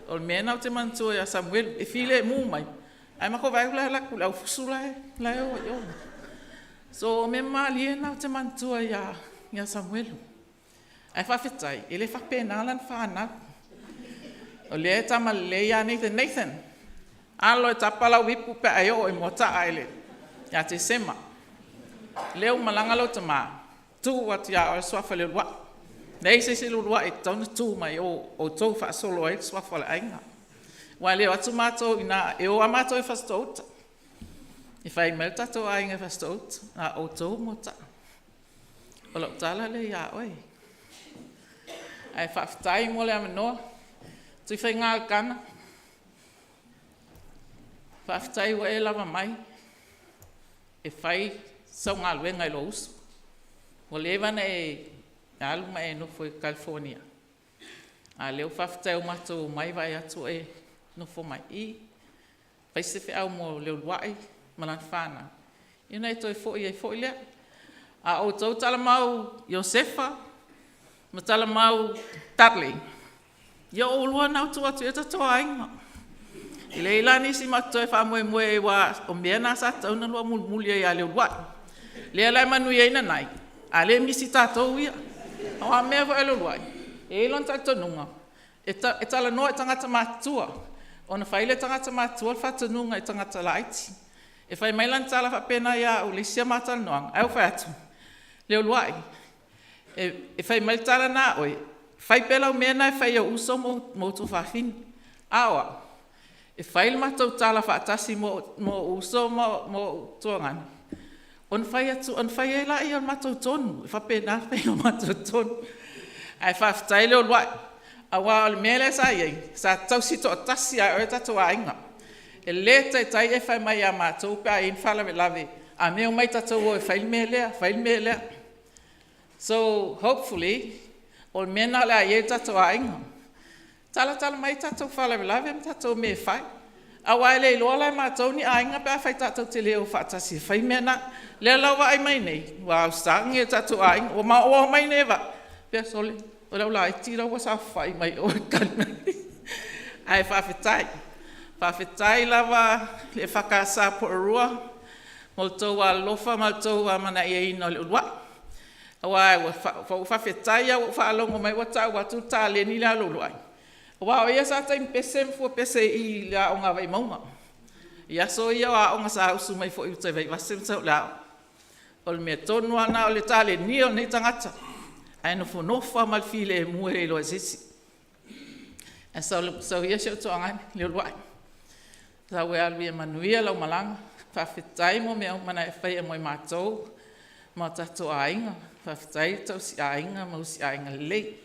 O mena o te mantua ia Samuel e file mu mai. Ai mako vai la laku le au fusula la o. So me maliena o te mantua ia Samuel. Ai whawhetai, e le whapena lan whanau. O le tama le ia Nathan. Alo e tapala wipu pe ai o e mo taa ele. Ia te sema. Leo malanga lo tama. Tu wat ya o swafa le lua. Nei se lua e tonu tu mai o tau fa solo e swafa le ainga. Wa leo atu mato ina e o amato e fastout. E fai melta to ainga fastout na o tau mota. O lo tala le ya oi. Ai fa ftai mo le amno. Tu fai ngal kana. Fa ftai wa e lava mai. E fai sau ngā luenga i lo usu. O lewana e aluma e nofo i California. A leo whawhtau matou mai vai atu e nofo mai i. Paise whi au mo leo luai, malan whāna. Ina e toi fo i lea. A o tau tala mau Iosefa, ma tala mau Dudley. Ia o lua nau tu atu e tatoa inga. I leila nisi matou e whamoe wa o mea nā sa tau na lua mulmuli e a leo luai. Lea lai manu ia ina nai. A le misi tātou ia. Awa mea wa elo luai. E ilon tātonunga. E tala noa e tangata mātua. O na whaile tangata mātua whatonunga e tangata laiti. E whai mailan tala whapena ia o lesia mātala noanga. Au whai atu. Leo luai. E whai mail tala nā oi. Whai pela o mea nai whai au uso mo tu whawhini. Awa. E whai mātou tala whaatasi mo uso mo tuangani. On fai e la i on matou tonu, fa pena fai o matou tonu. Ai fa ftai leo luai, a wa o mele sa iei, sa tau sito o tasi a oe tatou a inga. E le tai e fai mai a matou pe a in fala me lave, a meo mai tatou o e fai lea. So hopefully, o mena le a iei tatou a inga. Tala mai tatou fala me lave, tatou me fai. A waile i loa lai mātou ni a inga pēr whai tātou te leo whaatasi. Whai mena, lea lawa ai mai nei. Wa au sangi e tātou a inga. O ma oa mai nei wa. Pēr sole, o lau lai tira wa sa whai mai o kana. Ai whawhetai. Whawhetai lawa le whakasa po arua. Mo tau a lofa, mo tau a mana i ino le urua. Awa ua whawhetai au whaalongo mai wata watu tā le ni la lolo ai. Awa o ia sa taim pese mfua pese i la o ngā vai maunga. Ia so ia o ngā sa usu mai fo i utai vai wasem tau lao. O le mea tonu ana o le tā le ni o nei tangata. Ai no whonofa malfile e mua e loa sisi. E so ia se o toa ngai le luai. Sa ue alwi e manuia lau malanga. Whawhetai mo mea mana e whai e moi mātou. Ma tato a inga. Whawhetai tau si a inga, mau si a inga lei.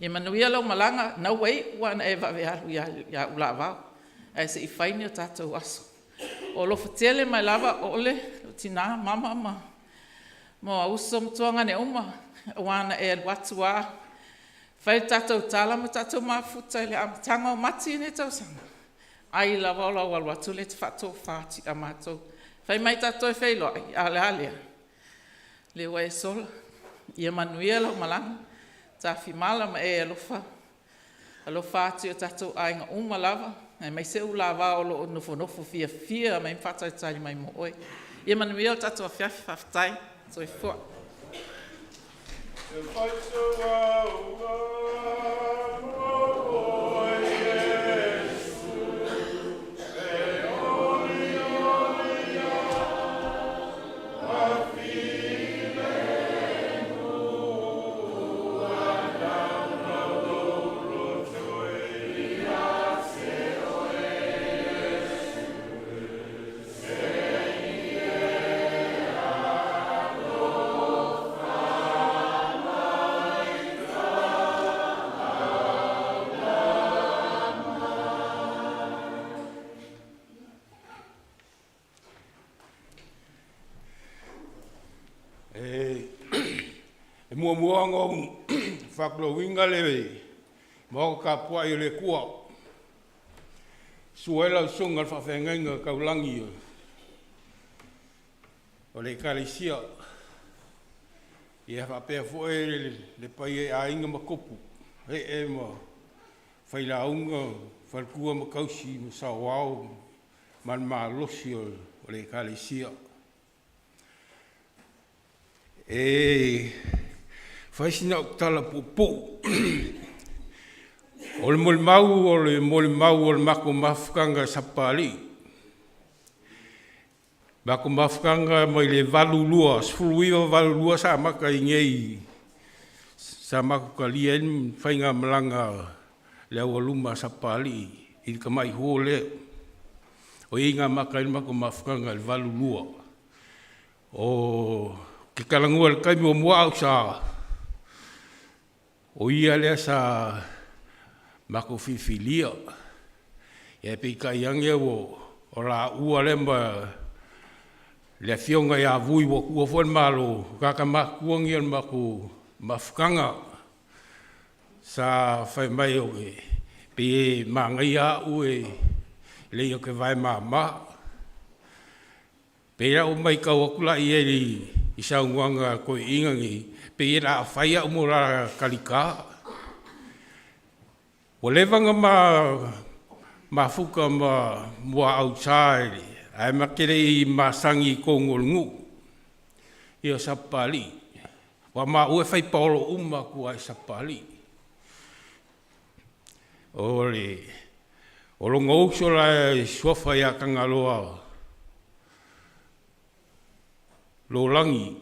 E manuia lau malanga, nau wei, wana e wawe alu ia ula wau. E se i whaini o tatou aso. O lo whatele mai lava o ole, o tina, mama, mo a uso mtuanga ne uma, wana e watu a. Whai tatou tala ma tatou mafuta ele amatanga o mati ne tau sanga. Ai lava o lau watu le te whato whati a matou. Whai mai tatou e whailo ai, ale alea. Le wai sola. Ia manuia lau malanga, ta fimala ma e alofa ati o tatou ainga uma lava, e mai se ula wa o lo nofo fia, mai mfata tai mai mo oi. Ia manuia o tatou a fiafi whaftai, so i fua. Mua ngau whaklowinga lewe, mao ka pua i le kua. Suela sunga whawhengainga kaulangi o le kalisia. Ia whapea fue le pai e a inga makopu. E ma whailaunga, whalkua makausi, masawao, man maa losi o le kalisia. Whaisina o tala popo. O le molimau o le mako mafukanga sapali. Mako mafukanga mai le valulua, sfuluiwa valulua sa maka i ngei. Sa mako kalia in whainga malanga le awaluma sapali. I ka mai ho leo. O inga maka in mako mafukanga le valulua. O ke kalangua le kaimi o mua au sa. O ia lea sa mako fifilia. Ia pe ka iange o la ua lemba le fionga ia vui wo kua fon malo kaka makuangi al mako mafukanga sa fai mai o pe mangai a ue le yo ke vai mama. Pe ra o mai ka wakula i i sa nguanga ko ingangi. Pe ira a whaia umura kalika. O levanga ma fuka mua outside. Ai makere i masangi kongolungu. I o sapali. Wa ma ue whai paolo uma kua i sapali. O longo uso la suafa ia kangaloa. Lo langi.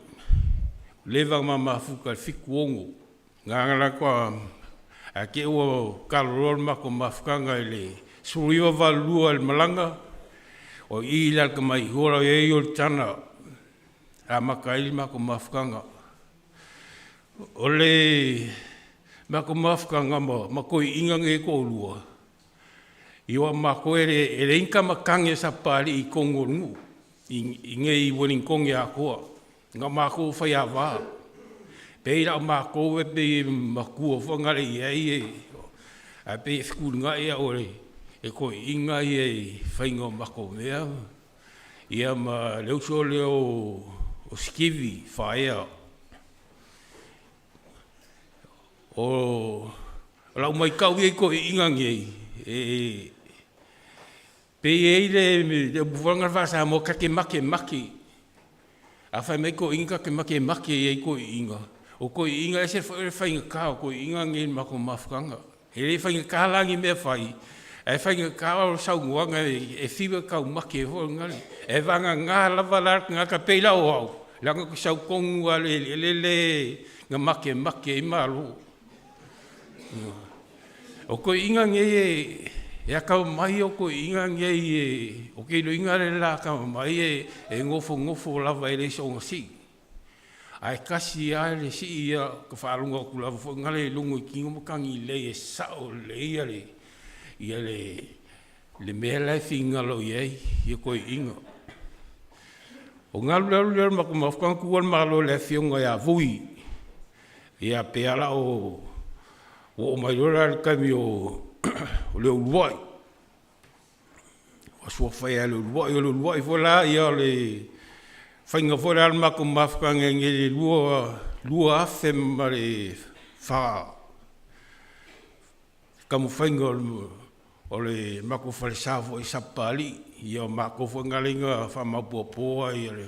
Leva mama fuka fiku ongo. Ngangala kwa a ke o kalorol mako mafukanga ele suriwa valua el malanga o ila ka mai hora e yo tana a makai mako mafukanga. Ole mako mafukanga mako inga nge ko lua. Iwa mako ele inka makange sa pali i kongolungu. Inge i woning konge a koa. Nga mako whaia wā. Peira o mako e pe makua whangare i ei a pe whikurunga ea ore e koe inga i e whainga o mako mea. Ia ma leuso leo o skivi whaea. O lau mai kau i e koe inga ngei. Pe ei le buwanga whasa mo kake make. A whai mai ko inga ke make e ko inga. O ko inga e se whainga ka, o ko inga ngi mako mafukanga. E le whainga ka langi mea whai. E whainga ka o sau nguanga e whiwa kau maki e hoa ngali. E vanga ngā lava lar ngā ka peila o au. Langa ko sau kongu a le ngā maki e malu. O ko inga ngi e kau mai o ko inga ngi o ke lo inga le la kau mai e ngofo lava e le so ngasi. Ai kasi ai le si ia ka whaalunga ku lava fo ngale lungo I kingo makangi le e sao le ia le mea lai whinga lo iei ia koe inga. O ngalu leo mako mawhukanga kuan malo le whionga ia vui ia peala o mai rora le kami o leo luai. O sua whaia leo luai fo la ia le whainga fora al mako mawhukanga nge le lua afe ma le wha. Kamu whainga o le mako whare sāfo I sapali, ia mako whangalinga whamapua ia le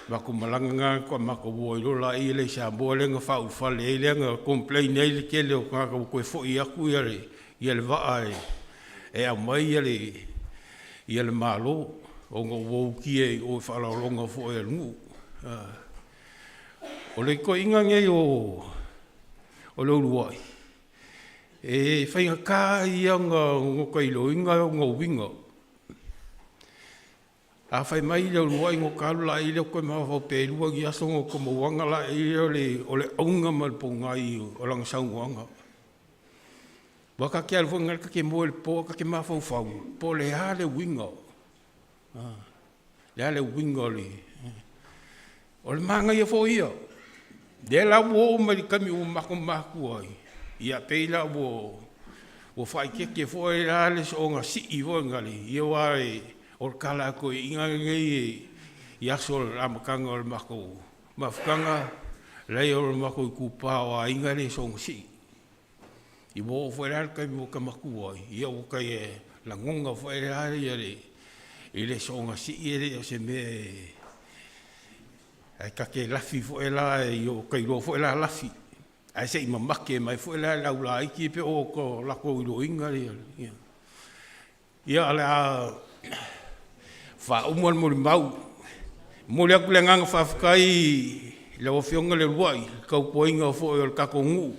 mako malanga ko mako woirola I le sa bolenga whau whale I lenga complain ei le kele o kaka koe fo I aku ia le waa e au mai ia le malo. O ngā wauki e o whalaolonga fo e ngu. O le ko inga nge o leo luai. E whainga kā ia ngā kailo inga o ngā winga. A whai mai leo luai ngō kālula I leo koe mawa whau pērua ki aso ngō ko mawanga la I o le aunga malponga I o langa saunguanga. Waka kia alfu ngar kake moe le po kake mawa whau. Po le ha le winga. Le ale winga le. O le manga ia fo ia. Le la wo mai kami o maku ai. Ia peila wo fai keke fo e ale so nga si I wo ngali. Ia wai o kala ko inga ngai ia so la makanga o mako. Mafkanga le o mako ku pa o inga le so si. I wo fo e kami o kamaku ai. Ia o kai la ngonga fo e ale ia le. I le songa si ere o se me ai kake lafi fo e la o kairo fo e la lafi. Ai se ima make mai fo e la laula I ki pe o ko lako ilo inga ia. Ia ala fa umon mo mau. Mo le aku le nganga fa fkai le o fionga le ruai kau poinga fo e kako ngu.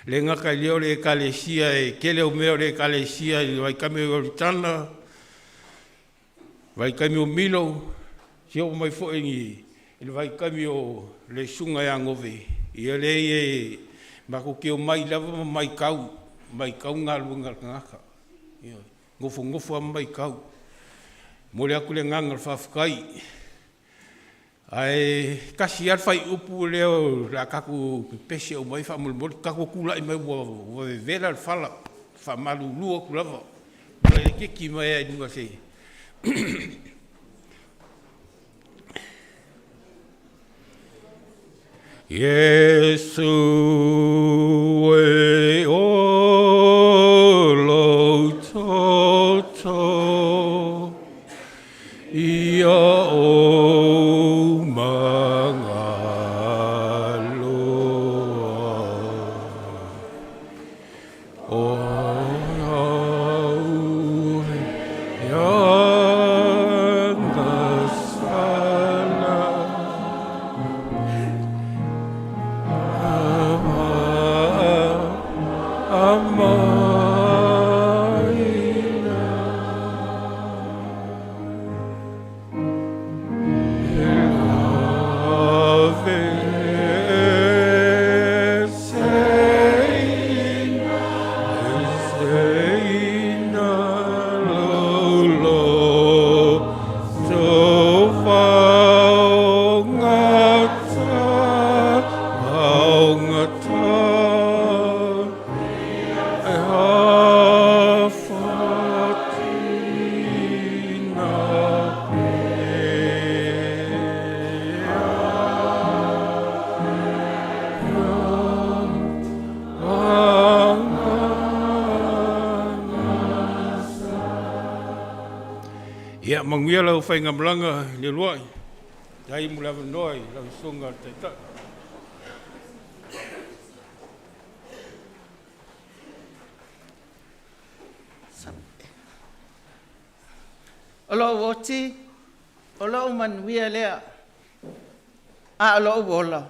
Le ngaka leo le kalesia e kele o meo le kalesia I vai kame o tana. Vai kami o milo, si o mai fo ingi, ele vai kami o le sunga ya ngove. Ia le e mako ke o mai lava mai kau ngā luanga ngaka. Ngofo mai kau. Mo le aku le nganga whawhakai. Ai kasi ar whai upu leo la kaku pese o mai whamulmori, kako kula I mai ua vera al whala, whamalu lua kulava. Mai keki mai ai nunga se. Yesu e o lo toto ia o mangaloa o Ia manguia lau whainga malanga le luai. Dai mula vanoi lau songa te tak. O lo oti, o lo manuia lea. A lo wola,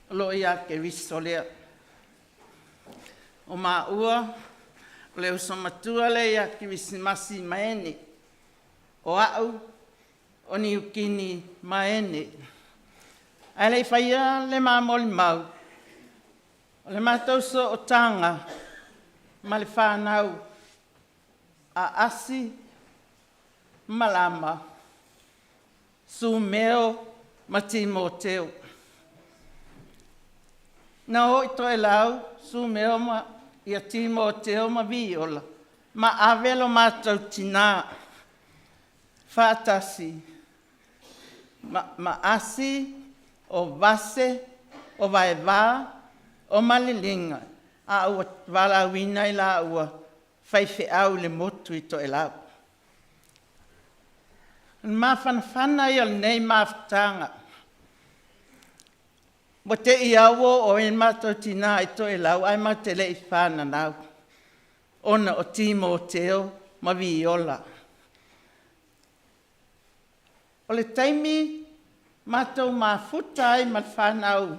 o lo ia ke viso lea. O ua, o le usomatua le ia ke visimasi maene. O au, o ni ukini maene. Ai le whaia le mamoli mau. O le mātou so o tanga, ma le whānau, a asi, malama, su meo, ma timo teo. Na hoi toi lau, su meo ma ia timo teo ma viola, ma avelo mātou tina, whātasi, ma asi, o vase, o vaevā, o malilinga, a ua wala wina i la ua whaiwhi au le motu i to e lau. Ma whanawhana i al nei mawhtanga. Mo te i awo o e mato tina i to e lau, ai ma te le i whana nau. Ona o timo o teo, ma viola. O le taimi, matou mafuta ai ma whanau.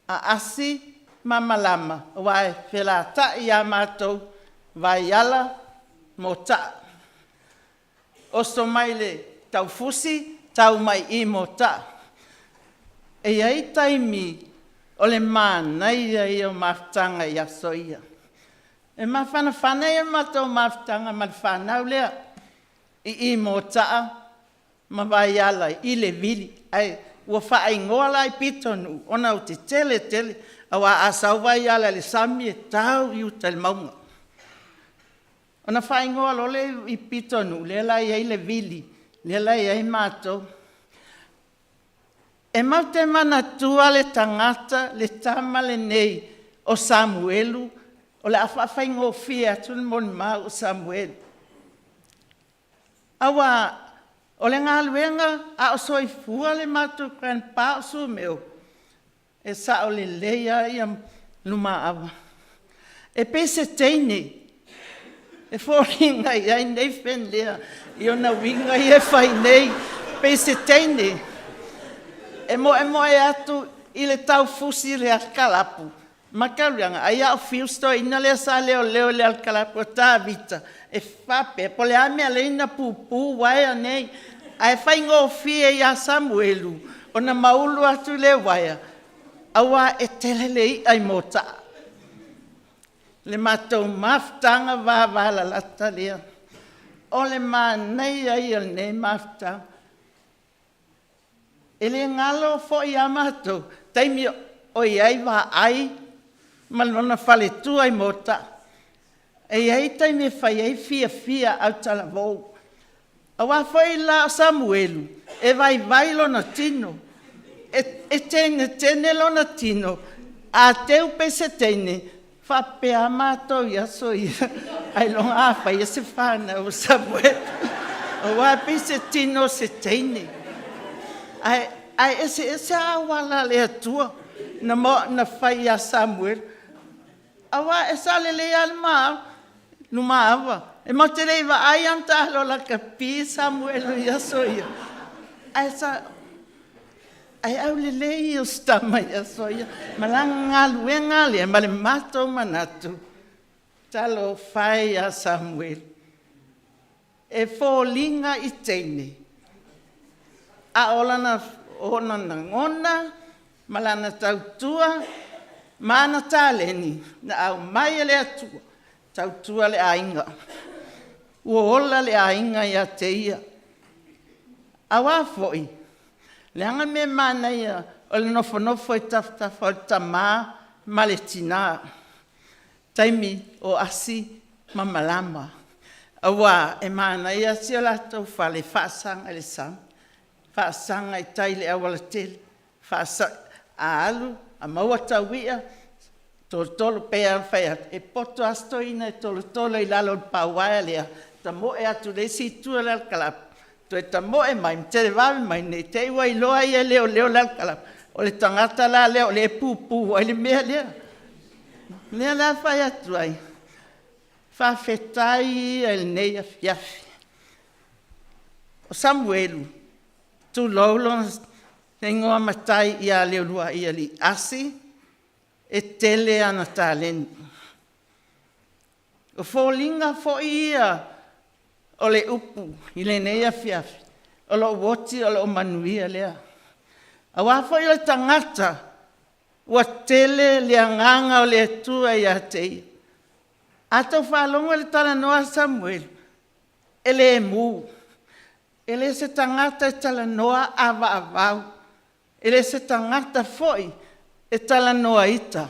A asi ma malama, wai whela ta i a matou, vai ala mo ta. O so mai le tau fusi, tau mai i mo ta. E ai taimi o le mana i o maftanga i aso ia. E ma whanawhana i matou maftanga ma whanau lea. I mo ta, ma vai ala i le vili. Ai, ua whaingoa lai pitonu, ona o te tele, awa asau vai ala le sami e tau i uta le maunga. Ona whaingoa lole i pitonu, le lai ei le vili, le lai ei mātou. E mau te mana tua le tangata, le tama le nei o Samuelu, o le afa whaingoa fia atu le moni mau o Samuelu. Awa, o le ngā luenga, a o soifua le mātou kran pā o su meo. E sa o le leia i am luma awa. E pese teine, e fōringa i ai nei when lea, i ona winga i e whai nei, pese teine. E mo e atu i le tau fusi le alkalapu. Makaurianga, ai au fiusto ina le sa leo le alkalapu o tā vita. E whape, po le amea le ina pupu, waia nei, ai whaingo fie i a Samuelu, o na maulu atu le waia, awa e telele i ai mota. Le mātou maftanga wāwala lata lea, o le mā nei ai o nei maftanga. E le ngalo fo i a mātou, taimi o i ai wā ai, malona whale tu ai mota. E ai taimi whai ai fia au tala vou. Awa foi la Samuelu, e vai lona tino. E tene lona tino. A teu pese tene, fa pe amato ia so ia. Ai longa fa ia se fana o Samuelu. Awa pese tino se tene. Ai ese awala le atua. Na fai a Samuel. Awa esa le alma. Numa awa. E mo te reiwa ai anta lo la kapi Samuelu ia soia. Ai au le i o stama ia soia. Malanga luenga le male mato manatu. Talo fai a Samuel. E fōlinga i teine. A olana ngona, malana tautua, mana tāleni, na au mai le atua, tautua le ainga. Ua ola le ainga ia te ia. Awa foi, le anga me mana ia, o le nofo e taftafa o le tamā, ma le tina. Taimi o asi ma malama. Awa e mana ia si o latou whale whaasanga le sam. Whaasanga i taile awala tele. A alu, a maua tauia, tolo pea whai e poto astoina e tolo i lalo pauaia lea. Ta mo e atu le si tua lal kalap. To e ta mo e mai, te le wawe mai nei, te iwa i loa ia leo lal kalap. O le tangata la leo, le pupu, o le mea lea. Lea la whai atu ai. Whawhetai e le nei a fiafi. O Samuelu, tu laulo te ingoa matai ia leolua ia li asi, e tele ana tāleni. O fōlinga fo ia o le upu, i le neia fiafi, o lo woti o lo manuia lea. A wafo i le tangata, ua tele le anganga o le atua ia te ia. Ato whalonga le tala noa Samuel, ele e mū. Ele se tangata e tala noa awa avau. Ele se tangata foi e tala noa ita.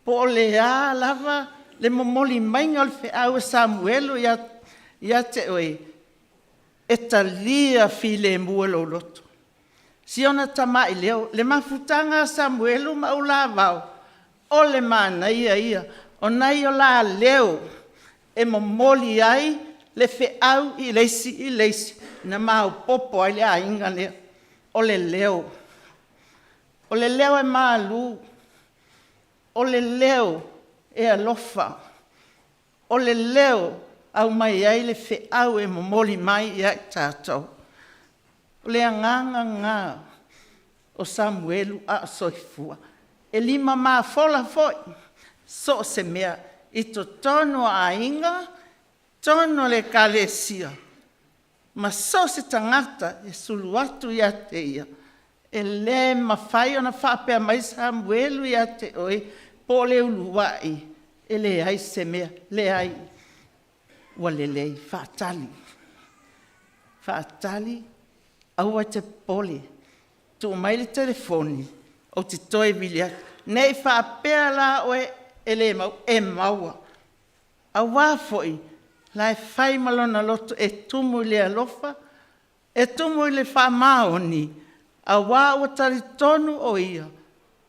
Po le a lava le momoli mainga le fe au Samuelu ia te oe. E talia fi le mua lo loto. Si ona tamai leo, le mafutanga Samuelu ma ula vau. O le mana ia. O nai o la leo. E momoli ai le fe au i leisi. Na mau popo ai le a inga leo. O le leo. O le leo e malu. O le leo e alofa. O le leo au mai ai le fe au e momoli mai i ai tātou. O le anganga ngā o Samuelu a soifua. E lima maa fola foi. So se mea i to tono a inga, tono le kalesia. Ma so se tangata e sulu atu ia te ia. E le mawhai ona whapea mai Samuelu ia te oe, po le uluwai. E le ai se mea, le ai. Wa le lei, whaatali. Whaatali, aua te pole. Tu mai le telefoni, o te toi vilia. Nei whaapea la oe, e le mau, e maua. Aua foi, la e whai malona loto, e tumu le alofa, e tumu le wha maoni. Aua o tari tonu o ia.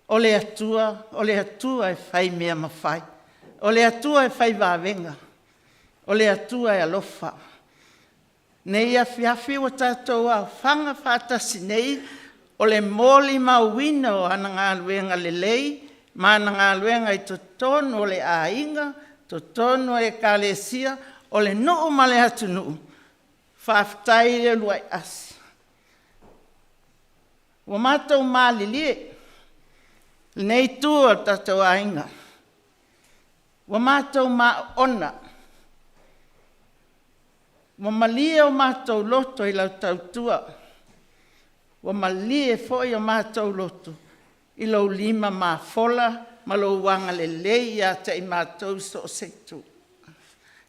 O le atua e whai mea mawhai. O le atua e whai wawenga. O le atua e alofa. Nei a fiafi o tātou au whanga whātasi nei, o le moli mauina o ana ngā luenga le lei, ma ana ngā luenga i to tonu o le ainga, to tonu e kālesia, o le nuu ma le hatu nuu. Whāwhitai le luai asi. Wa mātou mālilie, nei tua tātou ainga. Wa mātou mā ona. Wa malia o mātou loto i lau tautua. Wa malia foi o mātou loto i lau lima mā fola, ma lau wanga le lei a te i mātou so setu.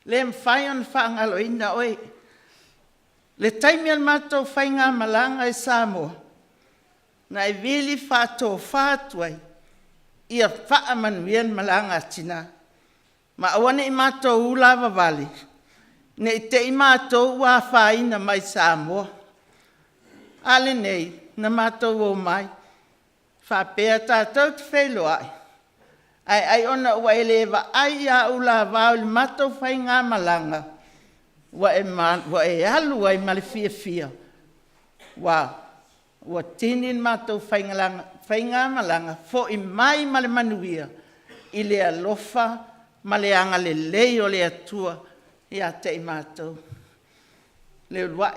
Le mwhai on whaangalo ina oi. Le taimi an mātou whainga malanga e Samoa. Na e vili whātou whātuai. Ia whaamanuian malanga tina. Ma awane i mātou ulawa vali. Nei te i mātou wā whaina mai Samoa. Ale nei, na mātou o mai. Whapea tātou te whelo ai. Ai ona ua elewa ai a ula wāu li mātou whai ngā malanga. Wa e alu ai male fia. Wa tinin mātou whai ngā malanga. Fo i mai male manuia. I le alofa, male anga le lei o le atua. Ia te i mātou. Leo luai.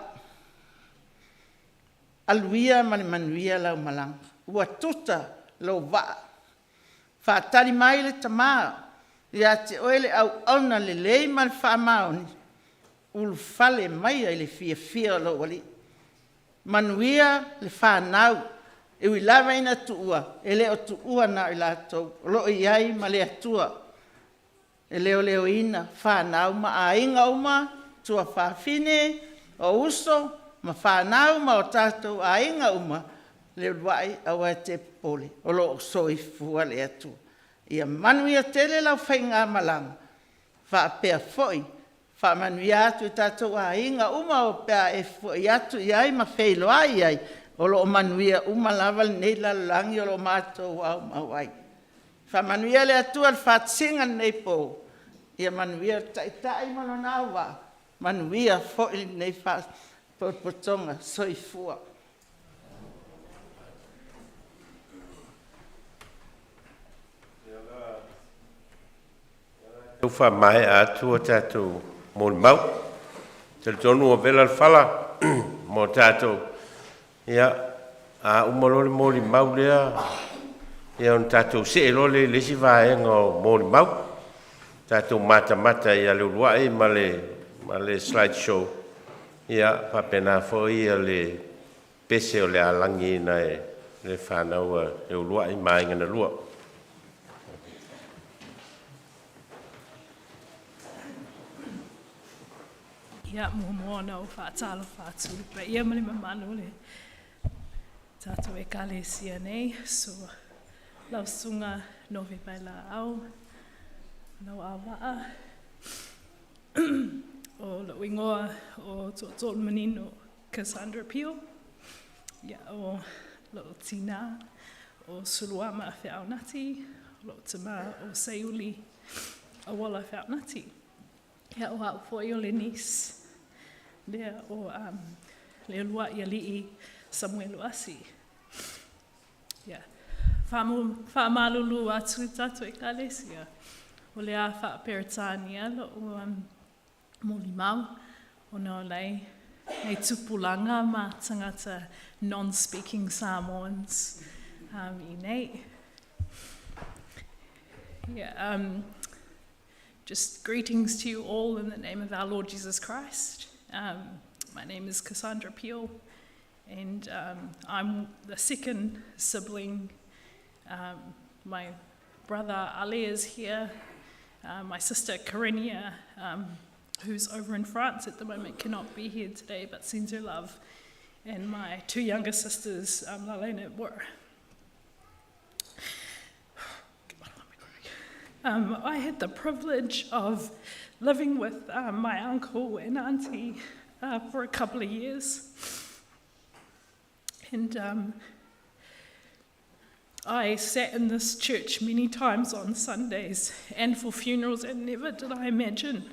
Aluia male manuia lau malanga. Ua tuta lau waa. Whaatari mai le tamaa. Ia te oele au auna le lei male whaamaoni. Ulu fale mai ai le fia lau wali. Manuia le whanau. E ui lava ina tuua. E leo tuua na i lātou. Lo i ai male atua. E leo ina, whanau ma a inga uma, tua whawhine, o uso, ma whanau ma o tātou a inga uma, leo luai awa te pole, o lo soi fua le atu. Ia manuia tele lau whainga malanga, whaapea foi, whamanuia atu i tātou a inga uma o pea e foi atu i ai ma wheilo ai, o lo manuia uma laval nei lalangi o lo mātou au mawai. Whamanuia le atua le whaatsinga nei pō. Ia manuia tai mana nawa. Manuia fo'i nei whaatpotonga soifua. Tau wha mai a tua tātou mōni mau. Te tonu o vela whala. mo tātou. Ia, a umalole mōli mau lea, ia on tātou se e lole lesi vaenga o mōli mau. Tātou mata ia le uruai ma le slideshow. Ia, papena fo ia le pese o le alangi na le whanau e uruai mai ngana lua. Ia mua na o whaatalo whaatu, pa ia mani mamanu le tātou e kalesia nei, so lau sunga no ve pai la au, nau awaa, o la wingoa o tō manino Cassandra Peel, ia o lo tina o Suluama Whiaunati, lo tama o Seiuli o Wala Whiaunati, ia o hau fwoi o le nis, lea o le lua ia lii Samuel Uasi. Ia, whamalulu atu tatu e kalesia. O le a whaaperetania lo o mōli mau, o no lei, hei tupulanga ma tangata non-speaking Samoans I nei. Yeah, just greetings to you all in the name of our Lord Jesus Christ. My name is Cassandra Peel, and I'm the second sibling. My brother Ali is here. My sister Karinia, who's over in France at the moment, cannot be here today, but sends her love. And my two younger sisters, Lalena and Wara. I had the privilege of living with my uncle and auntie for a couple of years. And I sat in this church many times on Sundays and for funerals, and never did I imagine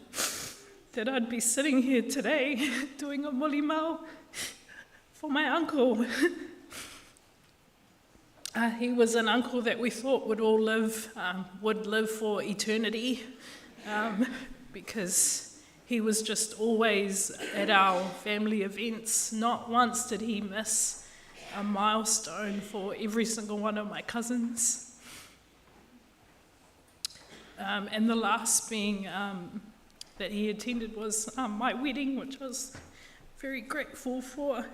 that I'd be sitting here today doing a mulimau for my uncle. He was an uncle that we thought would all live for eternity, because he was just always at our family events. Not once did he miss a milestone for every single one of my cousins. And the last being that he attended was my wedding, which I was very grateful for.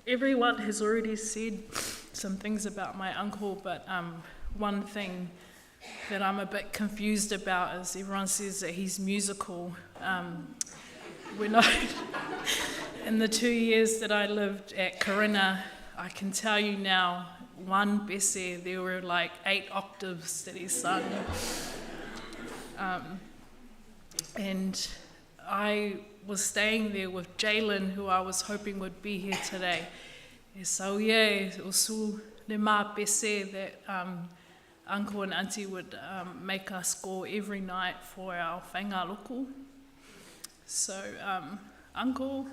Everyone has already said some things about my uncle, but one thing that I'm a bit confused about is everyone says that he's musical. When in the 2 years that I lived at Karina, I can tell you now, one bese, there were like 8 octaves that he sung. And I was staying there with Jalen, who I was hoping would be here today. E so yeah, usu le mā pese that uncle and auntie would make us go every night for our whainga loko. So, uncle,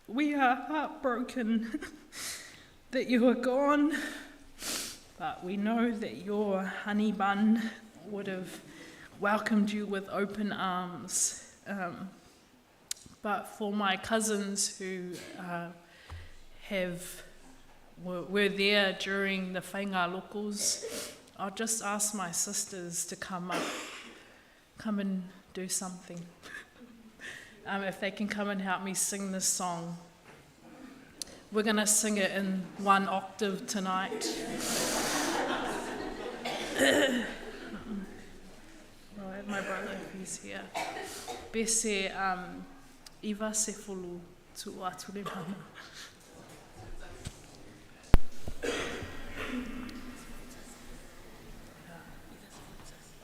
we are heartbroken that you are gone, but we know that your honey bun would have welcomed you with open arms. But for my cousins who were there during the whainga lokos, I'll just ask my sisters to come and do something. If they can come and help me sing this song. We're going to sing it in 1 octave tonight. Right, my brother, he's here. Bese iwa sefulu tu atu le mama.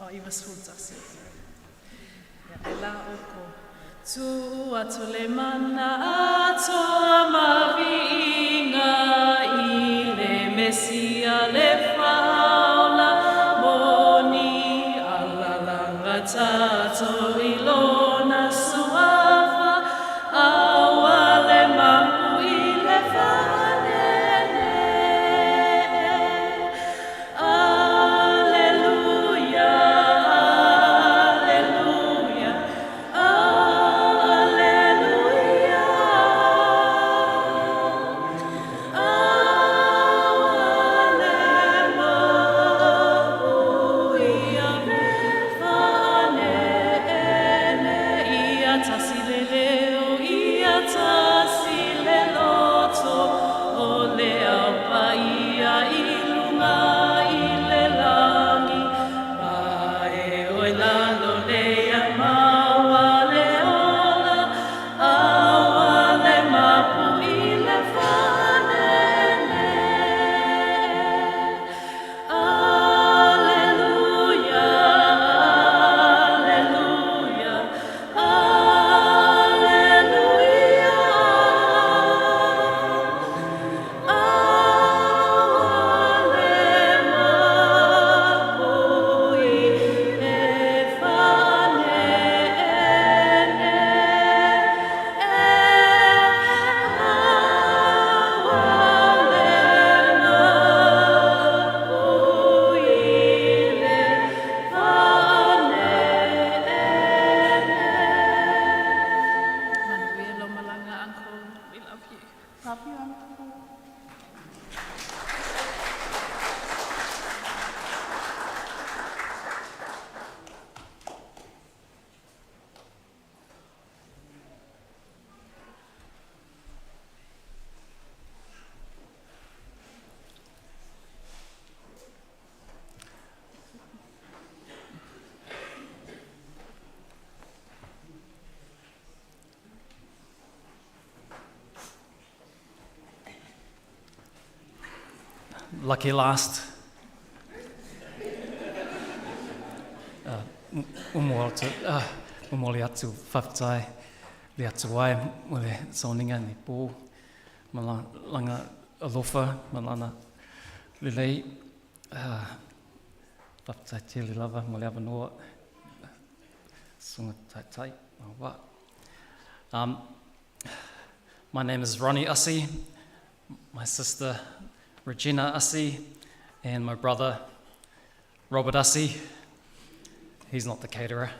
Oh, iwa sefulu. E la oko. Tu atu le mana atoa mavinga I le mesia le faula moni alalanga tato ilona suafa awale mampu I le fanene. Alleluia, Lucky last. Umoli atu whawhtai, le atu wai, mo le sauninga ni pō, ma langa alofa, ma lana lelei, whawhtai te li lava, mo le awanoa, sunga tai, ma wa. My name is Ronnie Ussie, my sister Regina Ussie, and my brother Robert Ussie. He's not the caterer.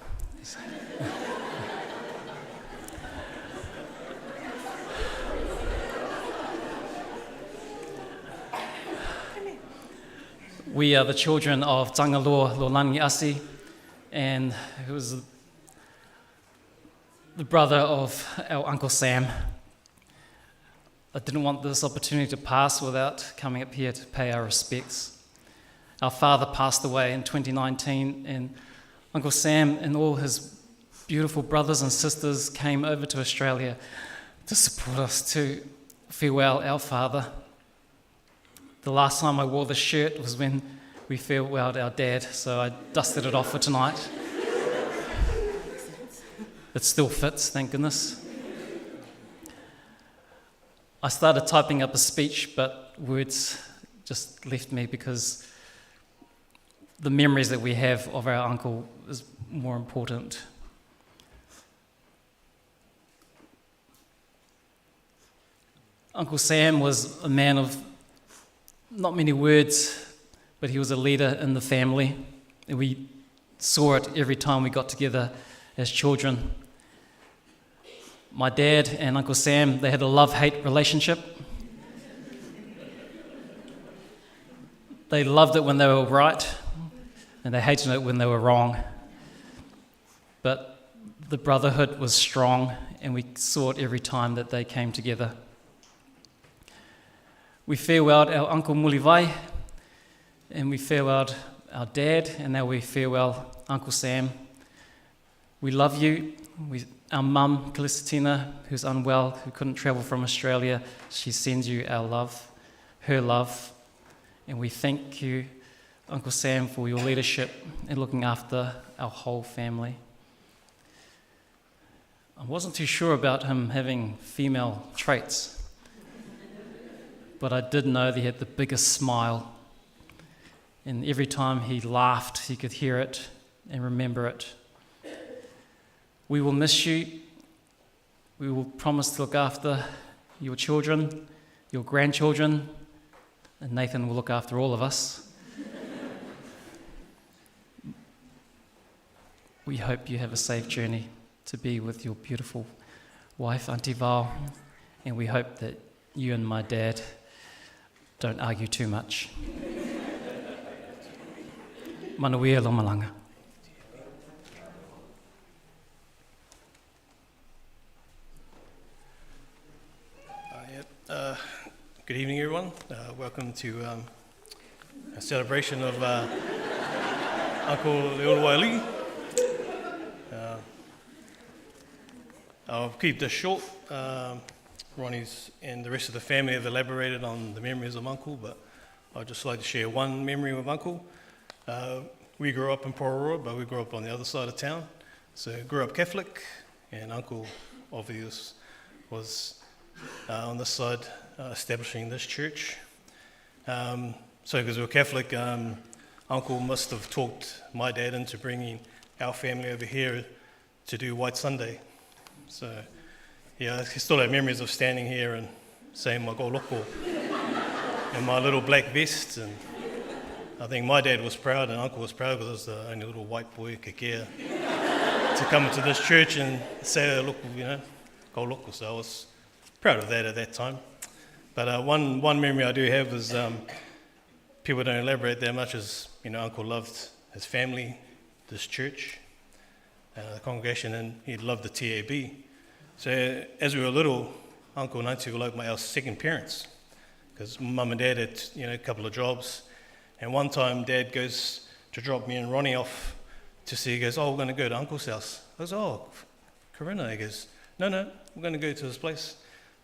We are the children of Tangaloa Lolangi Ussie, and he was the brother of our Uncle Sam. I didn't want this opportunity to pass without coming up here to pay our respects. Our father passed away in 2019, and Uncle Sam and all his beautiful brothers and sisters came over to Australia to support us to farewell our father. The last time I wore this shirt was when we farewelled our dad, so I dusted it off for tonight. It still fits, thank goodness. I started typing up a speech, but words just left me because the memories that we have of our uncle is more important. Uncle Sam was a man of not many words, but he was a leader in the family. And we saw it every time we got together as children. My dad and Uncle Sam, they had a love-hate relationship. They loved it when they were right, and they hated it when they were wrong. But the brotherhood was strong, and we saw it every time that they came together. We farewelled our Uncle Mulivai, and we farewelled our dad, and now we farewell Uncle Sam. We love you. Our mum, Callistatina, who's unwell, who couldn't travel from Australia, she sends you our love, her love. And we thank you, Uncle Sam, for your leadership in looking after our whole family. I wasn't too sure about him having female traits, but I did know that he had the biggest smile. And every time he laughed, you could hear it and remember it. We will miss you. We will promise to look after your children, your grandchildren, and Nathan will look after all of us. We hope you have a safe journey to be with your beautiful wife, Auntie Val, and we hope that you and my dad don't argue too much. Manuia Lomalanga. Good evening, everyone. Welcome to a celebration of Uncle Leoluwaili. I'll keep this short. Ronnie's and the rest of the family have elaborated on the memories of Uncle, but I'd just like to share one memory with Uncle. We grew up in Pororoa, but we grew up on the other side of town. So grew up Catholic, and Uncle obviously was on this side establishing this church. So because we were Catholic, Uncle must have talked my dad into bringing our family over here to do White Sunday. So yeah, I still have memories of standing here and saying my go loko in my little black vest, and I think my dad was proud and Uncle was proud because I was the only little white boy, kekea, to come into this church and say, look, you know, go loko. So I was proud of that at that time. But one memory I do have is people don't elaborate that much as, you know, Uncle loved his family, this church, the congregation, and he loved the TAB. So as we were little, Uncle and Auntie were like our second parents, because Mum and Dad had, you know, a couple of jobs. And one time Dad goes to drop me and Ronnie off to see, he goes, oh, we're going to go to Uncle's house. I goes, oh, Corinna. He goes, no, we're going to go to his place.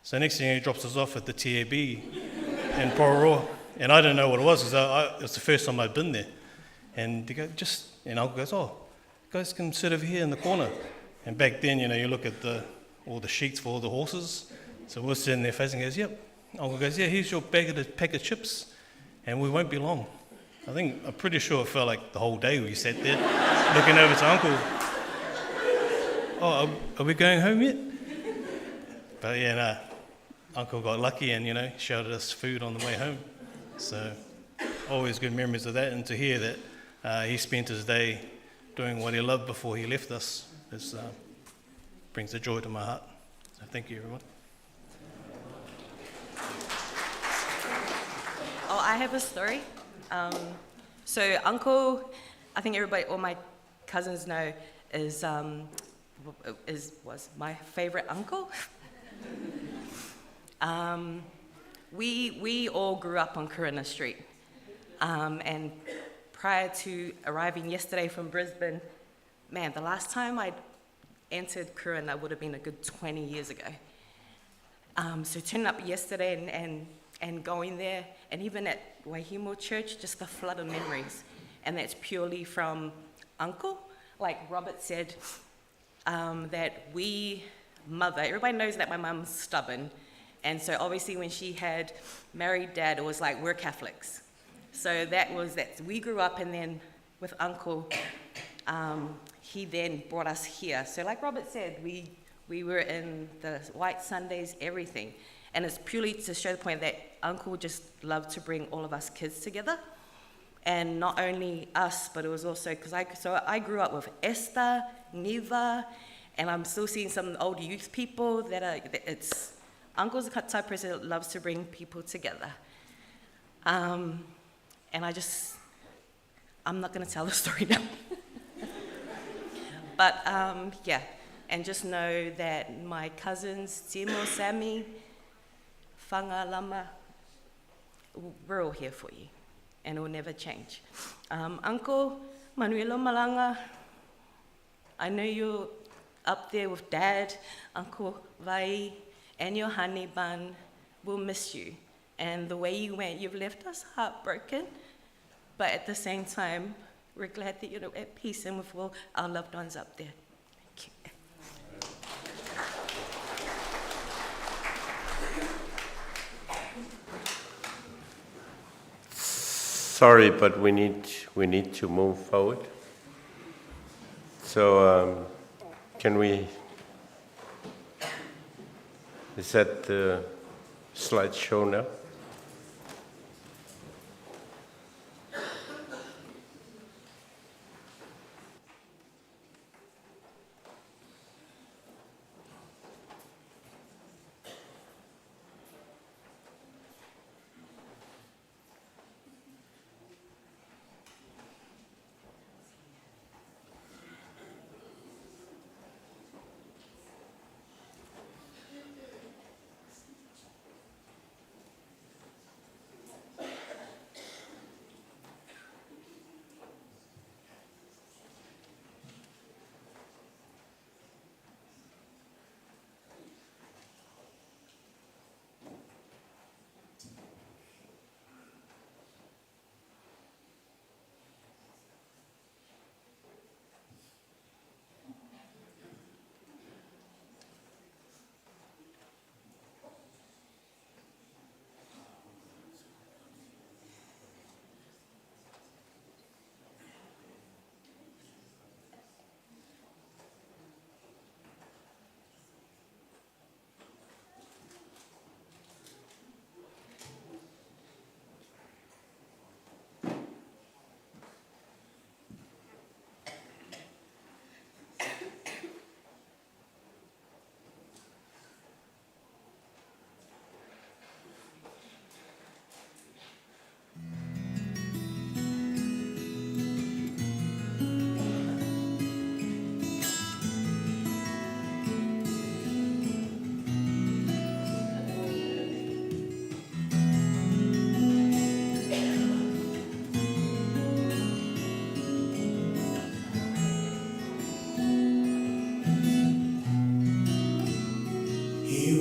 So next thing he drops us off at the TAB in Pororoa. And I didn't know what it was, because it was the first time I'd been there. And they go, and Uncle goes, oh, guys can sit over here in the corner. And back then, you know, you look at all the sheets for all the horses. So we're sitting there facing, goes, yep. Uncle goes, yeah, here's your pack of chips, and we won't be long. I'm pretty sure it felt like the whole day we sat there looking over to Uncle. Oh, are we going home yet? But yeah, no, Uncle got lucky and, you know, showed us food on the way home. So always good memories of that, and to hear that he spent his day doing what he loved before he left us brings a joy to my heart. So thank you, everyone. Oh, I have a story. So Uncle, I think everybody, all my cousins know, was my favorite uncle. We all grew up on Corinna Street, and prior to arriving yesterday from Brisbane, man, the last time I entered Corinna would have been a good 20 years ago. So turning up yesterday and going there, and even at Wahimo Church, just a flood of memories. And that's purely from Uncle. Like Robert said, that everybody knows that my mum's stubborn. And so obviously when she had married Dad, it was like, we're Catholics. So we grew up, and then with Uncle, he then brought us here. So like Robert said, we were in the White Sundays, everything. And it's purely to show the point that Uncle just loved to bring all of us kids together. And not only us, but it was also, because I grew up with Esther, Neva, and I'm still seeing some old youth people Uncle's the type of person that loves to bring people together. And I'm not going to tell the story now. But yeah, and just know that my cousins, Timo, Sammy, Whanga, Lama, we're all here for you, and it will never change. Uncle, Manuelo Malanga, I know you're up there with Dad, Uncle Vai, and your honey bun. We'll miss you. And the way you went, you've left us heartbroken, but at the same time, we're glad that you're at peace and with all our loved ones up there. Thank you. Sorry, but we need to move forward. So can we? Is that the slideshow now?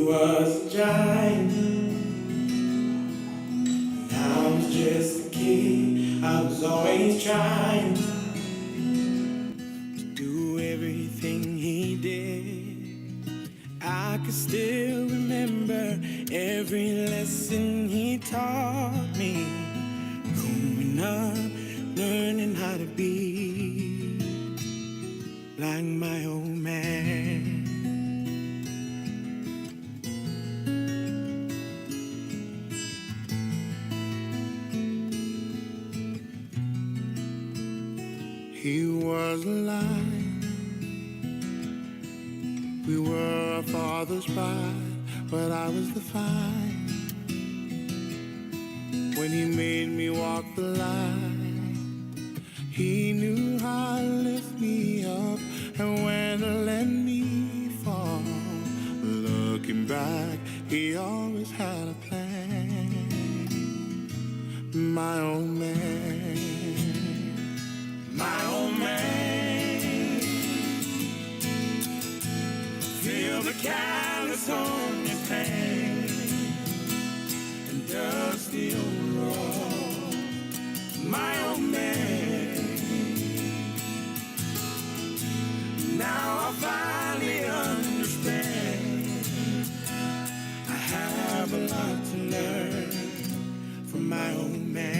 was a giant. I was just a kid. I was always trying to do everything he did. I could still remember every lesson he taught me. Growing up, learning how to be like my old man. He was alive. We were our father's bride, but I was the fine. When he made me walk the line, he knew how to lift me up and when to let me fall. Looking back, he always had a plan. My old man. My old man, feel the callus on his hand and dusty old road. My old man, now I finally understand. I have a lot to learn from my old man.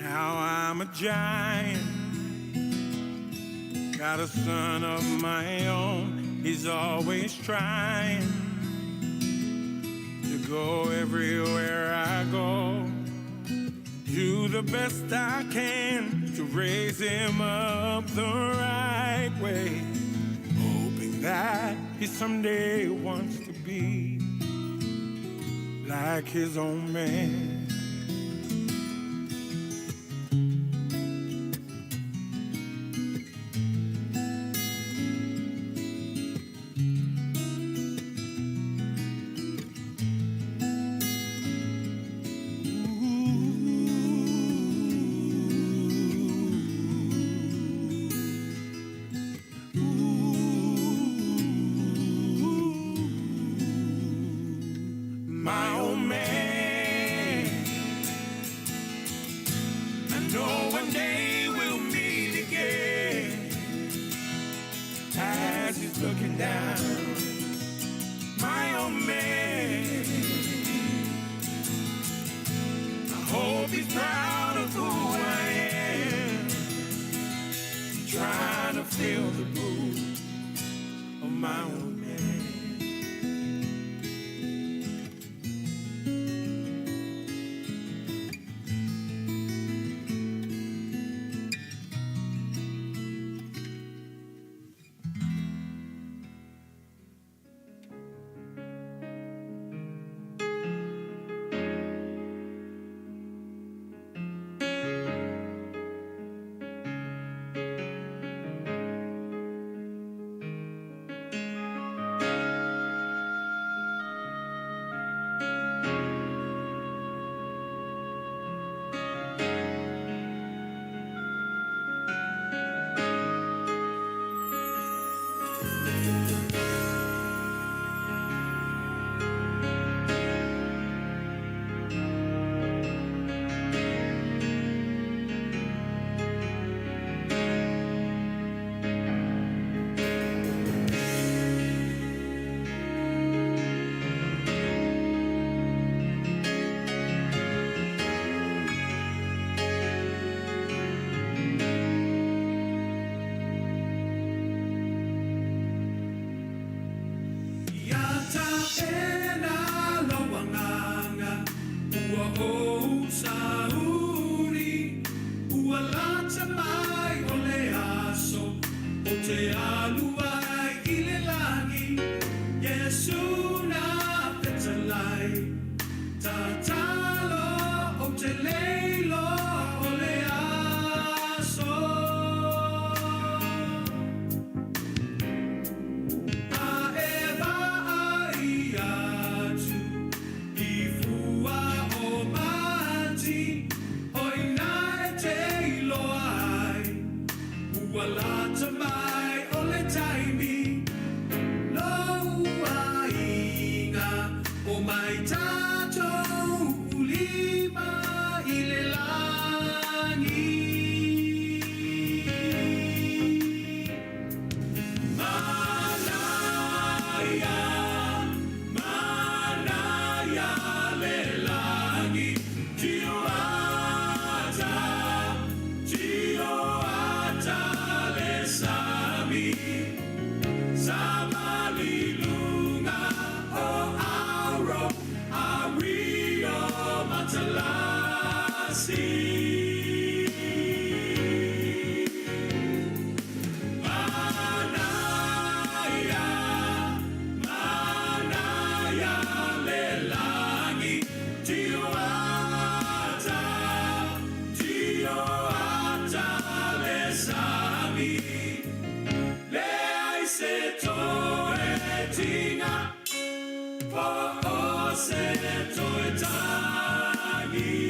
I'm a giant, got a son of my own. He's always trying to go everywhere I go. Do the best I can to raise him up the right way, hoping that he someday wants to be like his own man. My old man, I know one day we'll meet again. As he's looking down, my old man, I hope he's proud of who I am. Trying to fill the boots of my old man. se toi tangi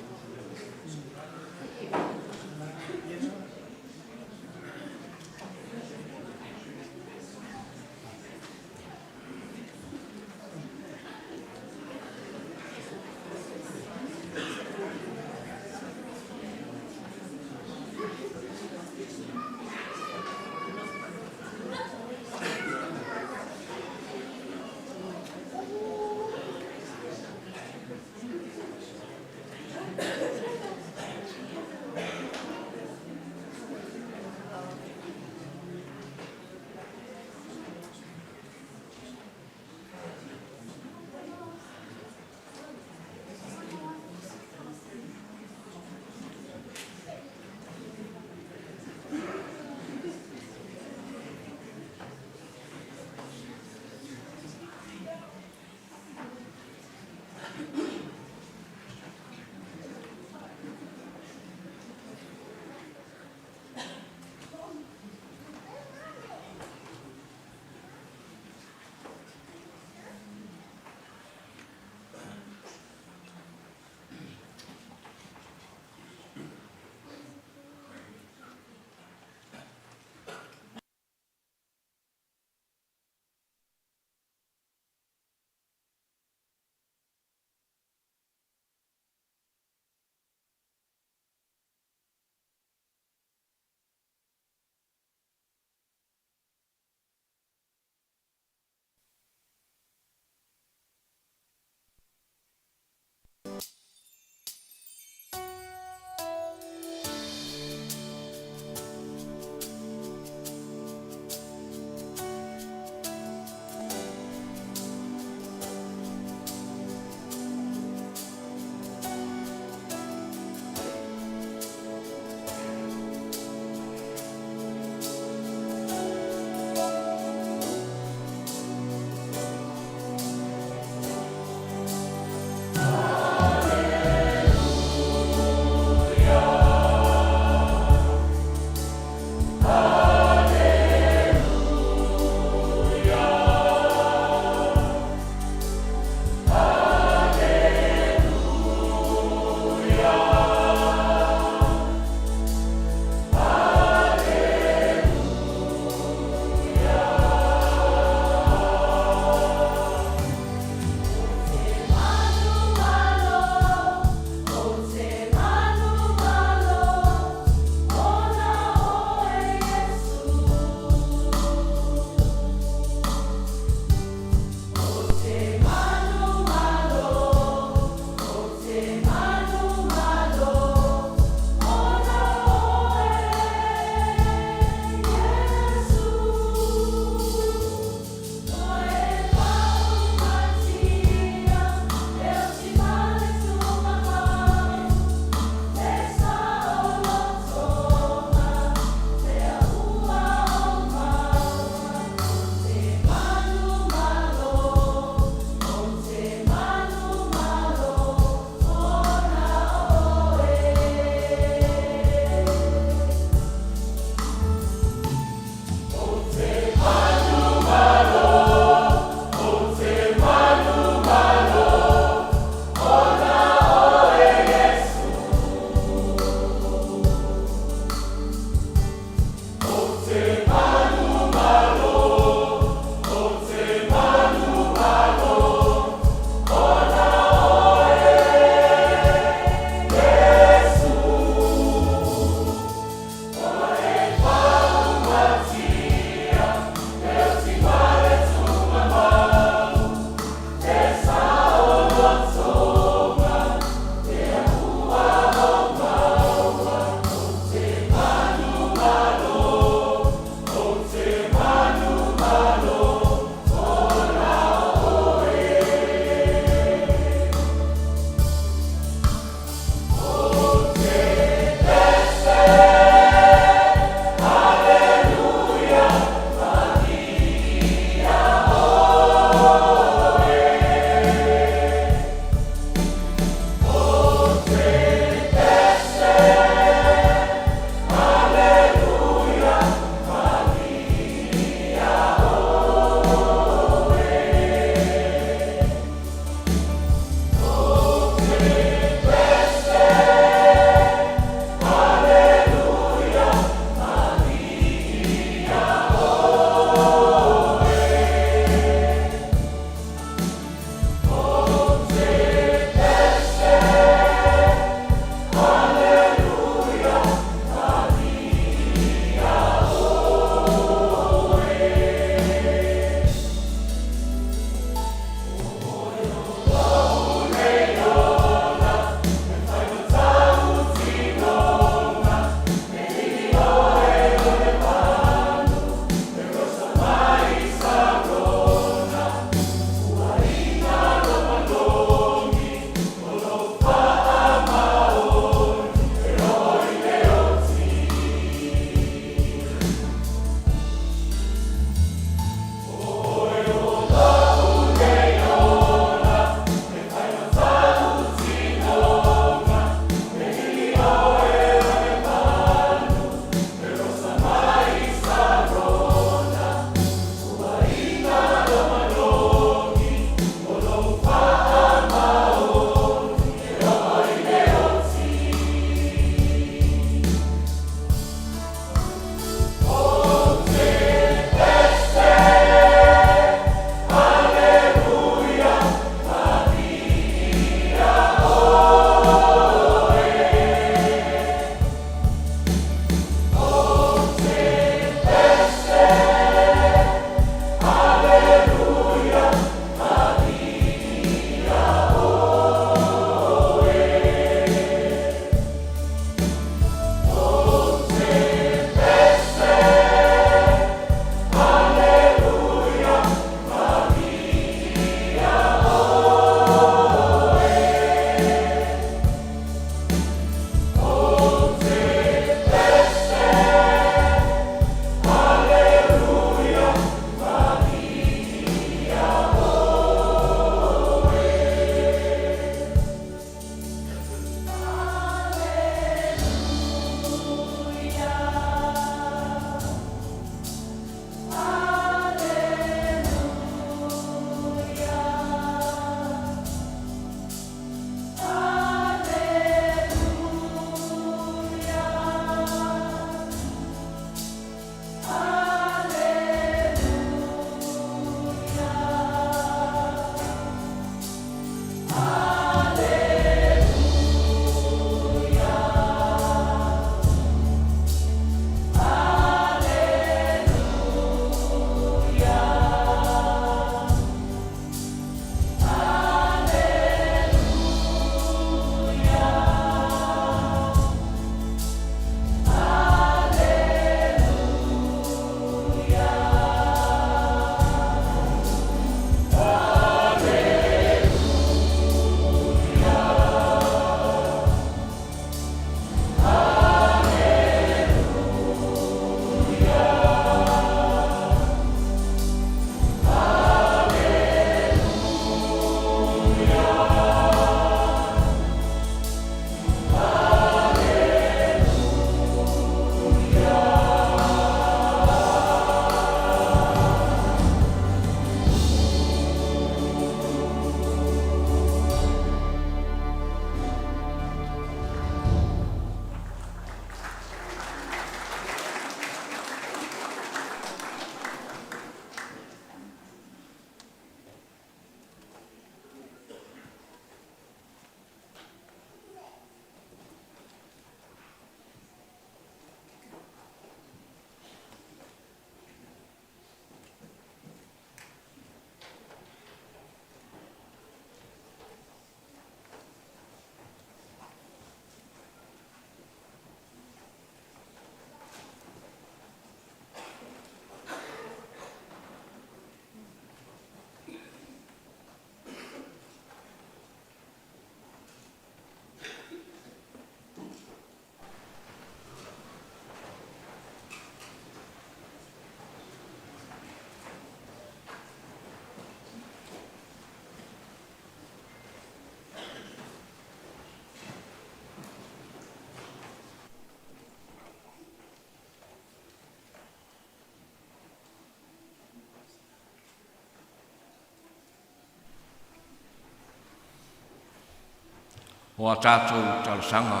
o a tātou talasanga,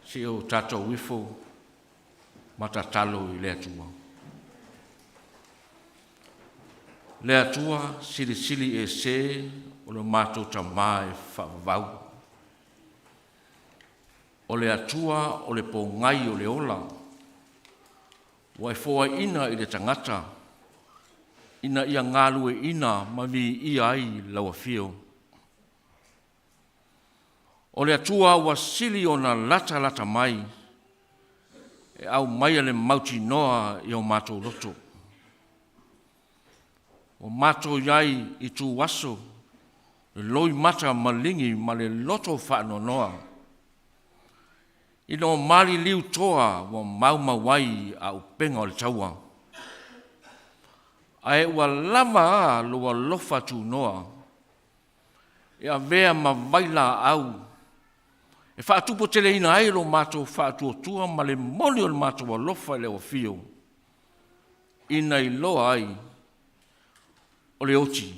si o tātou wifo, mata talo i lea tua. Lea tua, sili e se, o le mātou tamā e whaavau. O le atua, o le pōngai o le ola, wai fōa ina i le tangata, ina ia ngālu e ina mavi ia ai laua fio. O le atua wa sili o na lata mai, e au mai le mauti noa i o mātou loto. O mātou iai i tū waso, le loi mata malingi ma le loto whaano noa. I no mali liu toa wa mauma wai a upenga o le taua. Ai ua lava a lua lofa tu noa. E a vea ma vaila au. E whaatupo tele ina ai lo mātou whaatua tua ma le moli o le mātou a lofa le o fio. Ina i loa ai. O le oti.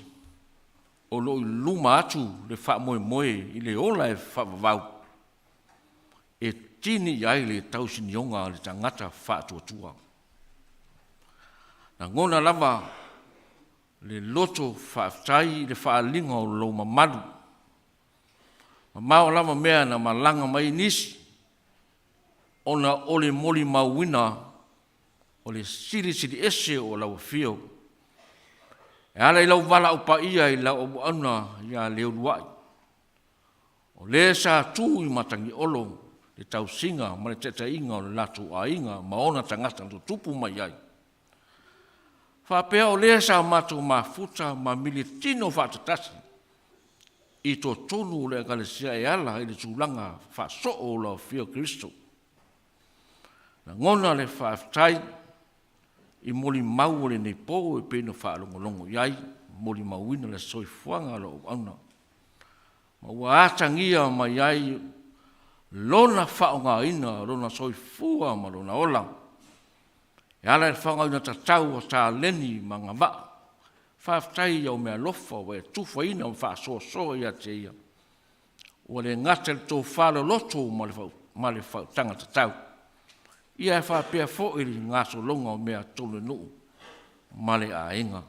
O lo i luma atu le wha moe i le ola e whaavau. E tini iai le tausinionga le tangata whaatuatua. Na ngona lava le loto whaaftai le whaalinga o lo mamalu. Mao lava mea na malanga mai nisi. Ona ole moli mauina o le siri ese o lau fio. E ala i lau wala upa ia i lau ana ia leo luai. O le sa tu i matangi olo. Le tau singa, ma le teta inga o le latu a inga, ma ona tangata tu tupu mai ai. Whapea o lea sa matu ma futa ma mili tino whatatasi. I to tonu le kalesia e ala i le tūlanga whaso o la fio Kristo. Na ngona le whaaftai i moli mau o le nepo e pēna whaalongolongo iai, moli mauina le soifuanga lo ana. Ma ua atangia ma iai lona whaonga ina, lona soifua ma lona ola. E ala e whaonga ina tatau o tā leni ma ngā wa. Whaaftai au mea lofa o e tufa ina o whaasoa ia te ia. O le ngata le tō whalo loto ma le whao tanga tatau. Ia e whaapea fōiri ngā so longa o mea tōne nuu ma le a inga.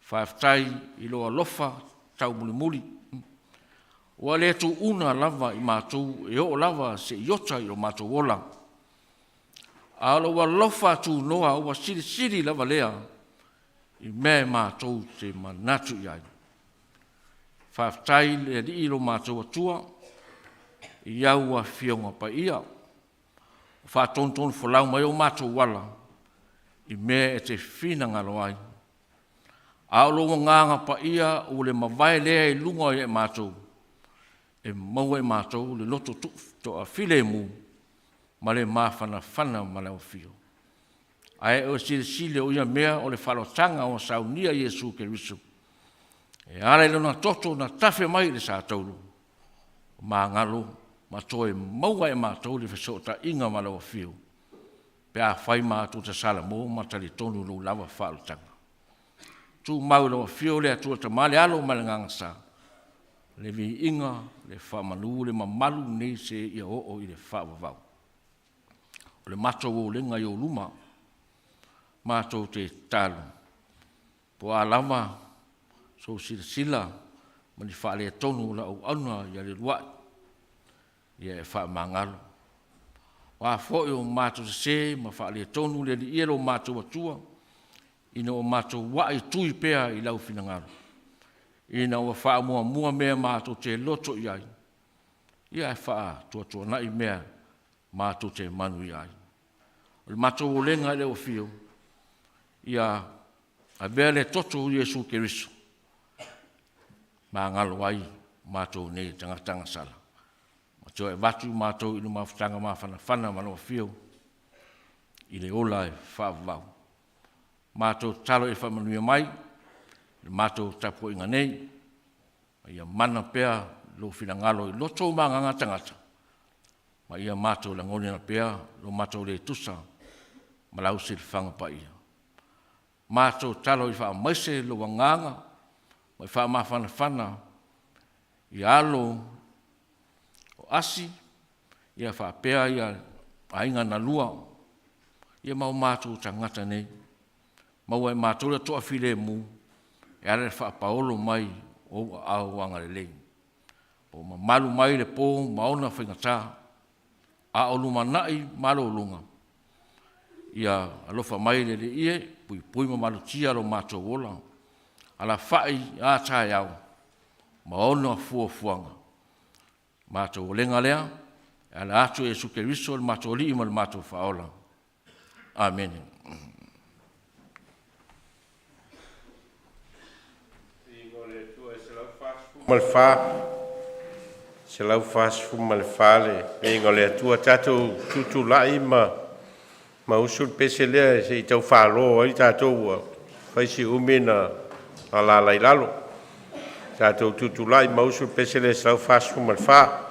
Whaaftai i loa lofa tau muli muli. Wa le tu una lava i mātou, e o lava se iota i o mātou ola. Alo wa lofa tu noa wa siri lava lea, i me mātou te manatu iai. Whaaftai le li ilo mātou atua, i au a fionga pa ia. Whaatonton whalau mai o mātou wala, i me e te whina ngalo ai. Alo wa nganga pa ia, o le mawai lea i lunga i e mātou. E maua e mātou le loto to a file mu ma le mawhana ma le o fio. Ae o sile o ia mea o le whalotanga o saunia Iesu Keriso. E ara i lona toto na tafe mai le sa taulu. Ma ngalo ma toe maua e mātou le whesota inga ma le o fio. Pe a whai mātou ta sala mō ma tali tonu lo lava whalotanga. Tu mau le o fio le atua ta male alo ma le ngangasa. Le vi inga, le whamanu, le mamalu nei se ia o i le whaavavau. O le mato o lenga i o luma, mato te talu. Po a lama, so sila, mani whaale tonu la o ana ia le luai, ia e whaamangalo. Wa fōi o mato se, ma whaale tonu le li iero mato atua, ina o mato wa i tui pea i lau finangalo. Ina ua wha mua mea mātou te loto iai. Ia e wha tua nai mea mātou te manu iai. O le mātou o lenga leo fio. Ia a vea le toto o Iesu Keriso. Mā ngalo ai mātou nei tanga sala. Mātou e watu mātou inu mawhutanga mawhana mano fio. I le ola e whaavau. Mātou talo e whamanuia mai. Le mātou tapo inga nei, ia mana pea lo whina ngalo i loto ma nganga tangata. Ma ia mātou la ngoni na pea, lo mātou le tusa, ma lau se whanga pa ia. Mātou talo i wha maise lo wanganga, ma i wha mawhana I alo o asi, ia whapea ia ainga na lua, ia mau mātou tangata nei. Mau ai mātou le toa while mu, e are whapaolo mai o au wanga le lei. O ma malu mai le pō, maona whaingatā, a olu manai malo olunga. Ia alofa mai le ie, pui ma malu tia ro mātou wola. Ala whai a tai au, maona fuanga. Mātou lenga lea, ala atu e suke riso le mātou li ima le mātou whaola. Amen. Malfa, se lau fast fu malfale, e ngole tua tatou tutu lai ma usul pesele se tau falo ai tatou fai si umina ala lai lalo. Tatou tutu lai ma usul pesele se lau fast fu malfa.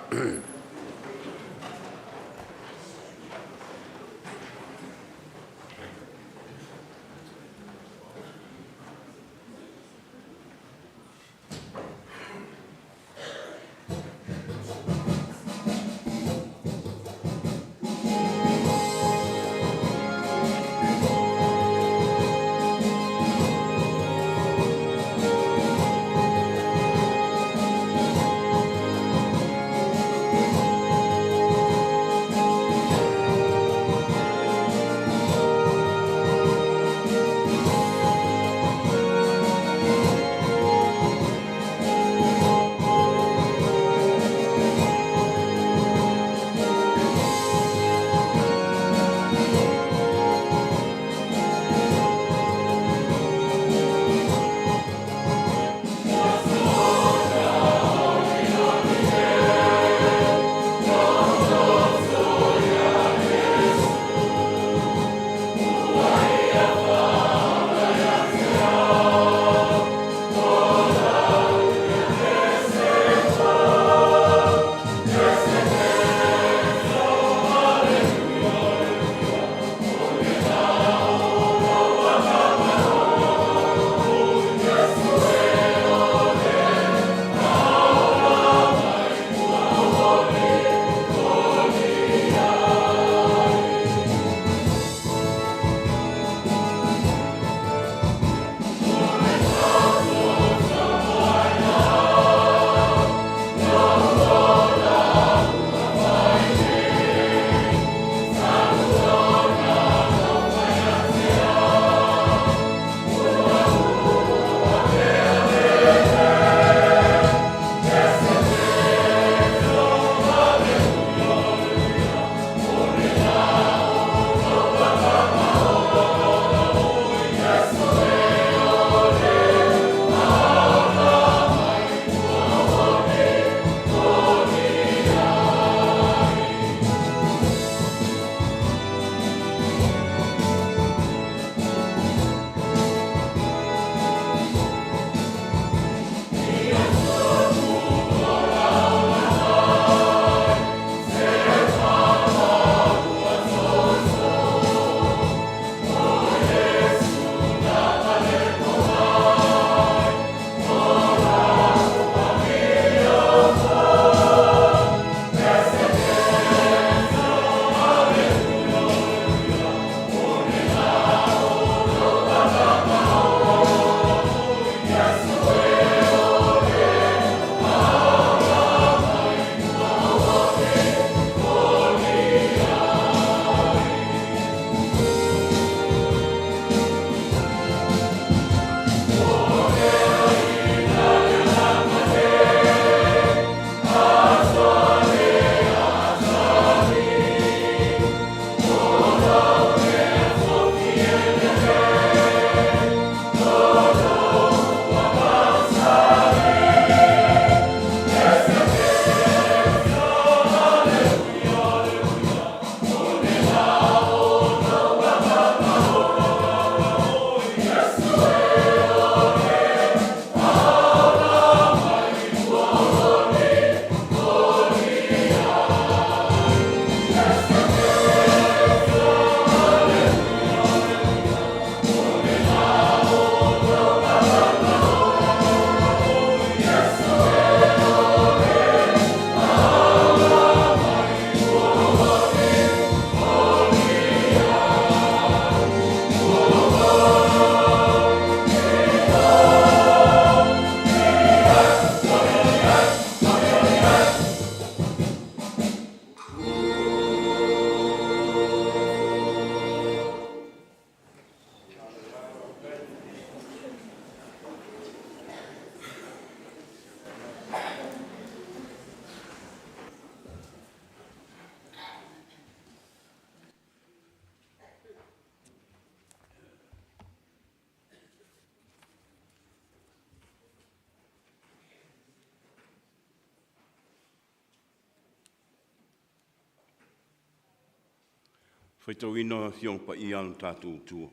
Whaitau ina fiong pa i anu tātou tua.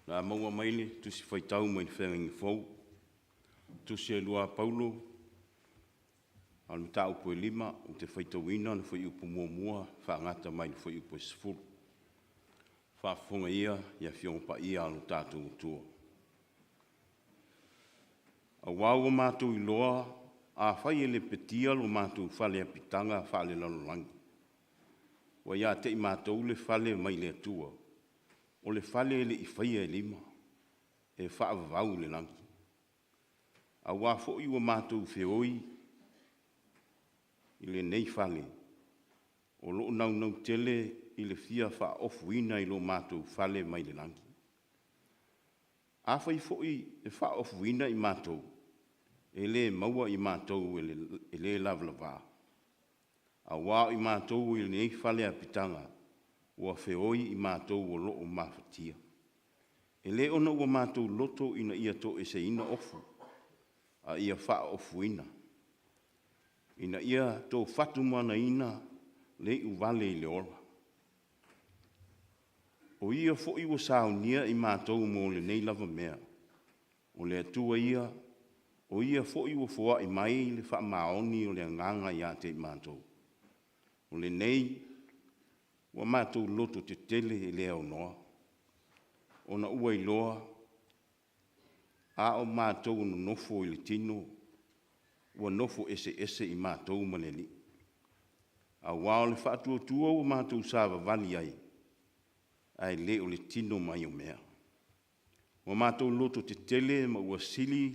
Nā maua maile, tusi whaitau mai ni whenga ngi fau. Tusi e lua Paulo. Anu tā upo e 5, o te whaitau ina, ni whai upo mua, whaangata mai ni whai upo e 10. Whaafonga ia fiong pa i anu tātou tua. A wau o mātou i loa, a whai e le petia lo mātou whale a pitanga, whale lalolangi. Wa ia te i mātou le whale mai le atua. O le whale le i whaia e 5, e whaavavau le langi. A wafo i wa mātou whioi, i le nei whale. O loo nau tele i le fia wha ofuina i lo mātou whale mai le langi. A whai foi e wha ofuina i mātou, e le maua i mātou e le lavlava. A wā i mātou i le nei whale a pitanga, ua whioi i mātou o loo mawhatia. E le ona ua mātou loto ina ia to e se ina ofu, a ia wha ofuina. Ina ia to whatu mana ina le uwale i le ora. O ia fo iwa saunia i mātou mo le nei lava mea. O le atua ia, o ia fo iwa foa i mai le wha maoni o le nganga ia te i mātou. O le nei, wa mātou loto te tele e le au noa. O na ua i loa, a o mātou no nofo i le tino, ua nofo ese i mātou maneli. A wao le whaatua tua o mātou sāwa vali ai, ai le o le tino mai o mea. Wa mātou loto te tele ma ua sili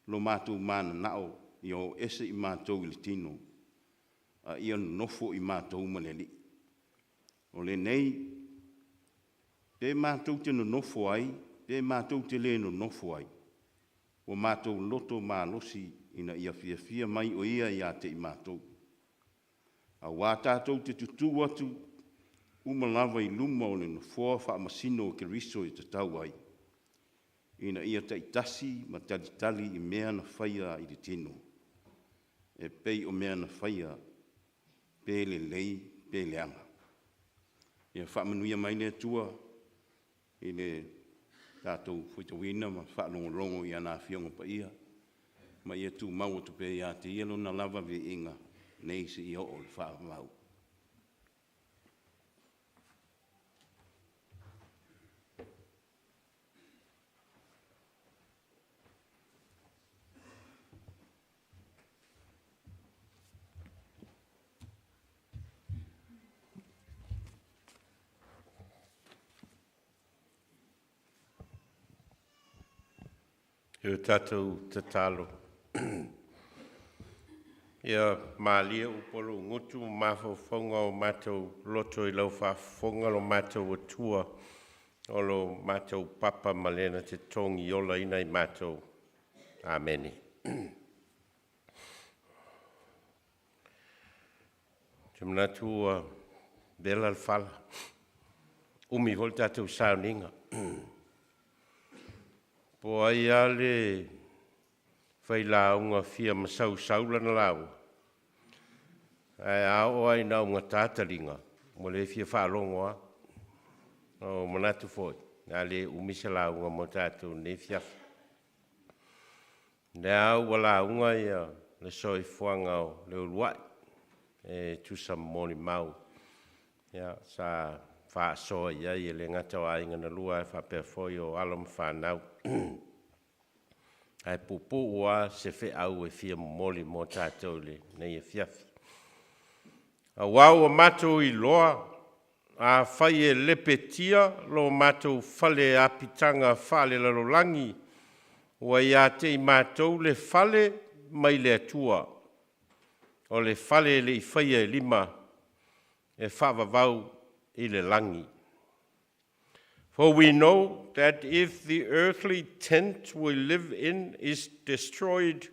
lo mātou mana nao i o ese i mātou i le tino, a ia nofo i mātou maneli. O le nei, pe mātou te no nofo ai, pe mātou te le no nofo ai. O mātou loto mālosi ina ia fia mai o ia te i mātou. A wā tātou te tutu atu, umalava i luma o le nofoa wha masino o ke riso i te tau ai. Ina ia te itasi ma talitali i mea na whaia i te tino. E pei o mea na whaia, pe le lei, pe le anga. Ia wha manuia mai le tua, i le tātou whaitawina ma wha longo i ana fionga pa ia. Ma ia tu mau tu pe ia te ielo na lava ve inga, nei se i o le wha mau. Ia tātou te talo. Ia mālia upolo ngutu mawhawhaunga o mātou loto i lau whawhaunga o mātou atua o lo mātou papa malena te tongi ola ina i mātou. Ameni. Te manatu bela alfala. Umi vol tātou sauninga. Po ai ale whai launga fia masau saulana lau. Ai au ai na unga tātaringa. Mo le fia whaalongoa. O manatu foi. Ale umisa launga mo tātou ne fiaf. Ne au wa launga ia le soi fuanga o le uluai. E tusa moni mau. Ia sa wha soa ia i le ngata o ainga na lua e wha perfoi o alam whanau. Ai pupu ua se whi au e fia moli mo tātou le nei e fiafi. A wau a mātou i loa, a whai e lepetia lo mātou whale a pitanga whale lalolangi, ua ia te i mātou le whale mai le atua, o le whale le i whai e 5 e whavavau i le langi. For we know that if the earthly tent we live in is destroyed,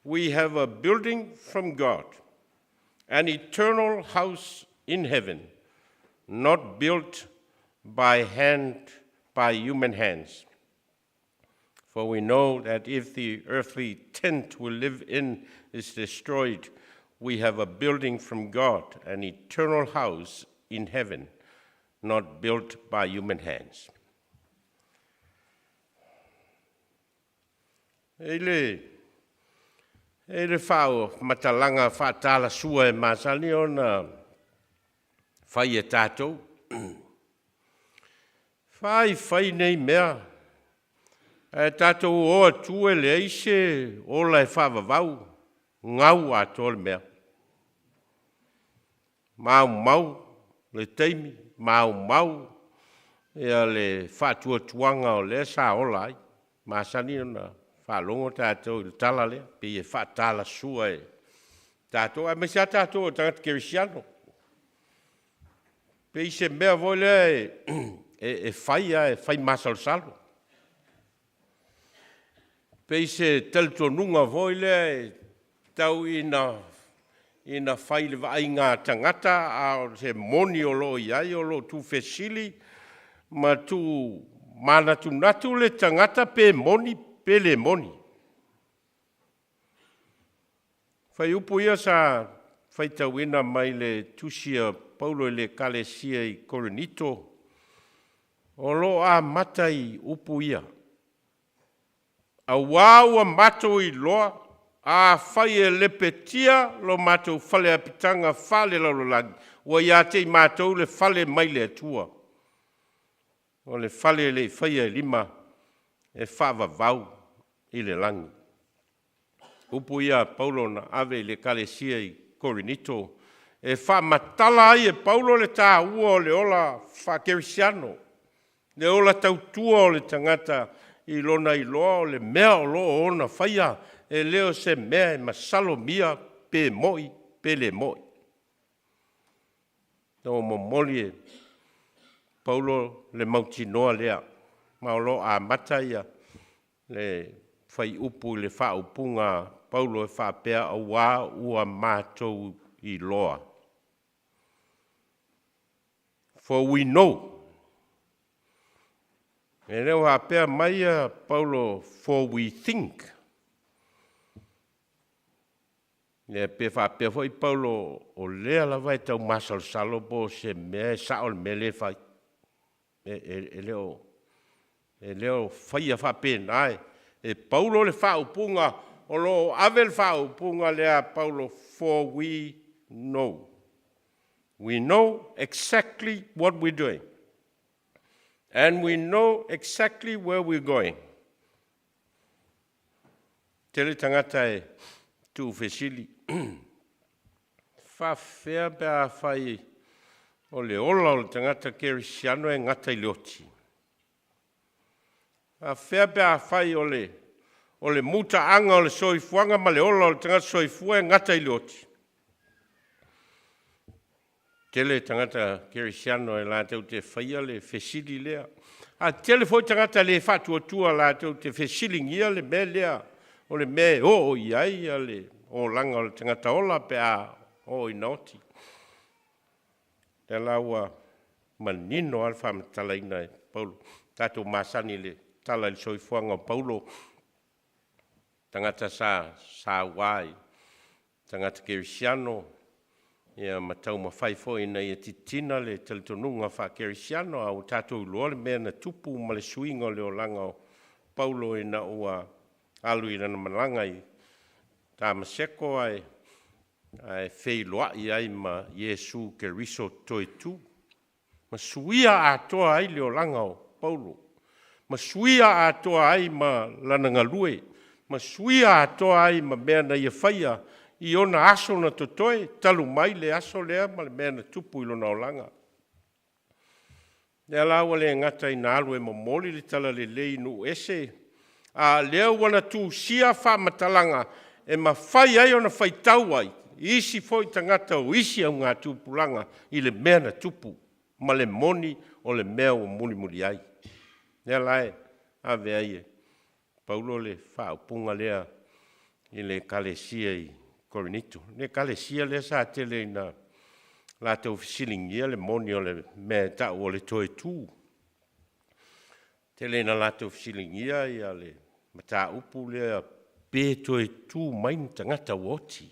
we have a building from God, an eternal house in heaven, not built by human hands. For we know that if the earthly tent we live in is destroyed, we have a building from God, an eternal house in heaven, not built by human hands. Ele whao matalanga whaatala sua e masani o na whai e tātou. Whai nei mea. E tātou oa tue le eise o lai whawawau. Ngau a tole mea. Mau le teimi, mau ea le whaatua tuanga o le sa o lai. Masani o na whalongo tātou i tala lea, pe e whaatala sua e tātou. A mesa tātou o tangata kerisiano. Pe i se mea voi lea e whai masalsalo. Pe i se teletonunga voi lea tau ina whai le vai ngā tangata a se moni o lo iai o lo tu fesili ma tu mana tu natu le tangata pe moni pele moni. Whai upu ia sa whai tauina mai le tusia Paulo le kalesia i Korinito. O lo a matai upu ia. A wāua mato i loa. A whai e lepetia lo mato whale apitanga whale lalolani. Wa ia te mato le whale mai le atua. O le whale le whai e lima e whawa vau i le langi. Upu ia Paulo na ave le kalesia i Korinito. E wha matala ai e Paulo le tā ua o le ola wha kerisiano. Le ola tautua o le tangata i lona i loa o le mea o loa ona whaia. E leo se mea e masalo mia pe moi, pe le moi. Tau momoli e Paulo le mautinoa lea. Maolo a mataia le whai upu le wha upunga Paulo e wha pea a wā ua mātou i loa. For we know. E leo ha pea maia Paulo, for we think. Le pe fa pe foi Paulo o le la vai tau masal salo po se me saol mele fai e leo fai fa pe nai e Paulo le fa upunga o lo avel fa upunga le a Paulo for we know exactly what we're doing and we know exactly where we're going. Tele tangata e tu fesili fa fea bea fai o le ola o le tangata kerisiano e ngata i leoti. Fa fea bea fai o le muta anga o le soifuanga ma le ola o le tangata soifua e ngata i leoti. Tele tangata kerisiano e la tau te faia le fesili lea. A tele foi tangata le fatuatua la tau te fesili ngia le me lea. O le me o iai le o langa o le tangata ola pe a o inoti. Te laua manino alfa matalaina e Paulo. Tato masani le tala le soifuanga o Paulo. Tangata sa wai. Tangata kerisiano. Ia matau mawhai fo ina ia titina le teletonunga wha kerisiano au tato uloa le mea na tupu ma le suinga o le o langa o Paulo ina ua alu ina na malanga i tā maseko ai whei loai ai ma Iesu ke riso toi tu. Ma suia atoa ai leo langa o Paulo. Ma suia atoa ai ma lananga lue. Ma suia atoa ai ma mea na ia whaia i ona aso na totoe talu mai le aso lea ma le mea na tupu ilo na o langa. Lea lawa le ngata i na alu e mamoli le tala le lei nu ese. A lea wana tu sia wha matalanga e ma whai ai ona whai tau ai. Isi foi tangata o isi au ngā tupulanga i le mea na tupu. Ma le moni o le mea o muli muli ai. Lea lae, ave ai e. Paulo le wha upunga lea i le kalesia i Korinito. Le kalesia lea sa tele na la tau fisilingia le moni o le mea tau o le toe tū. Tele na la tau fisilingia i a le mata upu lea pe toe tū main tangata woti.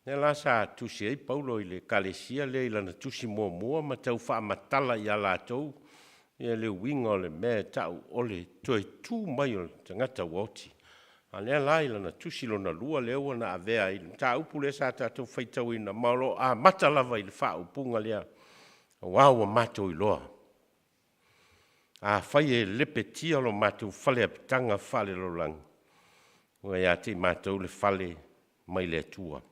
Ne la sa tusi ai Paulo i le kalesia le i lana tusi mua ma tau wha matala i a lātou. Ia le winga o le mea tau o le toi tū mai o tangata wauti. A lea lai lana tusi lona lua leo wana a vea i ta upu le sa tātou whaitau ina maolo a matalava i le wha upunga lea. Wau a mātou i loa. A whai e lepe tia lo mātou whale a pitanga whale lo lang. Ua ia te mātou le whale mai le tua.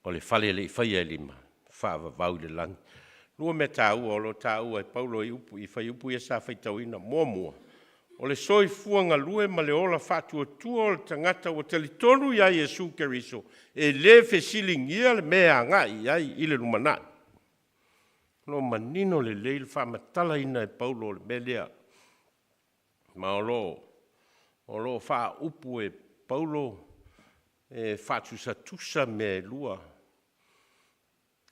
O le whale le whai e lima. Whaava vau le lang. Lua me tāua o lo tāua e Paulo i upu i whai upu i sa whaitau ina mua. O le soi fuanga lue ma le ola whatua tua o le tangata o telitonu ia Jesu Keriso. E le fesilingia le mea ngai ai i le lumanai. Lo manino le leil whamatala ina e Paulo le melea. Ma o lo wha upu e Paulo e whatusa me lua.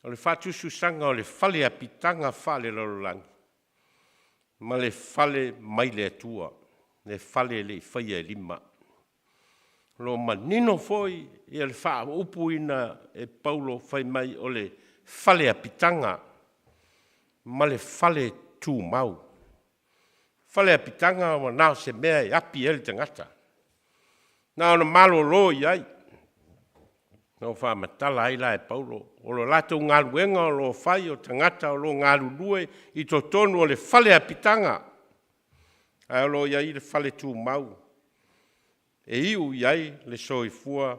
O le whatususanga o le whale a pitanga whale lalolangi. Ma le whale mai le atua. Le whale le whaia lima. Lo manino foi i le wha upu ina e Paulo whai mai o le whale a pitanga. Ma le whale tū mau. Whale a pitanga o nao se mea i api ele tangata. Nao na malo lo i ai. Nao wha matala ai la e Paulo. O lo lato ngā luenga o lo whai o tangata o lo ngā lulue i to tonu o le whale a pitanga. Ai o lo i ai le whale tū mau. E iu i ai le soi fua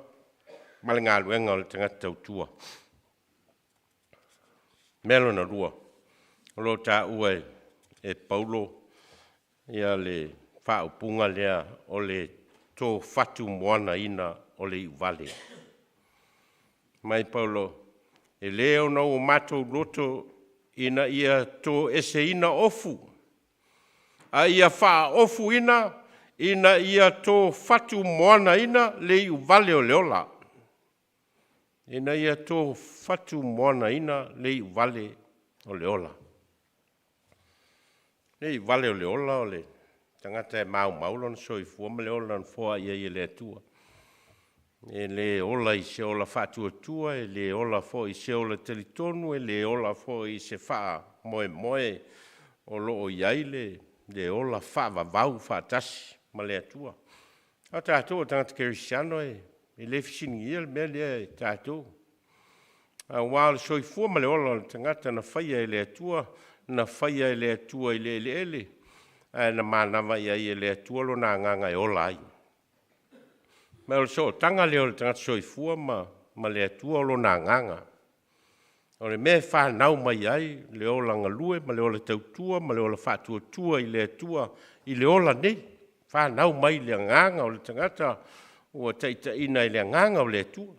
ma le ngā luenga o le tangata utua. Melo na rua. O lo tā ue e Paulo ia le whaupunga lea o le tō whatu moana ina o le vale. Mai Paulo, e leo no o matou loto ina ia tō ese ina ofu. A ia wha ofu ina ia tō whatu moana ina le vale o leola. Ina ia tō whatu moana ina le vale o leola. Nei vale o le ola o le tangata e mau lon soi fua ma le ola an fua ia i le atua. E le ola i se ola whatua tua, e le ola fo i se ola telitonu, e le ola fo i se wha moe o loo i aile, le ola wha vavau wha tasi ma le atua. A tātou tangata kerisiano e le fisini ia le mea lea e tātou. A wā le soi fua ma le ola tangata na whaia e le atua, na whaia e le atua i le ele. Na mānawa ia i le atua lo nā nganga e ola ai. Me o le so tanga leo le tangata soifua ma le atua lo nā nganga. O le me whanau mai ai, le ola ngalue, ma le ola tautua, ma le ola whatua tua i le atua, i le ola nei. Whanau mai le nganga o le tangata, ua taita ina i le nganga o le atua.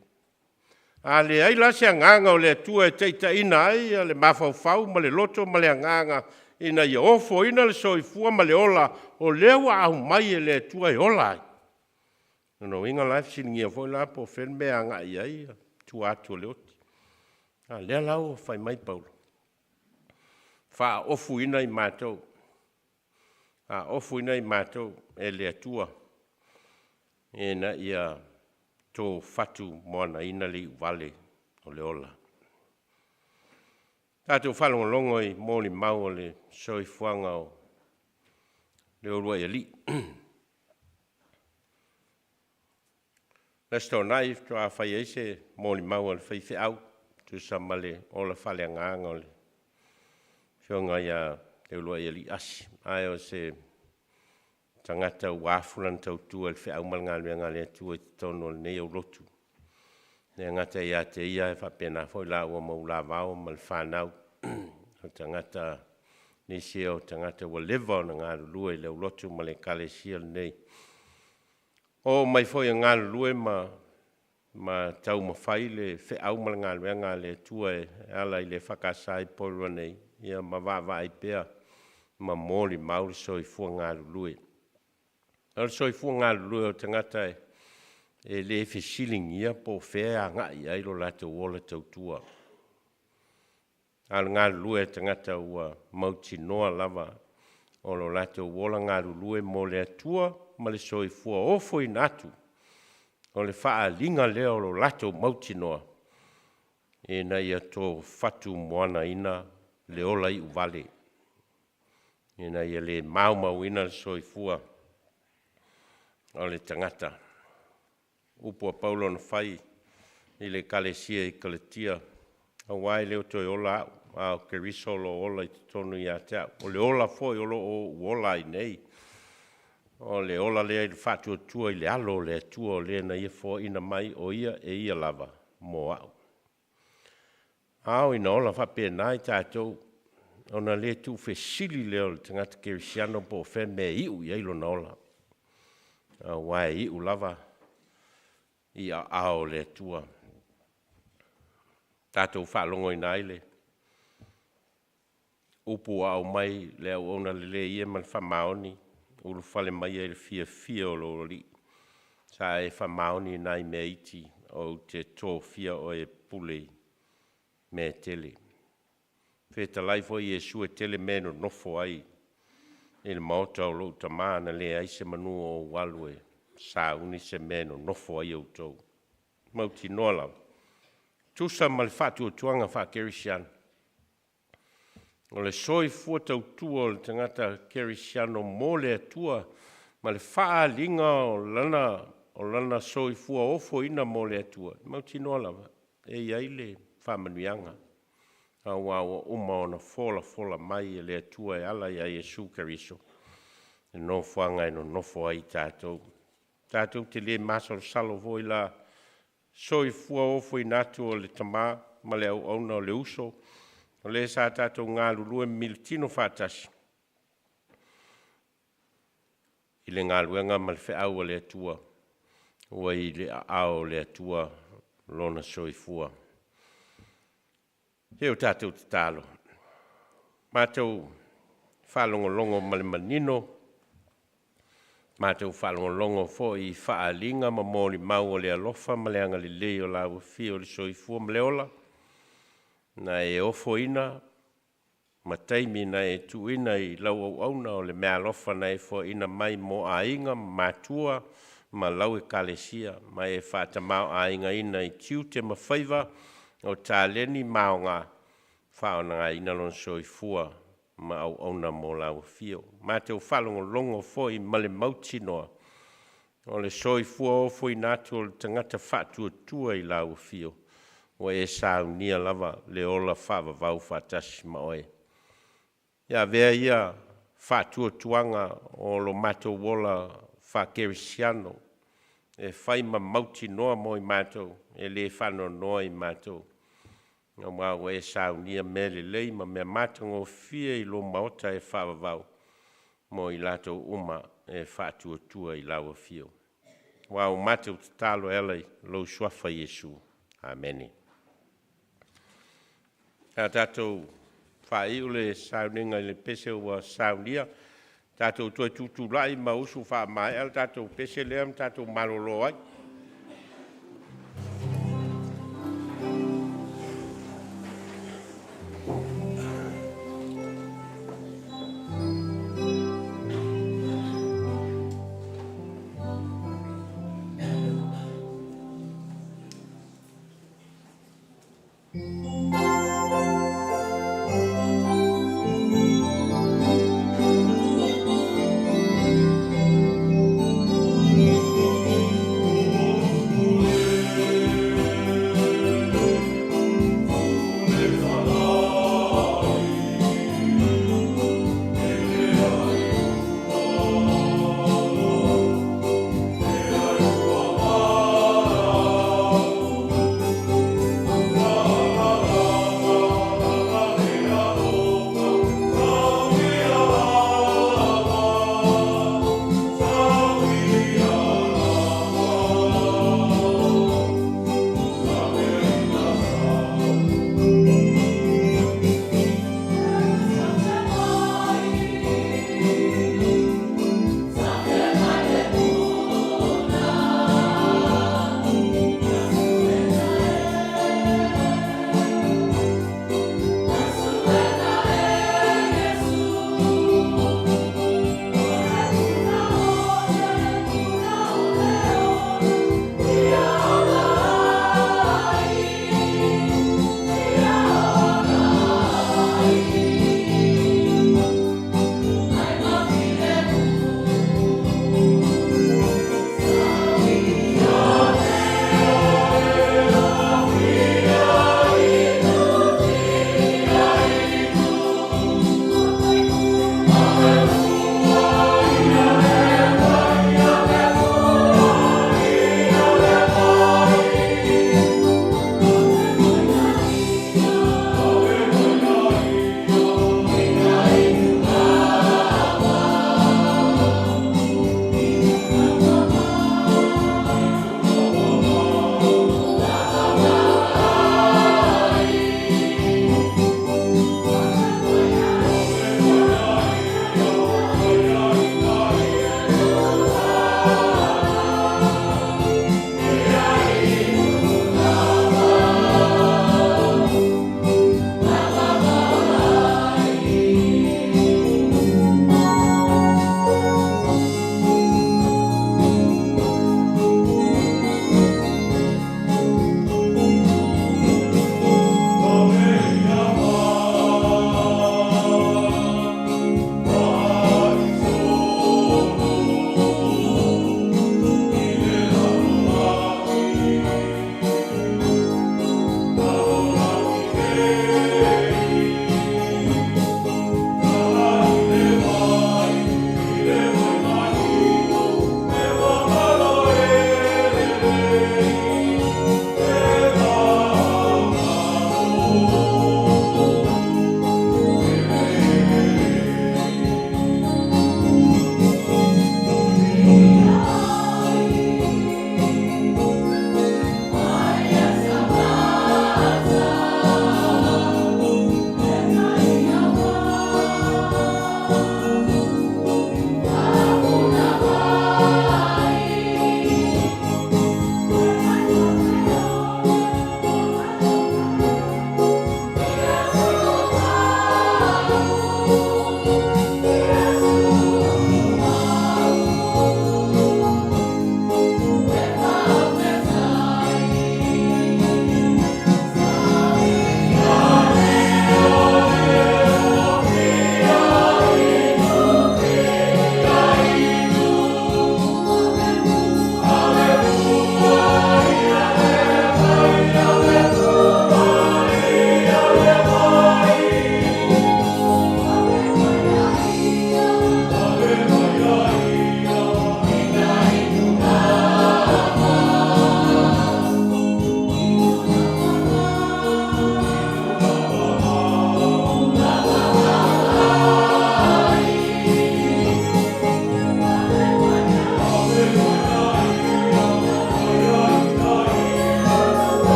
A le ai lasi a nganga o le atua e teita ina ai, a le mawhauwhau, ma le loto, ma le nganga, ina i ofo ina le soifua, ma le ola, o lewa au mai e le atua e ola ai. No inga life siningia foi la po fen me anga i ai, tu atu le oti. A lea lau fai mai Paulo. Fa ofu ina i mātou. A ofu ina i mātou e le atua. E na ia tō fatu moana ina li vale o le ola. Tātou whalongo i mōni mau o le soifuanga o le orua i ali. Lesto nai to a fai ese mōni mau o le whaiwhi au. Tu sa male o le whale nganga o le whionga ia te orua i ali asi. Ai o se tangata wafulan tau tua le whiau malanga ngā le tua i tono le nei au lotu. Ne ngata ia te ia e whapena foi la ua mau la vau ma le whanau. Tangata ni se o tangata wa lewa na ngā lua i le au lotu ma le kale sia nei. O mai foi ngā lua ma tau mawhai le whiau malanga le tua e ala i le whakasai porua nei. Ia ma wawa i pēr ma mōri mauri soi fua ngā lua. Al soi fu ngā lua o tangata e le fesiling ia po whea ngā i airo la te wola tau tua. Al ngā lua e tangata ua mauti noa lava o lo la te wola ngā lua mo le atua ma le soi fua ofo i natu. O le whaalinga leo lo lato mautinoa. E na ia tō whatu moana ina le ola i uvale. E na ia le maumau ina le soifua o le tangata. Upua Paulo na whai i le kalesia i kaletia. A wai leo toi ola au ke risolo ola i tonu i atea. O le ola foi olo o ola i nei. O le ola lea i le whatu tua i le alo le tua o lea na ia fo ina mai o ia e ia lava mo au. Au ina ola whape nai tātou ona le tu fesili leo le tangata kerisiano po fe me iu i eilo na ola. A wai iu lava i a ao le tua. Tātou whalongo i naile. Upu au mai le au ona le ia man whamaoni. Ulu whale mai e le fia o lo li. Sa e whamaoni nai me iti o te tō fia o e pulei me tele. Wheta lai fo i e sue tele meno nofo ai. E le maota o lo tamana le aise manu o walue. Sa uni se meno nofo ai au tau. Mauti nola. Tusa ma le whatu o tuanga wha kerisiano. O le soi fua tau tua o le tangata kerisiano mo le atua. Ma le wha linga o lana soi fua ofo ina mo le atua. Mauti nola. E iai le whamanuianga. A wawa uma ona fola mai e le atua e ala ia Jesu Keriso. E no whanga e no nofo ai tātou. Tātou te le masalo salo voi la soi fua ofo i natu o le tamā, ma le au auna o le uso. O le sa tātou ngā lulue militino whātasi. I le ngā luenga ma le whiau o le atua. Ua i le ao le atua lona soi fua. Heo tātou te tālo. Mātou whalongolongo ma le manino. Mātou whalongolongo fo i whaalinga ma mōri mau o le alofa ma le anga le leo la uwhi o le soifua ma le ola. Na e ofo ina, ma taimi na e tu ina i lau au auna o le mea alofa na e fo ina mai mo a inga mātua ma lau e kalesia ma e whātamau a inga ina i tiu te mawhaiva o tā leni maonga whaona ngā ina lon soifua ma au auna mo lau fio. Ma te o whalongo longo fo i male mauti noa. O le soifua o fo i nātu o le tangata whātua tua i lau fio. O e sāu nia lava le ola whawa vau whātasi ma oe. Ia vea ia whātua tuanga o lo mato wola whakerisiano. E whaima mauti noa mo i mātou. E le whano noa i mātou. Ngā mā o e sāu nia mele lei ma mea mātango fia i lo maota e whawa vau. Mo i lato uma e whātua tua i laua fio. Wau mātou te talo elai lo suafa Jesu. Ameni. A tātou whai ule sauninga le pese ua saunia. Tātou toi tutu lai ma usu wha mai. Al tātou pese leam tātou malolo ai.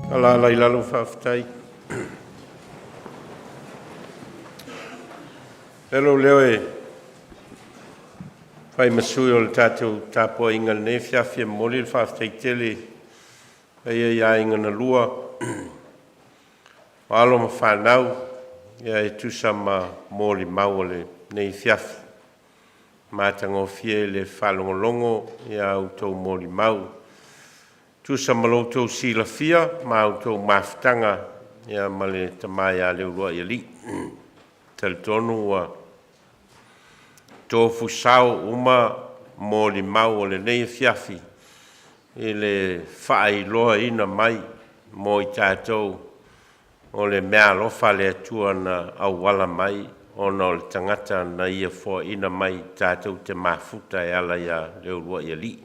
Ala lai lalo whawhtai. Hello leo e. Whai masui o le tātou tāpua inga ne whiawhia moli le whawhtai tele. Ia ia inga na lua. Alo ma whanau. Ia e tusa ma moli mau le nei whiawhi. Mātango fie le whalongolongo. Ia autou moli mau. Tusa maloutou sila fia, ma autou mafutanga, ia ma le tamai a leo roa ia li. Talitonu ua tofu sao uma mo li mau o le nei fiafi. I le whaai loa ina mai mo i tātou o le mea lofa le atua na awala mai ona o le tangata na ia fo ina mai tātou te mafuta e ala ia leo roa ia li.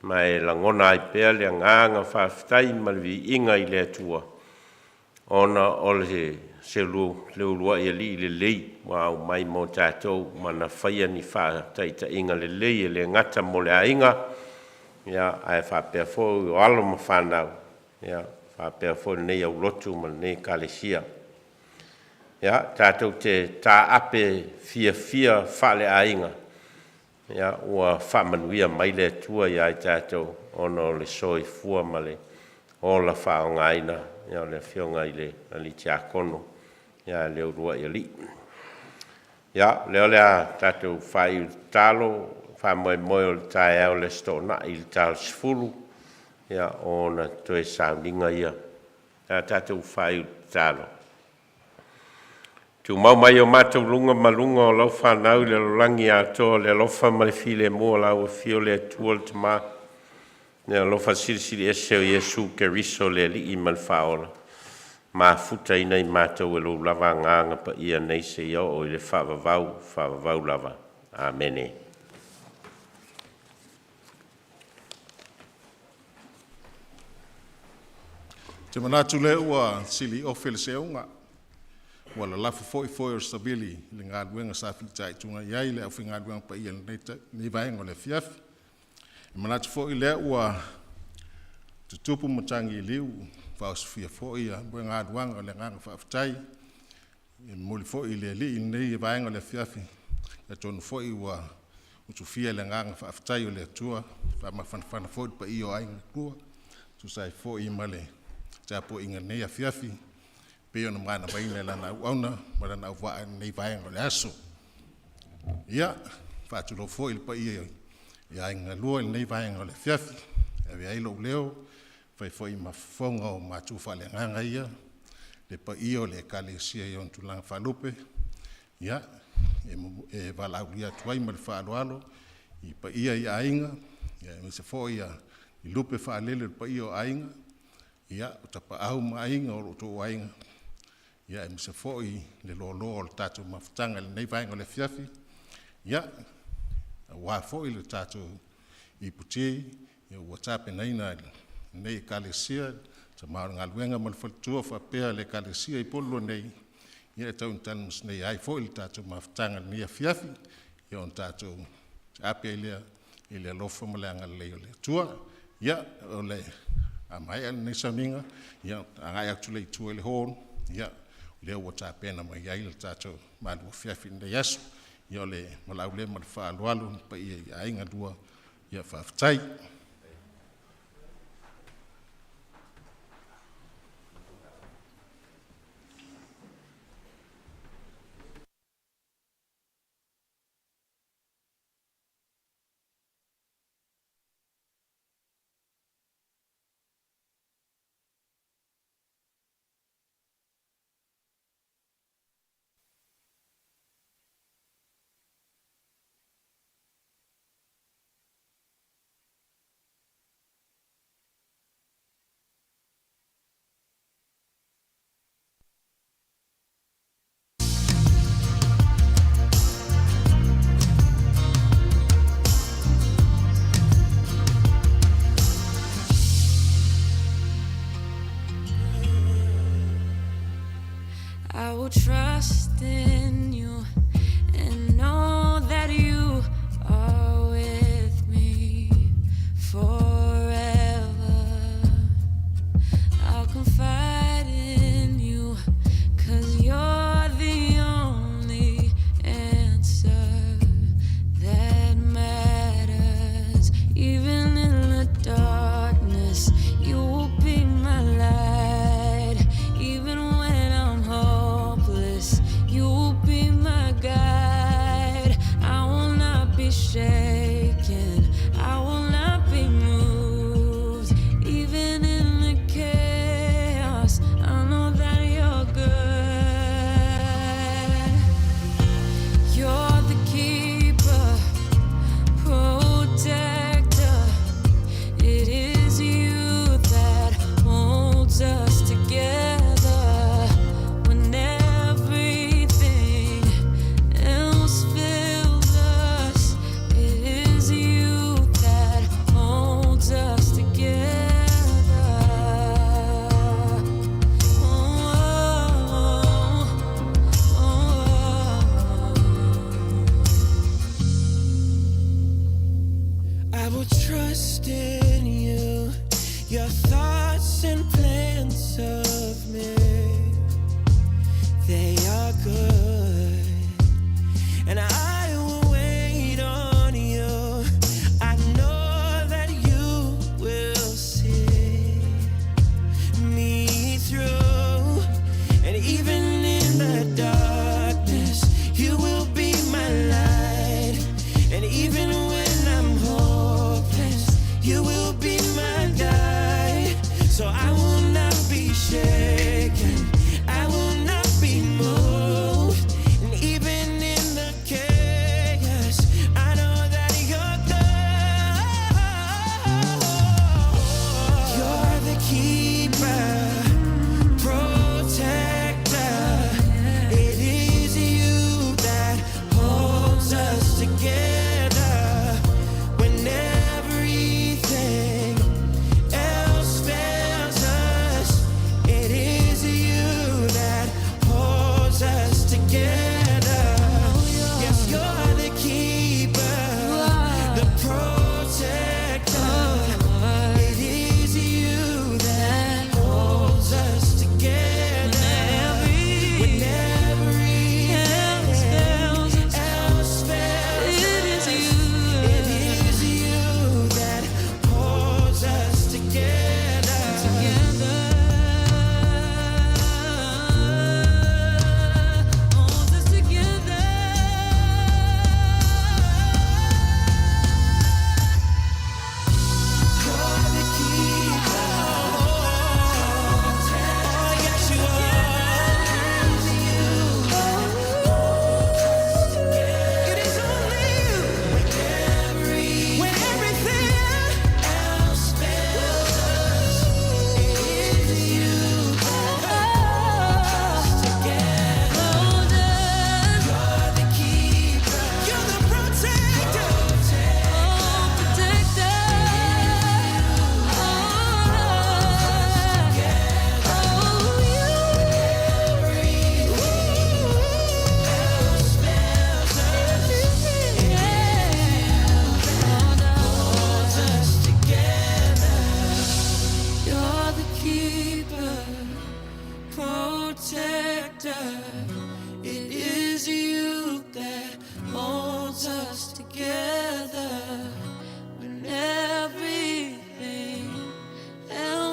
Ma e langona ai pea le nganga whawhtai ma le inga i le atua. Ona o le se leo lua i li le lei wa au mai mo tātou ma na whaia ni whawhtai ta inga le lei e le ngata mo le ainga. Ia ai whapea fo o alo ma whanau. Ia whapea fo nei au lotu ma nei kalesia. Ia tātou te tā ape fia whale ainga. Ia ua whamanuia mai le tua ia i tātou ono le soi fua ma le o la whaonga aina ia le whionga i le ali tia kono ia le urua i li. Ia leo lea tātou whai talo whamoe moe o le tae au le stona i le talo sifuru ia o na toe soundinga ia. Ia tātou whai talo. Tu mau mai o mātou lunga malunga o lau whanau le lorangi a toa le lofa ma le file mua lau o fio le atua le tama. Le lofa sirisiri ese o Yesu ke riso le li i mal whaola. Ma futa i nei mātou e lo lava nganga pa ia nei se iau o i le whavavau lava. Amene. Te manatu le ua sili o fele se unga. Wala lafu foi o stabili le ngā duenga sa whitai tunga iai le au whi ngā duenga pa ia ni vaenga o le fiafi. E manatu foi le ua tutupu matangi i liu whao sifia foi ia bue ngā duenga o le nganga whaafitai. E muli foi le li i nei vaenga o le fiafi. E tonu foi ua utufia le nganga whaafitai o le atua. Wha mawhanawhana foi pa i o ainga kua. Tusai foi ma le tapo inga nei a fiafi. Peo na mana vai le lana uauna, ma lana ua nei vaenga o le aso. Ia, whaatulo fo il pa ia inga lua il nei vaenga o le fiafi. Ewe ailo leo, whai fo i mafonga o matufa le nganga ia, le pa ia o le kalesia i on tulanga whalupe. Ia, e walau lia tuai ma le whaalualo, i pa ia i ainga, ia me se fo ia i lupe whaalele pa ia o ainga. Ia, o tapa au ma ainga o roto ainga. Ia e mse foi le lolo o le tātou mawhitanga le nei vaenga le fiafi. Ia, wā foi le tātou i puti, ia ua tāpe naina nei kalesia, ta maara ngā luenga ma le whalitua whapea le kalesia i polo nei. Ia e tau ntana mas nei ai foi le tātou mawhitanga le nei fiafi, ia on tātou apea i le lofa ma le anga leo le tua. Ia, o le amai ane nei sauninga, ia angai atu le tua le horo, ia, leo wa ta pena mai ai le tato ma lu fiafi de yasu yo le malau le ma fa alu pa ia ai nga dua ia fa ftai. I will trust in you and know that you are with me forever.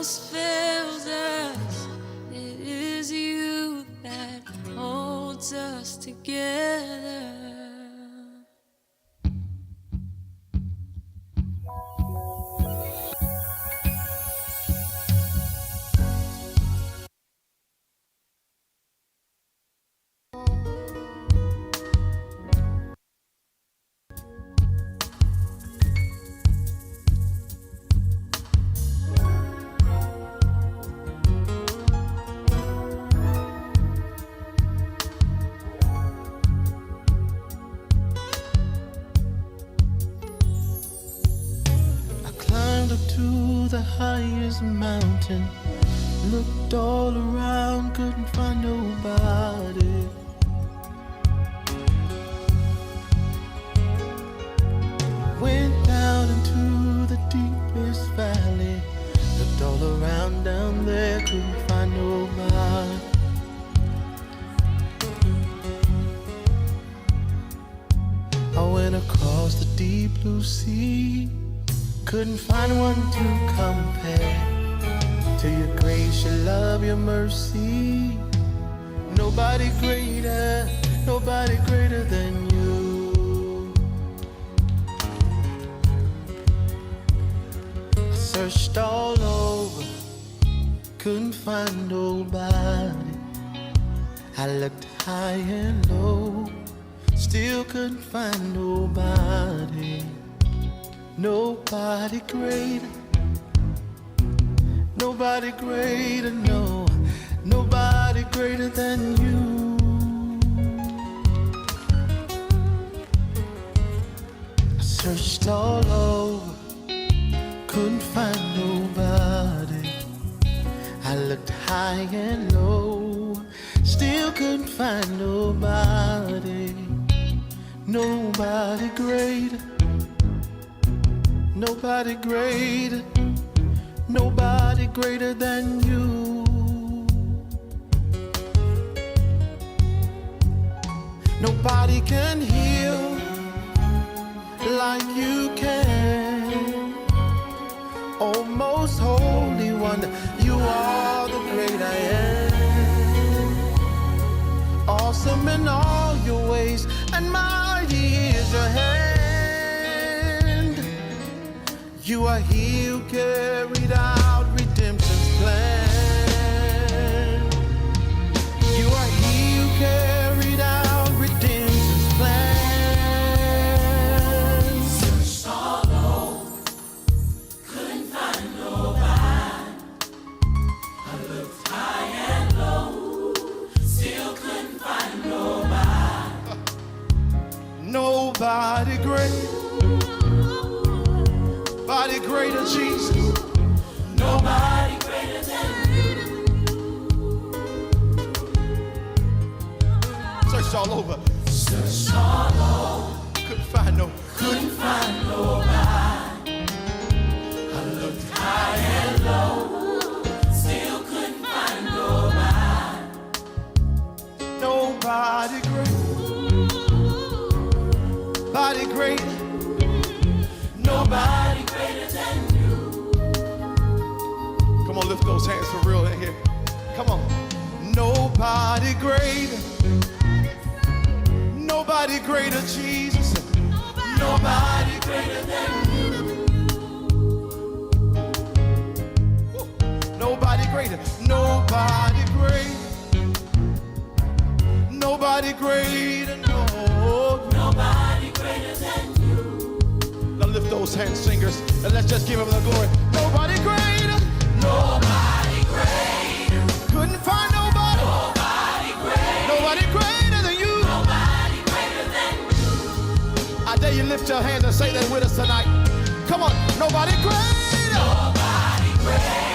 else fails us, it is you that holds us together. To the highest mountain, looked all around, couldn't find nobody. Went down into the deepest valley, looked all around down there, couldn't find nobody. I went across the deep blue sea, couldn't find one to compare to your grace, your love, your mercy. Nobody greater than you. I searched all over, couldn't find nobody. I looked high and low, still couldn't find nobody. Nobody greater, nobody greater, no, nobody greater than you. I searched all over, couldn't find nobody. I looked high and low, still couldn't find nobody. Nobody greater, nobody greater, nobody greater than you. Nobody can heal like you can. Oh, most holy one, you are the great I am. Awesome in all your ways, and mighty is your hand. You are he who carried out redemption's plan. You are he who carried out redemption's plan. Searched all over, couldn't find nobody. I looked high and low, still couldn't find nobody. Nobody great, nobody greater, Jesus. Nobody greater than you. Searched all over, Searched all over, couldn't find no, couldn't find nobody. I looked high and low, still couldn't find nobody. nobody great, nobody great, Nobody greater than you. Come on, lift those hands for real in here. Come on. Nobody greater, nobody greater, Jesus. Nobody greater than you. Nobody greater, nobody greater, nobody greater, no. Nobody greater than you. Now lift those hands, singers, and let's just give him the glory. Nobody greater, Nobody greater. couldn't find nobody. Nobody greater. Nobody greater than you. Nobody greater than you. I dare you lift your hands and say that with us tonight. Come on, nobody greater. Nobody greater.